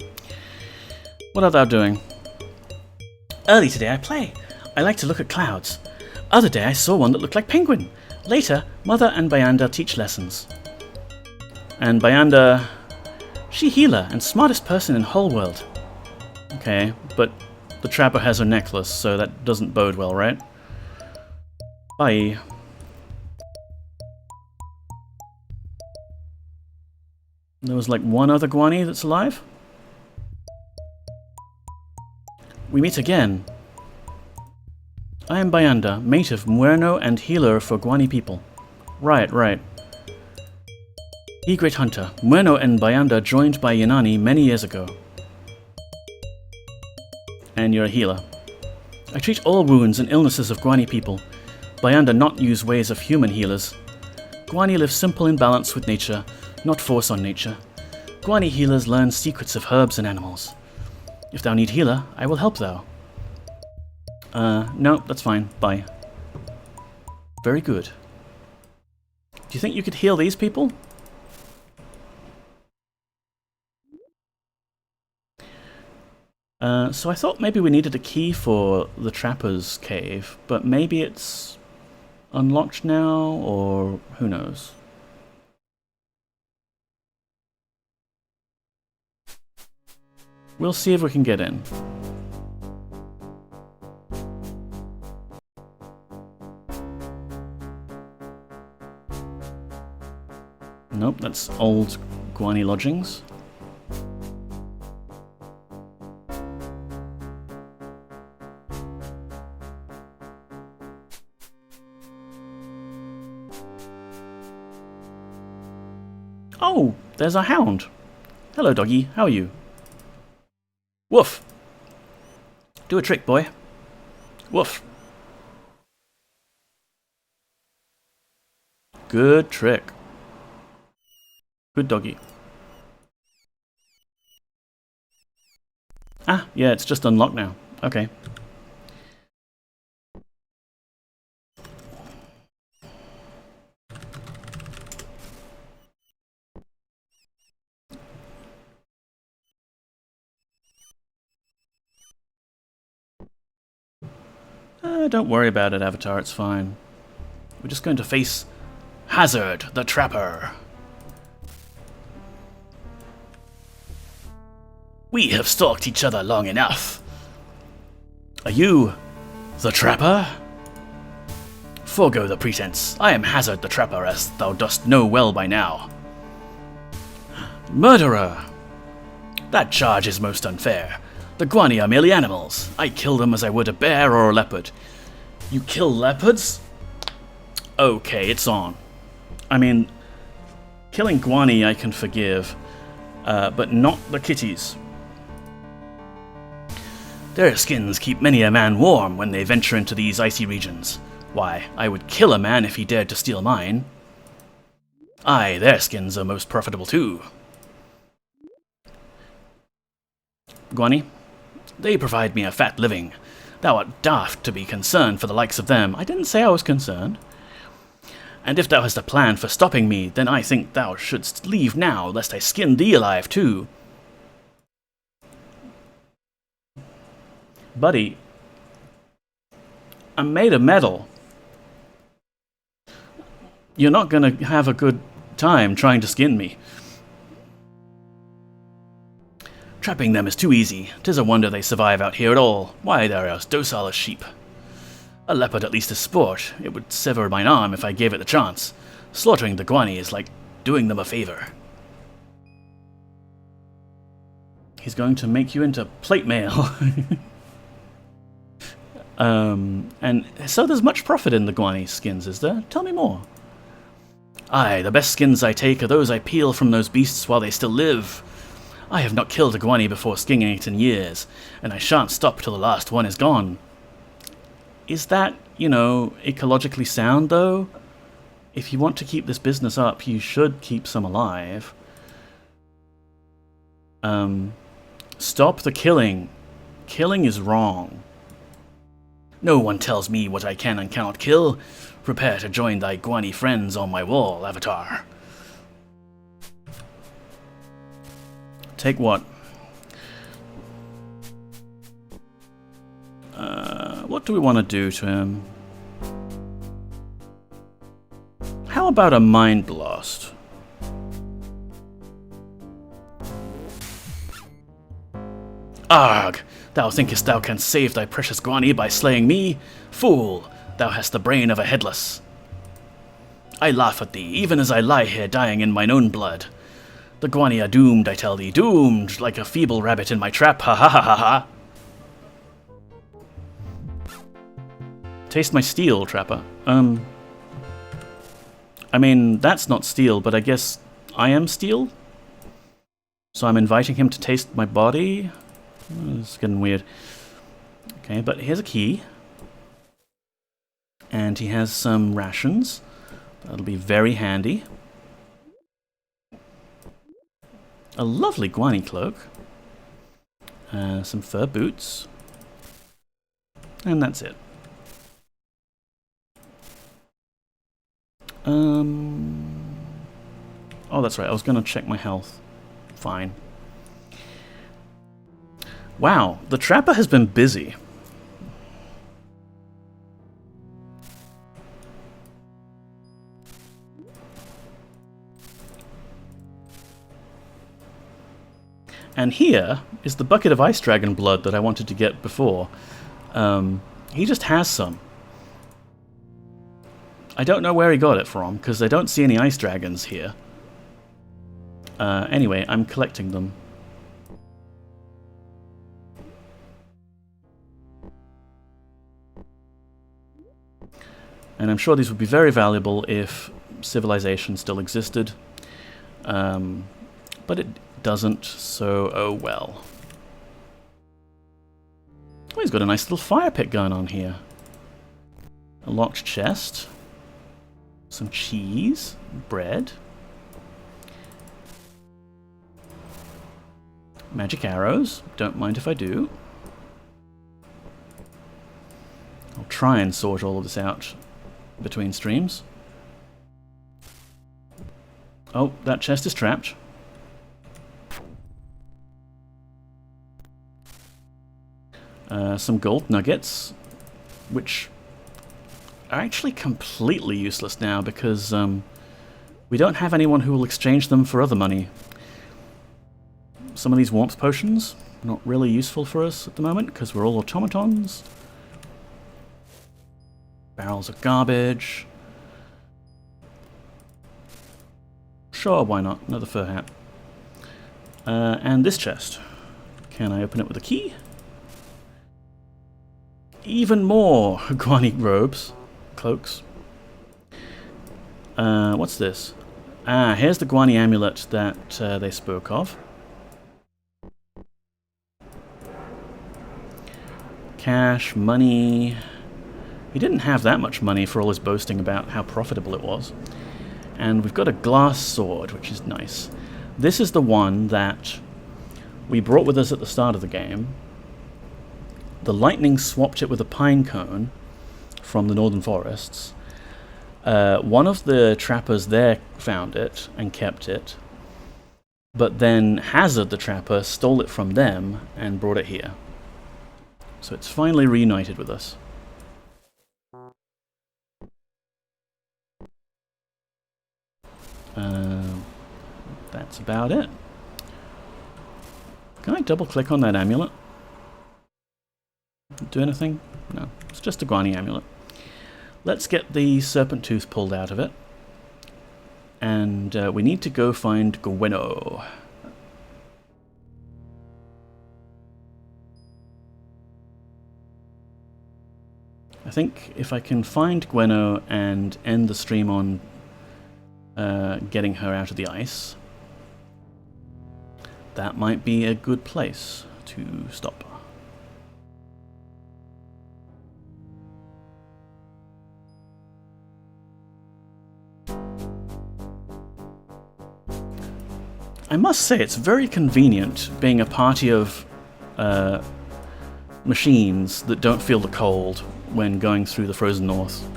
Speaker 1: what art thou doing? Early today I play. I like to look at clouds. Other day I saw one that looked like penguin. Later, Mother and Bayanda teach lessons. And Bayanda, she healer and smartest person in whole world. Okay, but the trapper has her necklace, so that doesn't bode well, right? Bye. There was like one other Gwani that's alive? We meet again. I am Bayanda, mate of Muerno and healer for Gwani people. Right. He great hunter. Muerno and Bayanda joined by Yanani many years ago. And you're a healer. I treat all wounds and illnesses of Gwani people. Bayanda not use ways of human healers. Gwani live simple in balance with nature, not force on nature. Gwani healers learn secrets of herbs and animals. If thou need healer, I will help thou. No, that's fine. Bye. Very good. Do you think you could heal these people? So I thought maybe we needed a key for the Trapper's cave, but maybe it's unlocked now, or who knows? We'll see if we can get in. Nope, that's old Gwani lodgings. Oh, there's a hound. Hello, doggy. How are you? Woof. Do a trick, boy. Woof. Good trick. Good doggy. Ah, yeah, it's just unlocked now. Okay. Don't worry about it, Avatar, it's fine. We're just going to face Hazard, the Trapper. We have stalked each other long enough. Are you the Trapper? Forgo the pretense. I am Hazard the Trapper, as thou dost know well by now. Murderer! That charge is most unfair. The Gwani are merely animals. I kill them as I would a bear or a leopard. You kill leopards? Okay, it's on. I mean, killing Gwani I can forgive, but not the kitties. Their skins keep many a man warm when they venture into these icy regions. Why, I would kill a man if he dared to steal mine. Aye, their skins are most profitable too. Gwani, they provide me a fat living. Thou art daft to be concerned for the likes of them. I didn't say I was concerned. And if thou hast a plan for stopping me, then I think thou shouldst leave now, lest I skin thee alive too. Buddy, I'm made of metal. You're not gonna have a good time trying to skin me.
Speaker 2: Trapping them is too easy. 'Tis a wonder they survive out here at all. Why, they're as docile as sheep. A leopard at least is sport. It would sever mine arm if I gave it the chance. Slaughtering the Gwani is like doing them a favor.
Speaker 1: He's going to make you into plate mail. And so there's much profit in the Gwani skins, is there? Tell me more.
Speaker 2: Aye, the best skins I take are those I peel from those beasts while they still live. I have not killed a Gwani before skinning it in years, and I shan't stop till the last one is gone.
Speaker 1: Is that, you know, ecologically sound, though? If you want to keep this business up, you should keep some alive. Stop the killing. Killing is wrong.
Speaker 2: No one tells me what I can and cannot kill. Prepare to join thy Gwani friends on my wall, Avatar.
Speaker 1: Take what? What do we want to do to him? How about a mind blast?
Speaker 2: Arg! Thou thinkest thou canst save thy precious Gwani by slaying me? Fool! Thou hast the brain of a headless. I laugh at thee, even as I lie here dying in mine own blood. The Gwani are doomed, I tell thee, doomed, like a feeble rabbit in my trap, ha ha ha ha ha!
Speaker 1: Taste my steel, Trapper. I mean, that's not steel, but I guess I am steel? So I'm inviting him to taste my body? It's getting weird. Okay, but here's a key. And he has some rations. That'll be very handy. A lovely Gwani cloak. Some fur boots. And that's it. Oh, that's right. I was going to check my health. Fine. Wow, the Trapper has been busy. And here is the bucket of ice dragon blood that I wanted to get before. He just has some. I don't know where he got it from, because I don't see any ice dragons here. Anyway, I'm collecting them. And I'm sure these would be very valuable if civilization still existed. But it doesn't, so oh well. Oh, he's got a nice little fire pit going on here. A locked chest. Some cheese. Bread. Magic arrows. Don't mind if I do. I'll try and sort all of this out between streams. Oh, that chest is trapped. Some gold nuggets, which are actually completely useless now because we don't have anyone who will exchange them for other money. Some of these warmth potions, not really useful for us at the moment because we're all automatons. Barrels of garbage. Sure, why not? Another fur hat. And this chest. Can I open it with a key? Even more Gwani robes. Cloaks. What's this? Ah, here's the Gwani amulet that they spoke of. Cash, money. He didn't have that much money for all his boasting about how profitable it was. And we've got a glass sword, which is nice. This is the one that we brought with us at the start of the game. The lightning swapped it with a pine cone from the northern forests. One of the trappers there found it and kept it. But then Hazard the trapper stole it from them and brought it here. So it's finally reunited with us. That's about it. Can I double click on that amulet? Do anything? No, it's just a Gwani amulet. Let's get the serpent tooth pulled out of it. And we need to go find Gweno. I think if I can find Gweno and end the stream on getting her out of the ice, that might be a good place to stop. I must say, it's very convenient being a party of machines that don't feel the cold when going through the frozen north.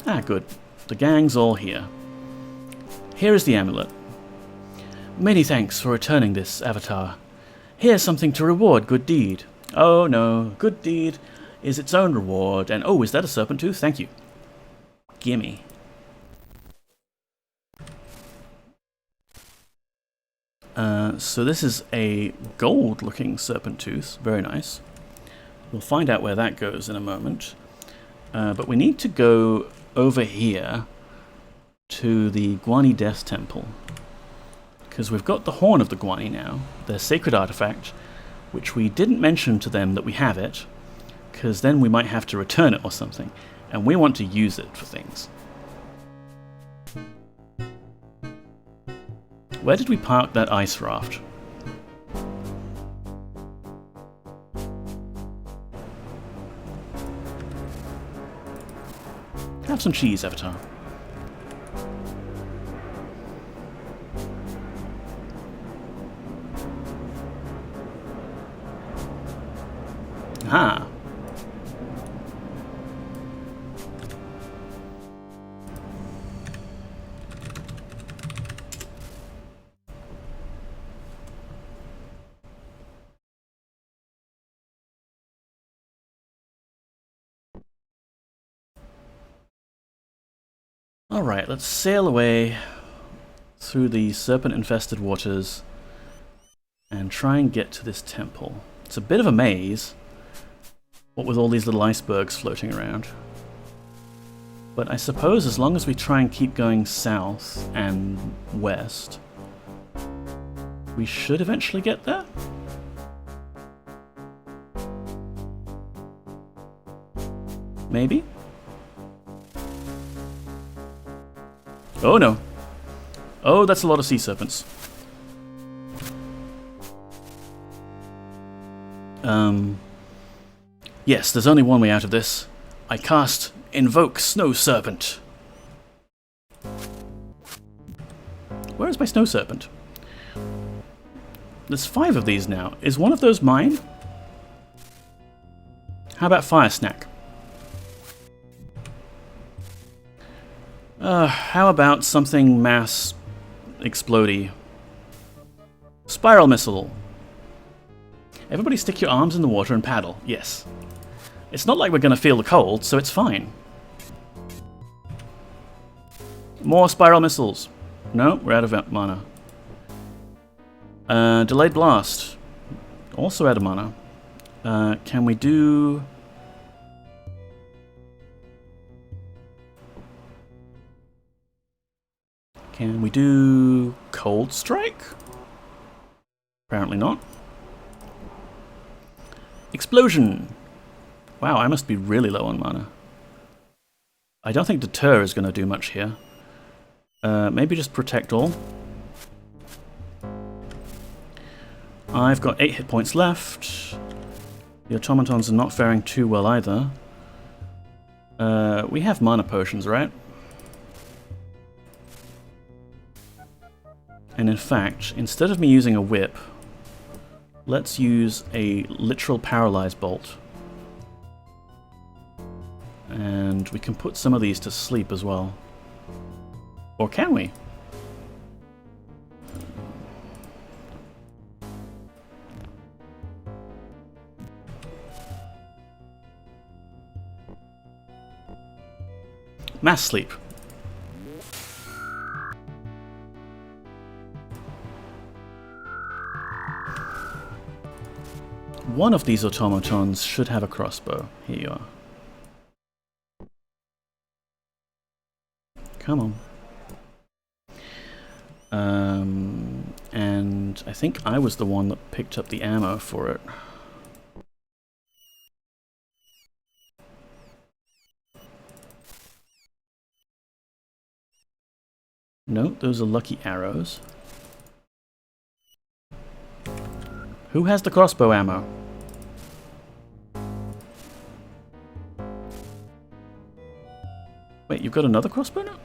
Speaker 1: Ah, good. The gang's all here. Here is the amulet. Many thanks for returning this, Avatar. Here's something to reward good deed. Oh no, good deed is its own reward, and oh, is that a serpent tooth? Thank you. Gimme. So this is a gold-looking serpent tooth. Very nice. We'll find out where that goes in a moment. But we need to go over here to the Gwani Death Temple. Because we've got the Horn of the Gwani now, their sacred artifact, which we didn't mention to them that we have it, because then we might have to return it or something. And we want to use it for things. Where did we park that ice raft? Have some cheese, Avatar. Aha! Alright, let's sail away through the serpent-infested waters and try and get to this temple. It's a bit of a maze, what with all these little icebergs floating around. But I suppose as long as we try and keep going south and west, we should eventually get there? Maybe? Oh no. Oh, that's a lot of sea serpents. Yes, there's only one way out of this. I cast Invoke Snow Serpent. Where is my Snow Serpent? There's 5 of these now. Is one of those mine? How about Fire Snack? How about something mass explodey? Spiral Missile. Everybody stick your arms in the water and paddle. Yes. It's not like we're going to feel the cold, so it's fine. More Spiral Missiles. No, we're out of mana. Delayed Blast. Also out of mana. Can we do... Can we do Cold Strike? Apparently not. Explosion! Wow, I must be really low on mana. I don't think Deter is going to do much here. Maybe just Protect All. I've got 8 hit points left. The automatons are not faring too well either. We have mana potions, right? And in fact, instead of me using a whip, let's use a literal paralyze bolt. And we can put some of these to sleep as well. Or can we? Mass sleep. one of these automatons should have a crossbow. Here you are. Come on. And I think I was the one that picked up the ammo for it. No, those are lucky arrows. Who has the crossbow ammo? Wait, you've got another crossbow now?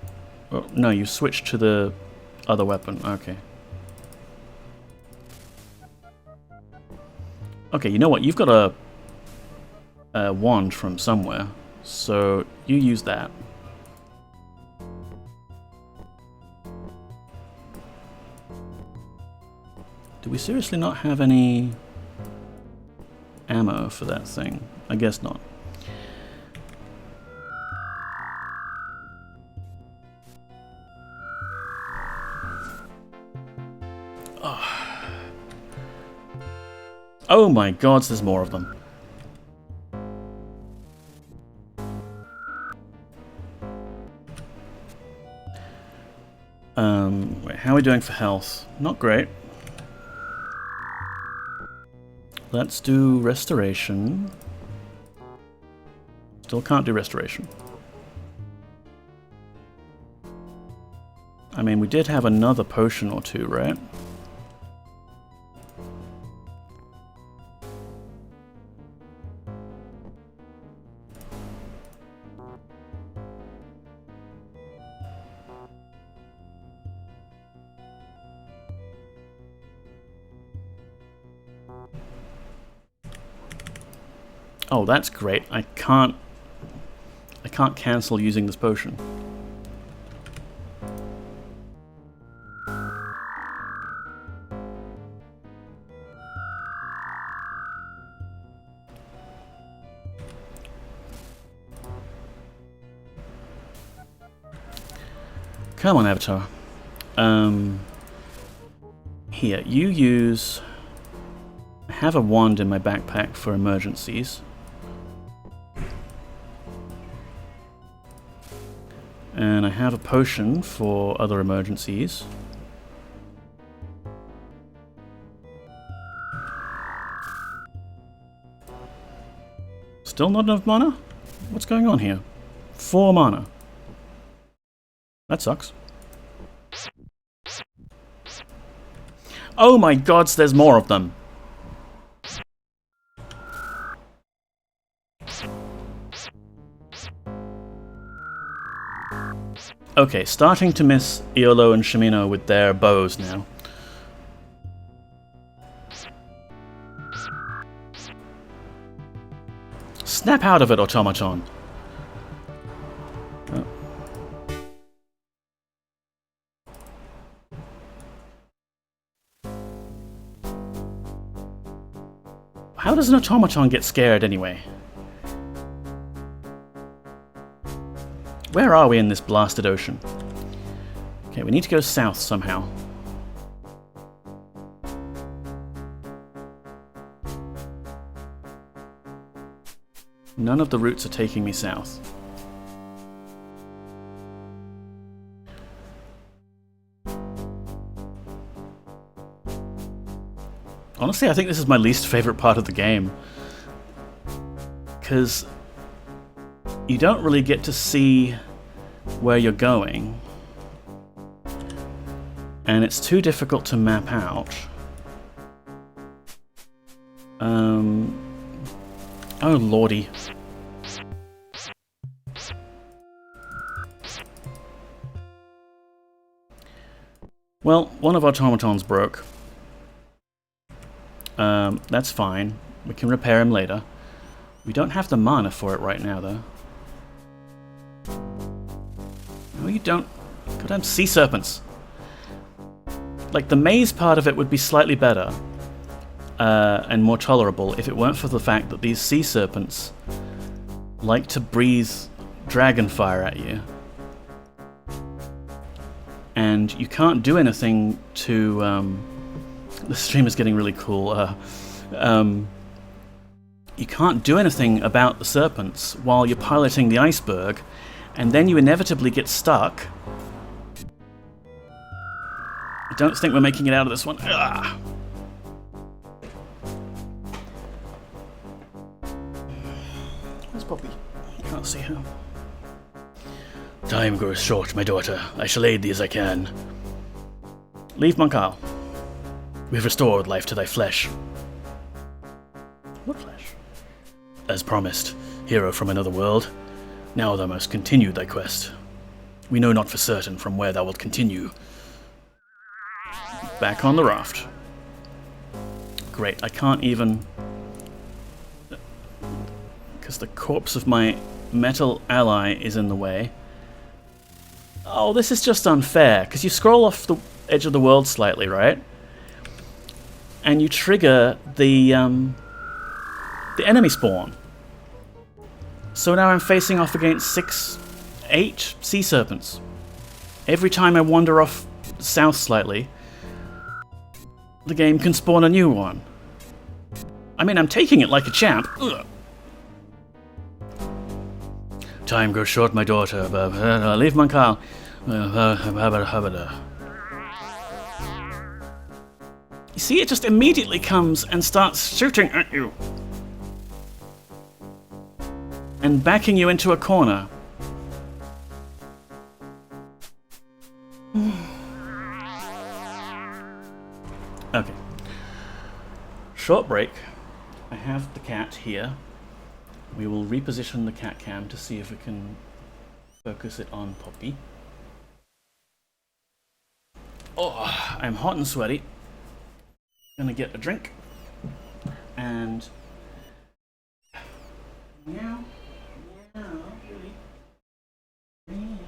Speaker 1: Oh, no, you switched to the other weapon. Okay. Okay, you know what? You've got a wand from somewhere, so you use that. Do we seriously not have any ammo for that thing? I guess not. Oh my god, there's more of them. Wait, how are we doing for health? Not great. Let's do restoration. Still can't do restoration. I mean, we did have another potion or two, right? Oh, that's great. I can't cancel using this potion. Come on, Avatar. Here, you use... I have a wand in my backpack for emergencies. And I have a potion for other emergencies. Still not enough mana? What's going on here? 4 mana. That sucks. Oh my gods, there's more of them! Okay, starting to miss Iolo and Shimino with their bows now. Snap out of it, automaton! Oh. How does an automaton get scared anyway? Where are we in this blasted ocean? Okay, we need to go south somehow. None of the routes are taking me south. Honestly, I think this is my least favorite part of the game. Because you don't really get to see where you're going. And it's too difficult to map out. Oh lordy. Well, one of our automatons broke. That's fine. We can repair him later. We don't have the mana for it right now, though. No, you don't. Goddamn sea serpents. Like, the maze part of it would be slightly better. And more tolerable if it weren't for the fact that these sea serpents like to breathe dragon fire at you. And you can't do anything to... the stream is getting really cool. you can't do anything about the serpents while you're piloting the iceberg, and then you inevitably get stuck. I don't think we're making it out of this one. Ugh. Where's Poppy? I can't see her.
Speaker 2: Time grows short, my daughter. I shall aid thee as I can.
Speaker 1: Leave Monkal.
Speaker 2: We've restored life to thy flesh.
Speaker 1: What flesh?
Speaker 2: As promised, hero from another world. Now thou must continue thy quest. We know not for certain from where thou wilt continue.
Speaker 1: Back on the raft. Great, I can't even... because the corpse of my metal ally is in the way. Oh, this is just unfair, because you scroll off the edge of the world slightly, right? And you trigger the enemy spawn. So now I'm facing off against 8 sea serpents. Every time I wander off south slightly, the game can spawn a new one. I mean, I'm taking it like a champ. Ugh.
Speaker 2: Time grows short, my daughter.
Speaker 1: Leave Monkal. You see, it just immediately comes and starts shooting at you. And backing you into a corner. Okay. Short break. I have the cat here. We will reposition the cat cam to see if we can focus it on Poppy. Oh, I'm hot and sweaty. Gonna get a drink. And... meow. Meow, really. Meow.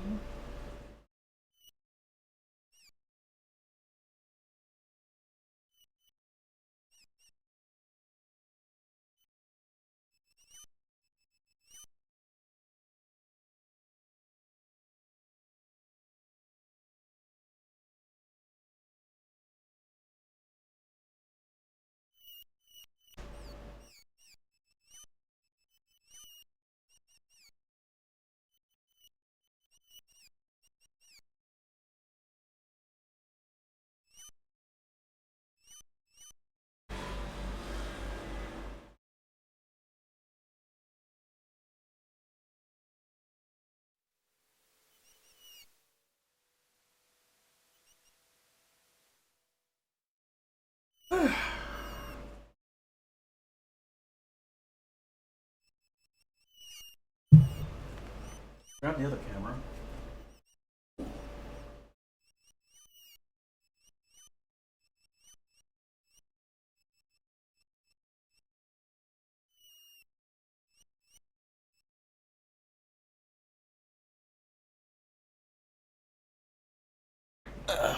Speaker 1: Grab the other camera.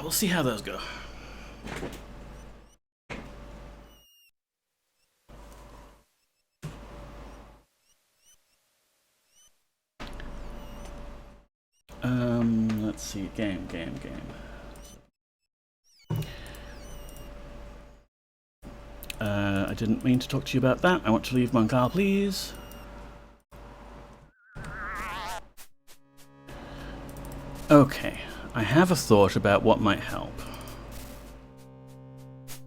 Speaker 1: We'll see how those go. Let's see. Game. I didn't mean to talk to you about that. I want to leave Monkal, please. Okay, I have a thought about what might help.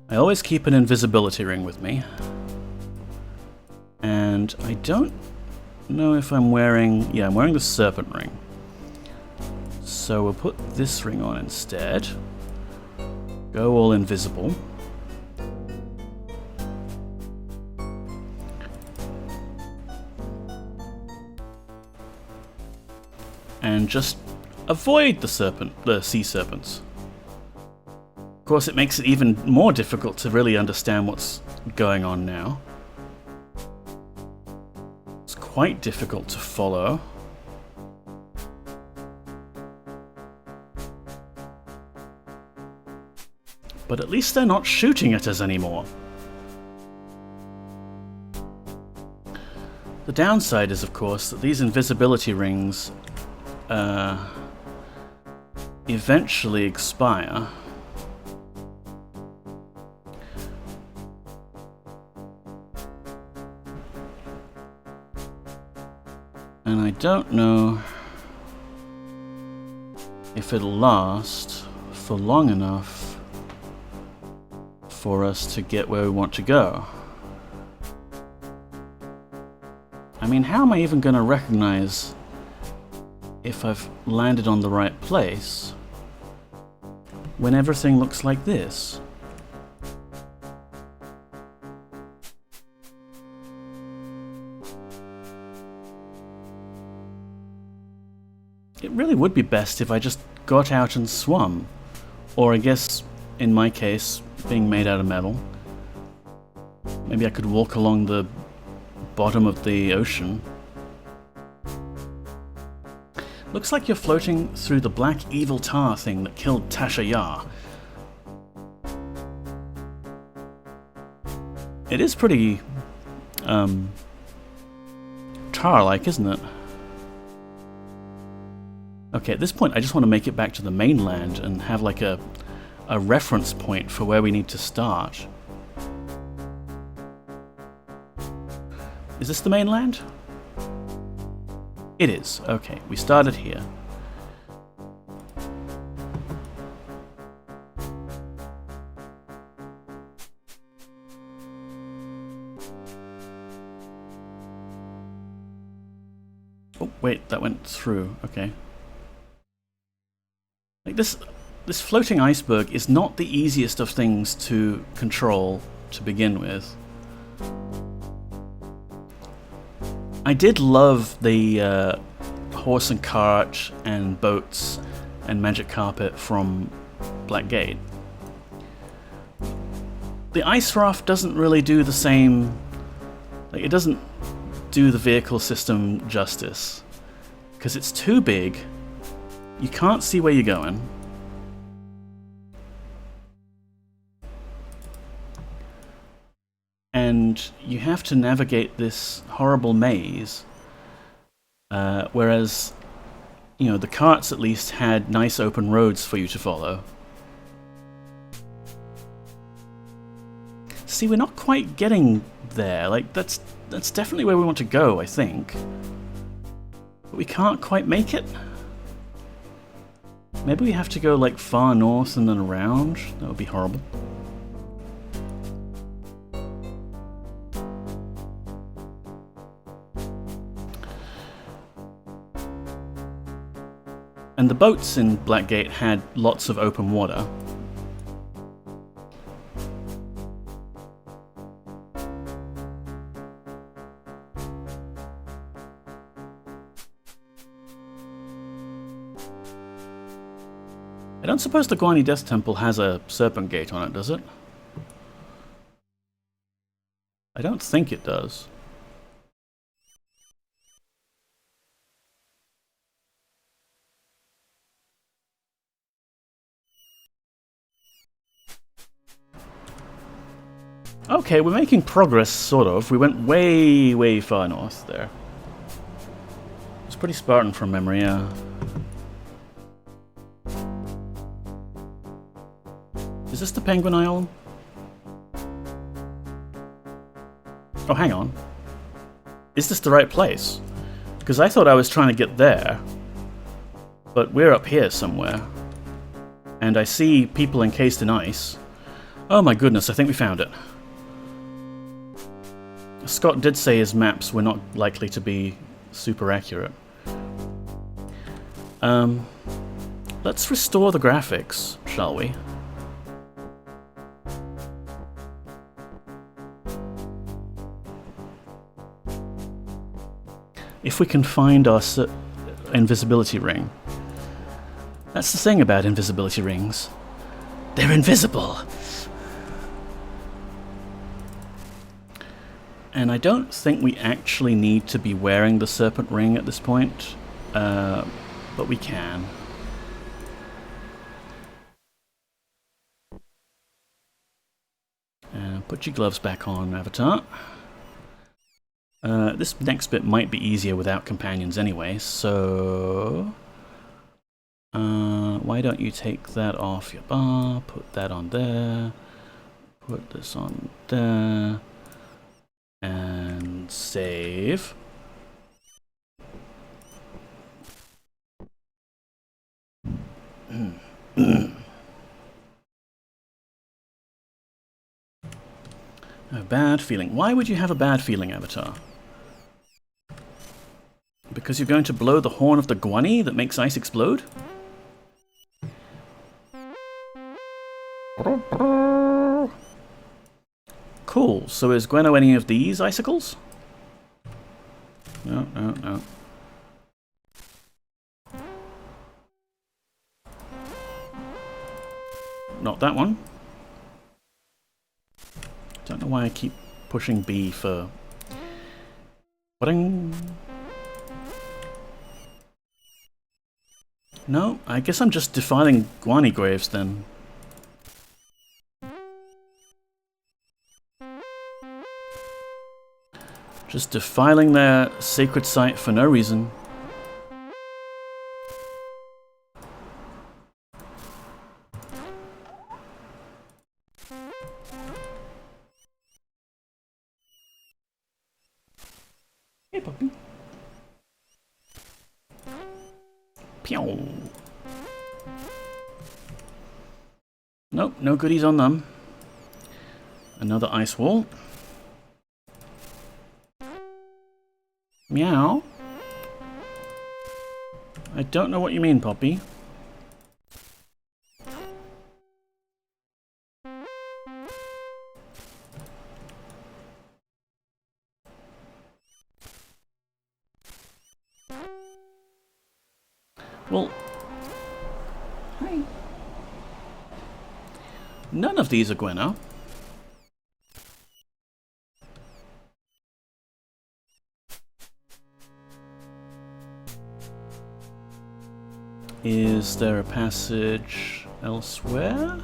Speaker 1: I always keep an invisibility ring with me. And I don't know if I'm wearing... yeah, I'm wearing the serpent ring. So we'll put this ring on instead. Go all invisible. And just avoid the sea serpents. Of course, it makes it even more difficult to really understand what's going on now. It's quite difficult to follow. But at least they're not shooting at us anymore. The downside is, of course, that these invisibility rings eventually expire. don't know if it'll last for long enough for us to get where we want to go. I mean, how am I even going to recognize if I've landed on the right place when everything looks like this? It really would be best if I just got out and swum. Or I guess, in my case, being made out of metal, maybe I could walk along the bottom of the ocean. Looks like you're floating through the black evil tar thing that killed Tasha Yar. It is pretty, tar-like, isn't it? Okay, at this point I just want to make it back to the mainland and have like a reference point for where we need to start. Is this the mainland? It is. Okay, we started here. Oh, wait, that went through. Okay. Like this floating iceberg is not the easiest of things to control to begin with. I did love the horse and cart and boats and magic carpet from Blackgate. The ice raft doesn't really do the same, like it doesn't do the vehicle system justice because it's too big. You can't see where you're going. And you have to navigate this horrible maze. Whereas, you know, the carts at least had nice open roads for you to follow. See, we're not quite getting there. Like, that's definitely where we want to go, I think. But we can't quite make it. Maybe we have to go, like, far north and then around. That would be horrible. And the boats in Blackgate had lots of open water. I don't suppose the Gwani Death Temple has a serpent gate on it, does it? I don't think it does. Okay, we're making progress, sort of. We went way, way far north there. It's pretty Spartan from memory, yeah. Is this the Penguin Isle? Oh, hang on. Is this the right place? Because I thought I was trying to get there. But we're up here somewhere. And I see people encased in ice. Oh my goodness, I think we found it. Scott did say his maps were not likely to be super accurate. Let's restore the graphics, shall we? If we can find our invisibility ring. That's the thing about invisibility rings. They're invisible! And I don't think we actually need to be wearing the serpent ring at this point, but we can. Put your gloves back on, Avatar. This next bit might be easier without companions anyway, so... why don't you take that off your bar, put that on there, put this on there... and save. A bad feeling. Why would you have a bad feeling, Avatar? Because you're going to blow the horn of the Gwani that makes ice explode? Cool. So is Gweno any of these icicles? No, no, no. Not that one. Don't know why I keep pushing B for... Ba-ding. No, I guess I'm just defiling Gwani graves then. Just defiling their sacred site for no reason. Hey, puppy. Pew. Nope, no goodies on them. Another ice wall. Meow. I don't know what you mean, Poppy. Well, hi. None of these are Gweno. Is there a passage elsewhere?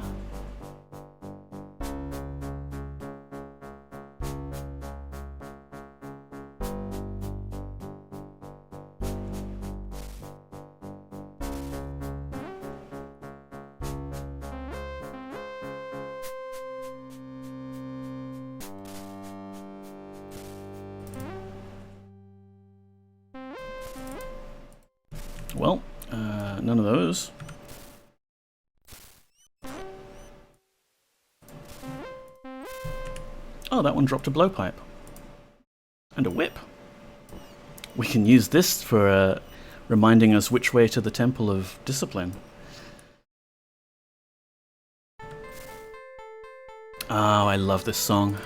Speaker 1: Well, none of those. Oh, that one dropped a blowpipe. And a whip. We can use this for reminding us which way to the Temple of Discipline. Oh, I love this song.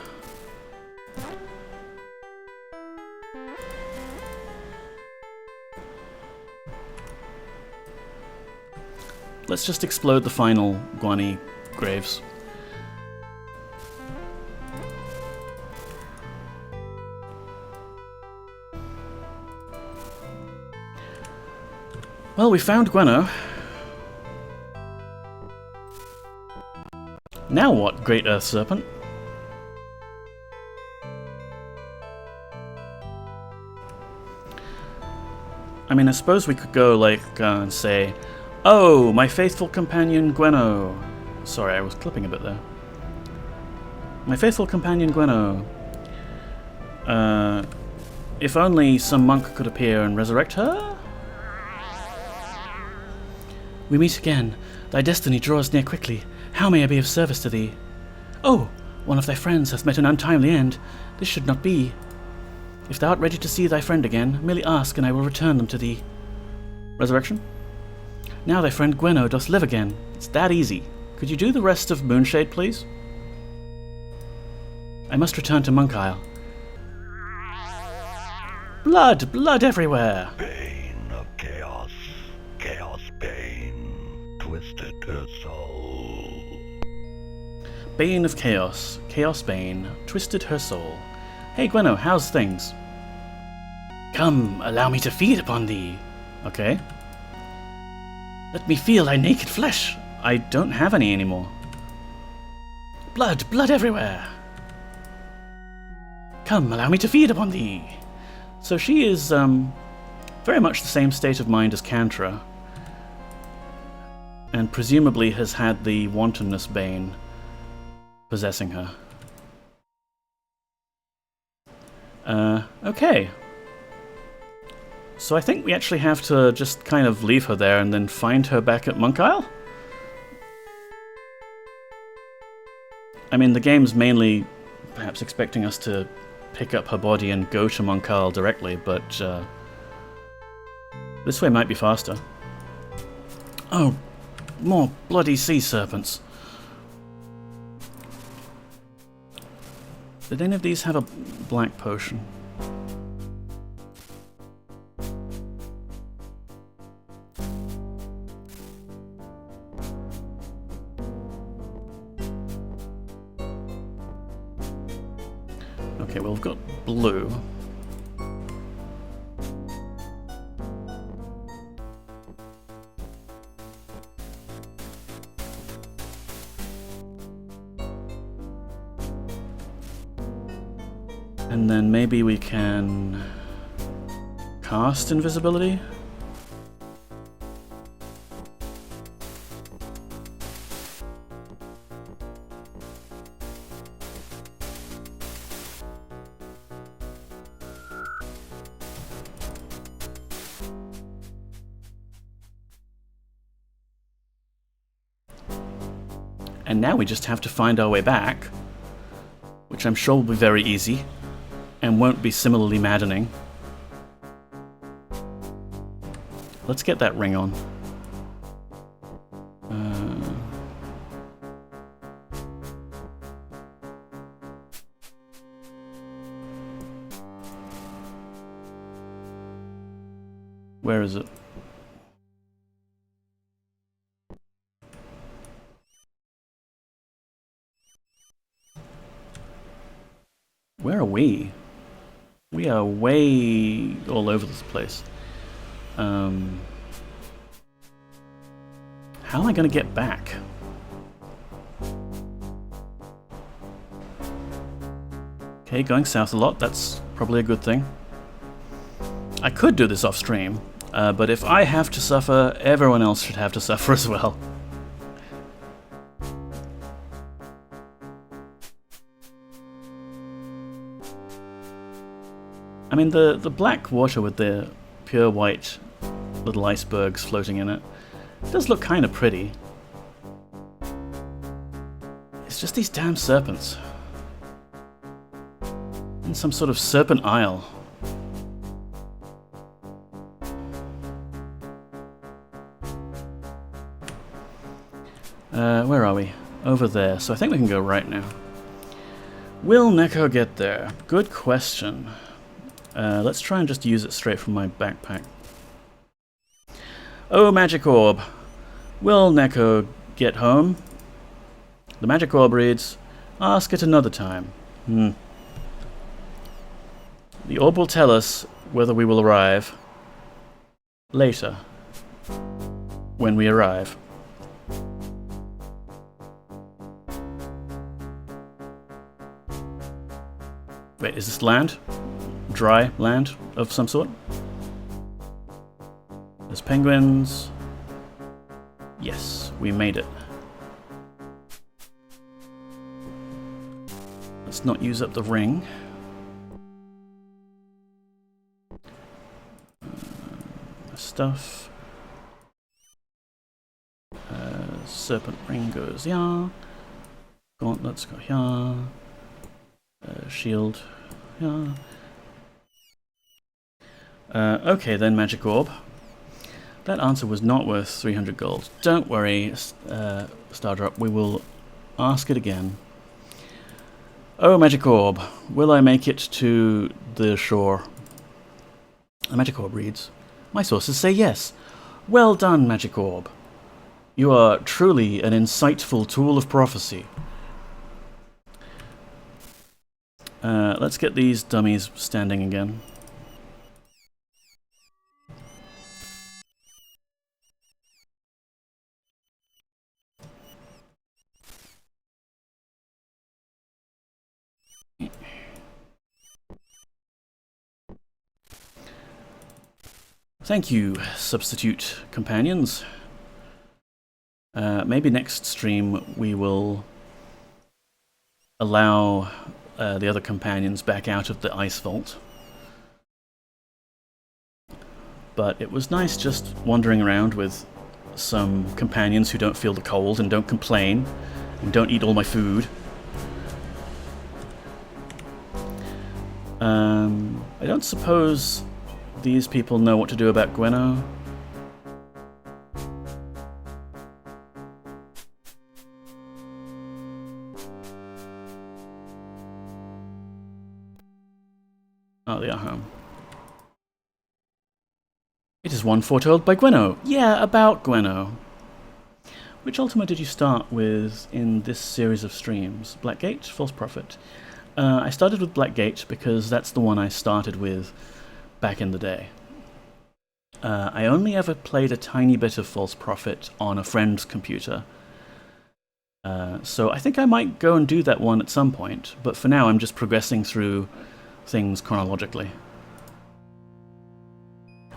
Speaker 1: Let's just explode the final Gwani graves. Well, we found Gweno. Now what, Great Earth Serpent? I mean, I suppose we could go, like, and say, "Oh, my faithful companion Gweno." Sorry, I was clipping a bit there. My faithful companion Gweno. If only some monk could appear and resurrect her? We meet again. Thy destiny draws near quickly. How may I be of service to thee? Oh, one of thy friends hath met an untimely end. This should not be. If thou art ready to see thy friend again, merely ask, and I will return them to thee. Resurrection? Now thy friend Gweno doth live again. It's that easy. Could you do the rest of Moonshade, please? I must return to Monk Isle. Blood! Blood everywhere!
Speaker 4: Bane of chaos. Chaos bane. Twisted her soul.
Speaker 1: Bane of Chaos. Chaos Bane. Twisted her soul. Hey Gweno, how's things? Come, allow me to feed upon thee. Okay. Let me feel thy naked flesh. I don't have any anymore. Blood! Blood everywhere! Come, allow me to feed upon thee. So she is, very much the same state of mind as Kantra. And presumably has had the wantonness bane possessing her. Okay. So I think we actually have to just kind of leave her there and then find her back at Monk Isle. I mean, the game's mainly perhaps expecting us to pick up her body and go to Monk Isle directly, but this way might be faster. Oh, more bloody sea serpents. Did any of these have a black potion? Okay, well, we've got blue. And then maybe we can cast invisibility? And now we just have to find our way back, which I'm sure will be very easy and won't be similarly maddening. Let's get that ring on. Where is it? Where are we? We are way all over this place. How am I going to get back? Okay, going south a lot. That's probably a good thing. I could do this off stream, but if I have to suffer, everyone else should have to suffer as well. I mean, the black water with the pure white little icebergs floating in it does look kind of pretty. It's just these damn serpents. In some sort of serpent isle. Where are we? Over there. So I think we can go right now. Will Neko get there? Good question. Let's try and just use it straight from my backpack. Oh, magic orb. Will Neko get home? The magic orb reads, ask it another time. The orb will tell us whether we will arrive later, when we arrive. Wait, is this land? Dry land of some sort? There's penguins. Yes, we made it. Let's not use up the ring. Stuff. Serpent ring goes here. Gauntlets go here. Shield here. Okay then, magic orb. That answer was not worth 300 gold. Don't worry, Stardrop, we will ask it again. Oh, magic orb, will I make it to the shore? The magic orb reads, my sources say yes. Well done, magic orb. You are truly an insightful tool of prophecy. Let's get these dummies standing again. Thank you, substitute companions. Maybe next stream we will allow the other companions back out of the ice vault. But it was nice just wandering around with some companions who don't feel the cold and don't complain and don't eat all my food. I don't suppose these people know what to do about Gweno. Oh, they are home. It is one foretold by Gweno. Yeah, about Gweno. Which Ultima did you start with in this series of streams? Blackgate? False Prophet? I started with Blackgate because that's the one I started with back in the day. I only ever played a tiny bit of False Prophet on a friend's computer. So I think I might go and do that one at some point, but for now I'm just progressing through things chronologically.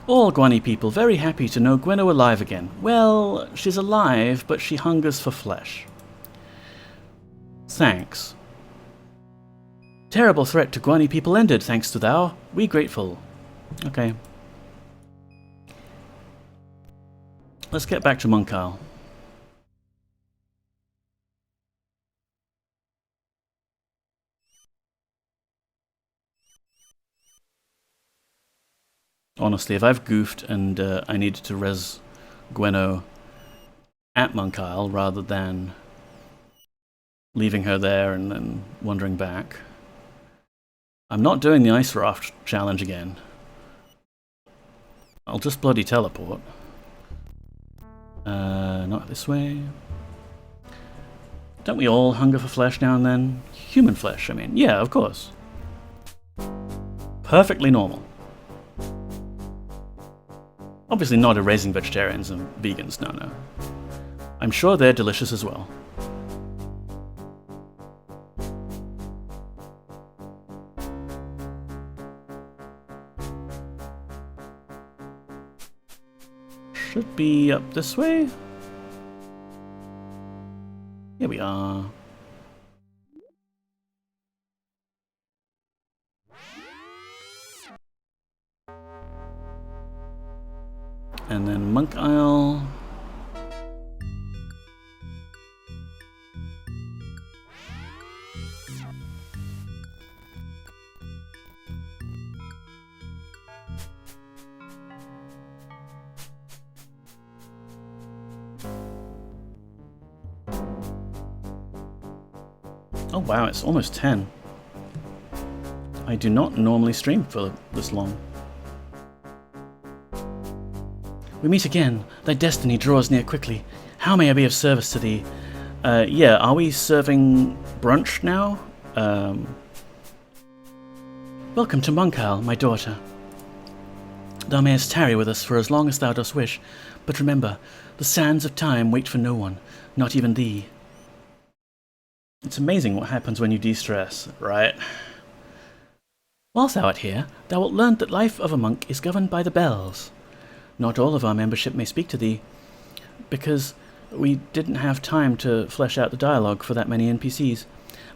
Speaker 1: All Gwani people very happy to know Gweno alive again. Well, she's alive, but she hungers for flesh. Thanks. Terrible threat to Gwani people ended, thanks to thou. We grateful. Okay. Let's get back to Monk Isle. Honestly, if I've goofed and I needed to res Gweno at Monk Isle rather than leaving her there and then wandering back, I'm not doing the Ice Raft challenge again. I'll just bloody teleport. Not this way. Don't we all hunger for flesh now and then? Human flesh, I mean. Yeah, of course. Perfectly normal. Obviously not erasing vegetarians and vegans, no. I'm sure they're delicious as well. Should be up this way. Here we are. And then Monk Isle. Oh wow, it's almost 10. I do not normally stream for this long. We meet again. Thy destiny draws near quickly. How may I be of service to thee? Yeah, are we serving brunch now? Welcome to Monk Isle, my daughter. Thou mayest tarry with us for as long as thou dost wish, but remember, the sands of time wait for no one, not even thee. It's amazing what happens when you de-stress, right? Whilst thou art here, thou wilt learn that life of a monk is governed by the bells. Not all of our membership may speak to thee, because we didn't have time to flesh out the dialogue for that many NPCs.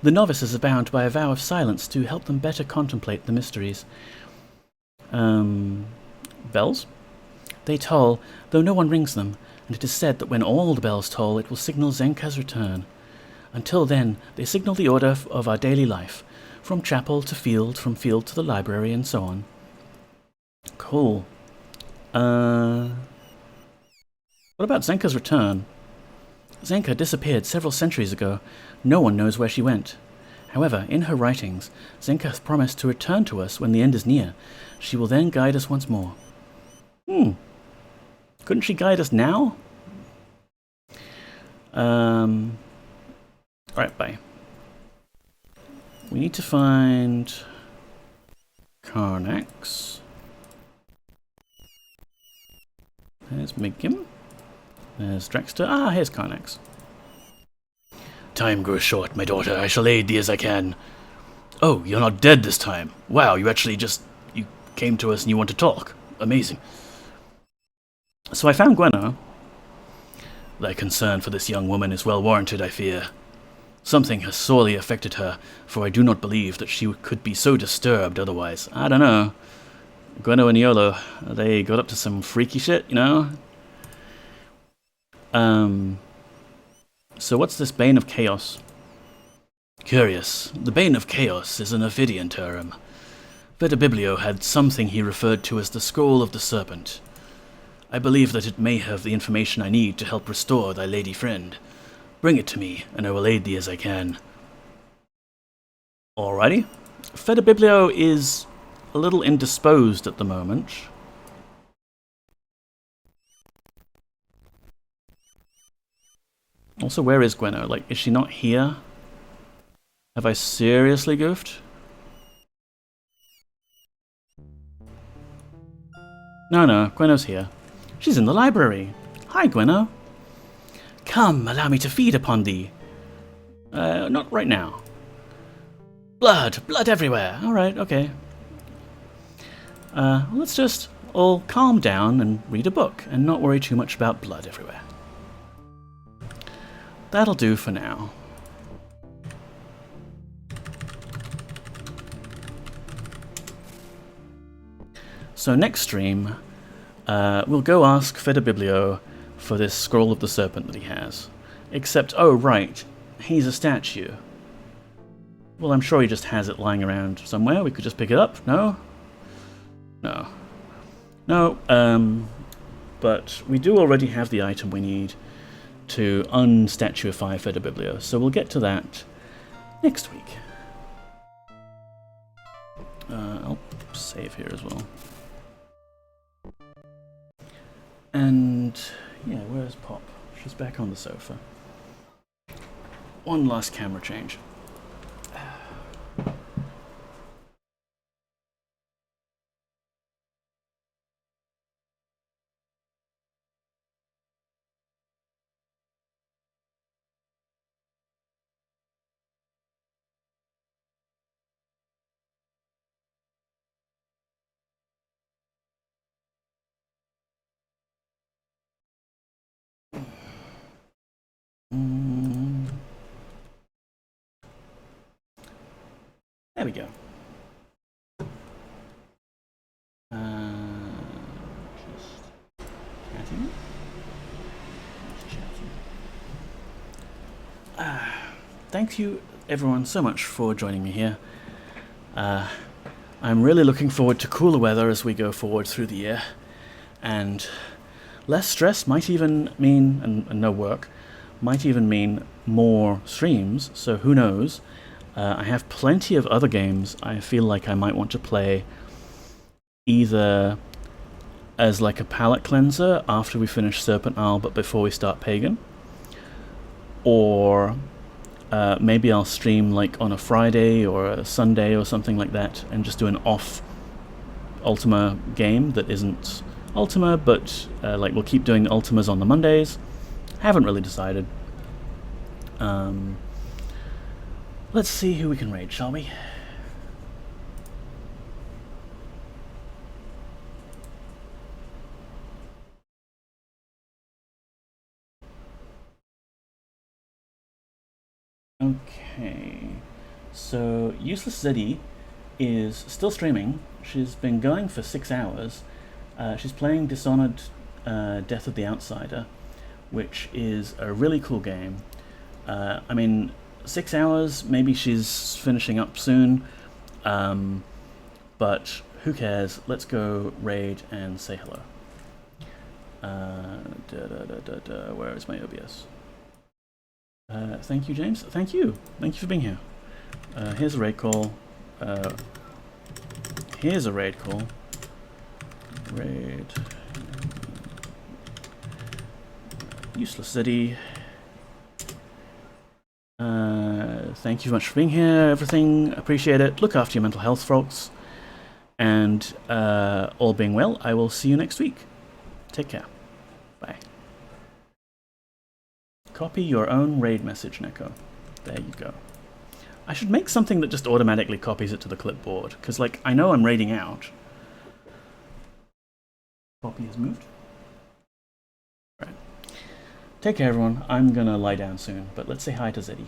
Speaker 1: The novices are bound by a vow of silence to help them better contemplate the mysteries. Bells? They toll, though no one rings them, and it is said that when all the bells toll, it will signal Zenka's return. Until then, they signal the order of our daily life, from chapel to field, from field to the library, and so on. Cool. What about Zenka's return? Zenka disappeared several centuries ago. No one knows where she went. However, in her writings, Zenka has promised to return to us when the end is near. She will then guide us once more. Couldn't she guide us now? Alright, bye. We need to find Carnax. There's Migim. There's Drexter. Ah, here's Carnax. Time grows short, my daughter. I shall aid thee as I can. Oh, you're not dead this time. Wow, you actually you came to us and you want to talk. Amazing. So I found Gweno. Thy concern for this young woman is well warranted, I fear. Something has sorely affected her, for I do not believe that she could be so disturbed otherwise. I don't know. Gweno and Iolo, they got up to some freaky shit, you know? So what's this Bane of Chaos? Curious. The Bane of Chaos is an Ophidian term. VII had something he referred to as the Scroll of the Serpent. I believe that it may have the information I need to help restore thy lady friend. Bring it to me, and I will aid thee as I can. Alrighty. VII is a little indisposed at the moment. Also, where is Gweno? Like, is she not here? Have I seriously goofed? No, Gweno's here. She's in the library. Hi, Gweno. Come, allow me to feed upon thee. Not right now. Blood everywhere. Alright, okay. Let's just all calm down and read a book and not worry too much about blood everywhere. That'll do for now. So next stream, we'll go ask VII for this Scroll of the Serpent that he has. Except, oh right, he's a statue. Well, I'm sure he just has it lying around somewhere. We could just pick it up. No? No, but we do already have the item we need to unstatuify VII, so we'll get to that next week. I'll save here as well. And yeah, where's Pop? She's back on the sofa. One last camera change. There we go. Just chatting. Thank you, everyone, so much for joining me here. I'm really looking forward to cooler weather as we go forward through the year, and less stress might even mean, and no work, might even mean more streams, so who knows. I have plenty of other games I feel like I might want to play either as like a palate cleanser after we finish Serpent Isle but before we start Pagan, or maybe I'll stream like on a Friday or a Sunday or something like that and just do an off Ultima game that isn't Ultima, but like we'll keep doing Ultimas on the Mondays. Haven't really decided. Let's see who we can raid, shall we? Okay, so Useless Zeddy is still streaming. She's been going for 6 hours. She's playing Dishonored Death of the Outsider, which is a really cool game. I mean, 6 hours, maybe she's finishing up soon, but who cares? Let's go raid and say hello. Where is my OBS? Thank you, James. Thank you for being here. Here's a raid call. Here's a raid call. Raid. Useless City. Thank you so much for being here, everything. Appreciate it. Look after your mental health, folks. And all being well, I will see you next week. Take care. Bye. Copy your own raid message, Neko. There you go. I should make something that just automatically copies it to the clipboard, because, like, I know I'm raiding out. Copy has moved. Right. Take care, everyone. I'm gonna lie down soon, but let's say hi to Zeddy.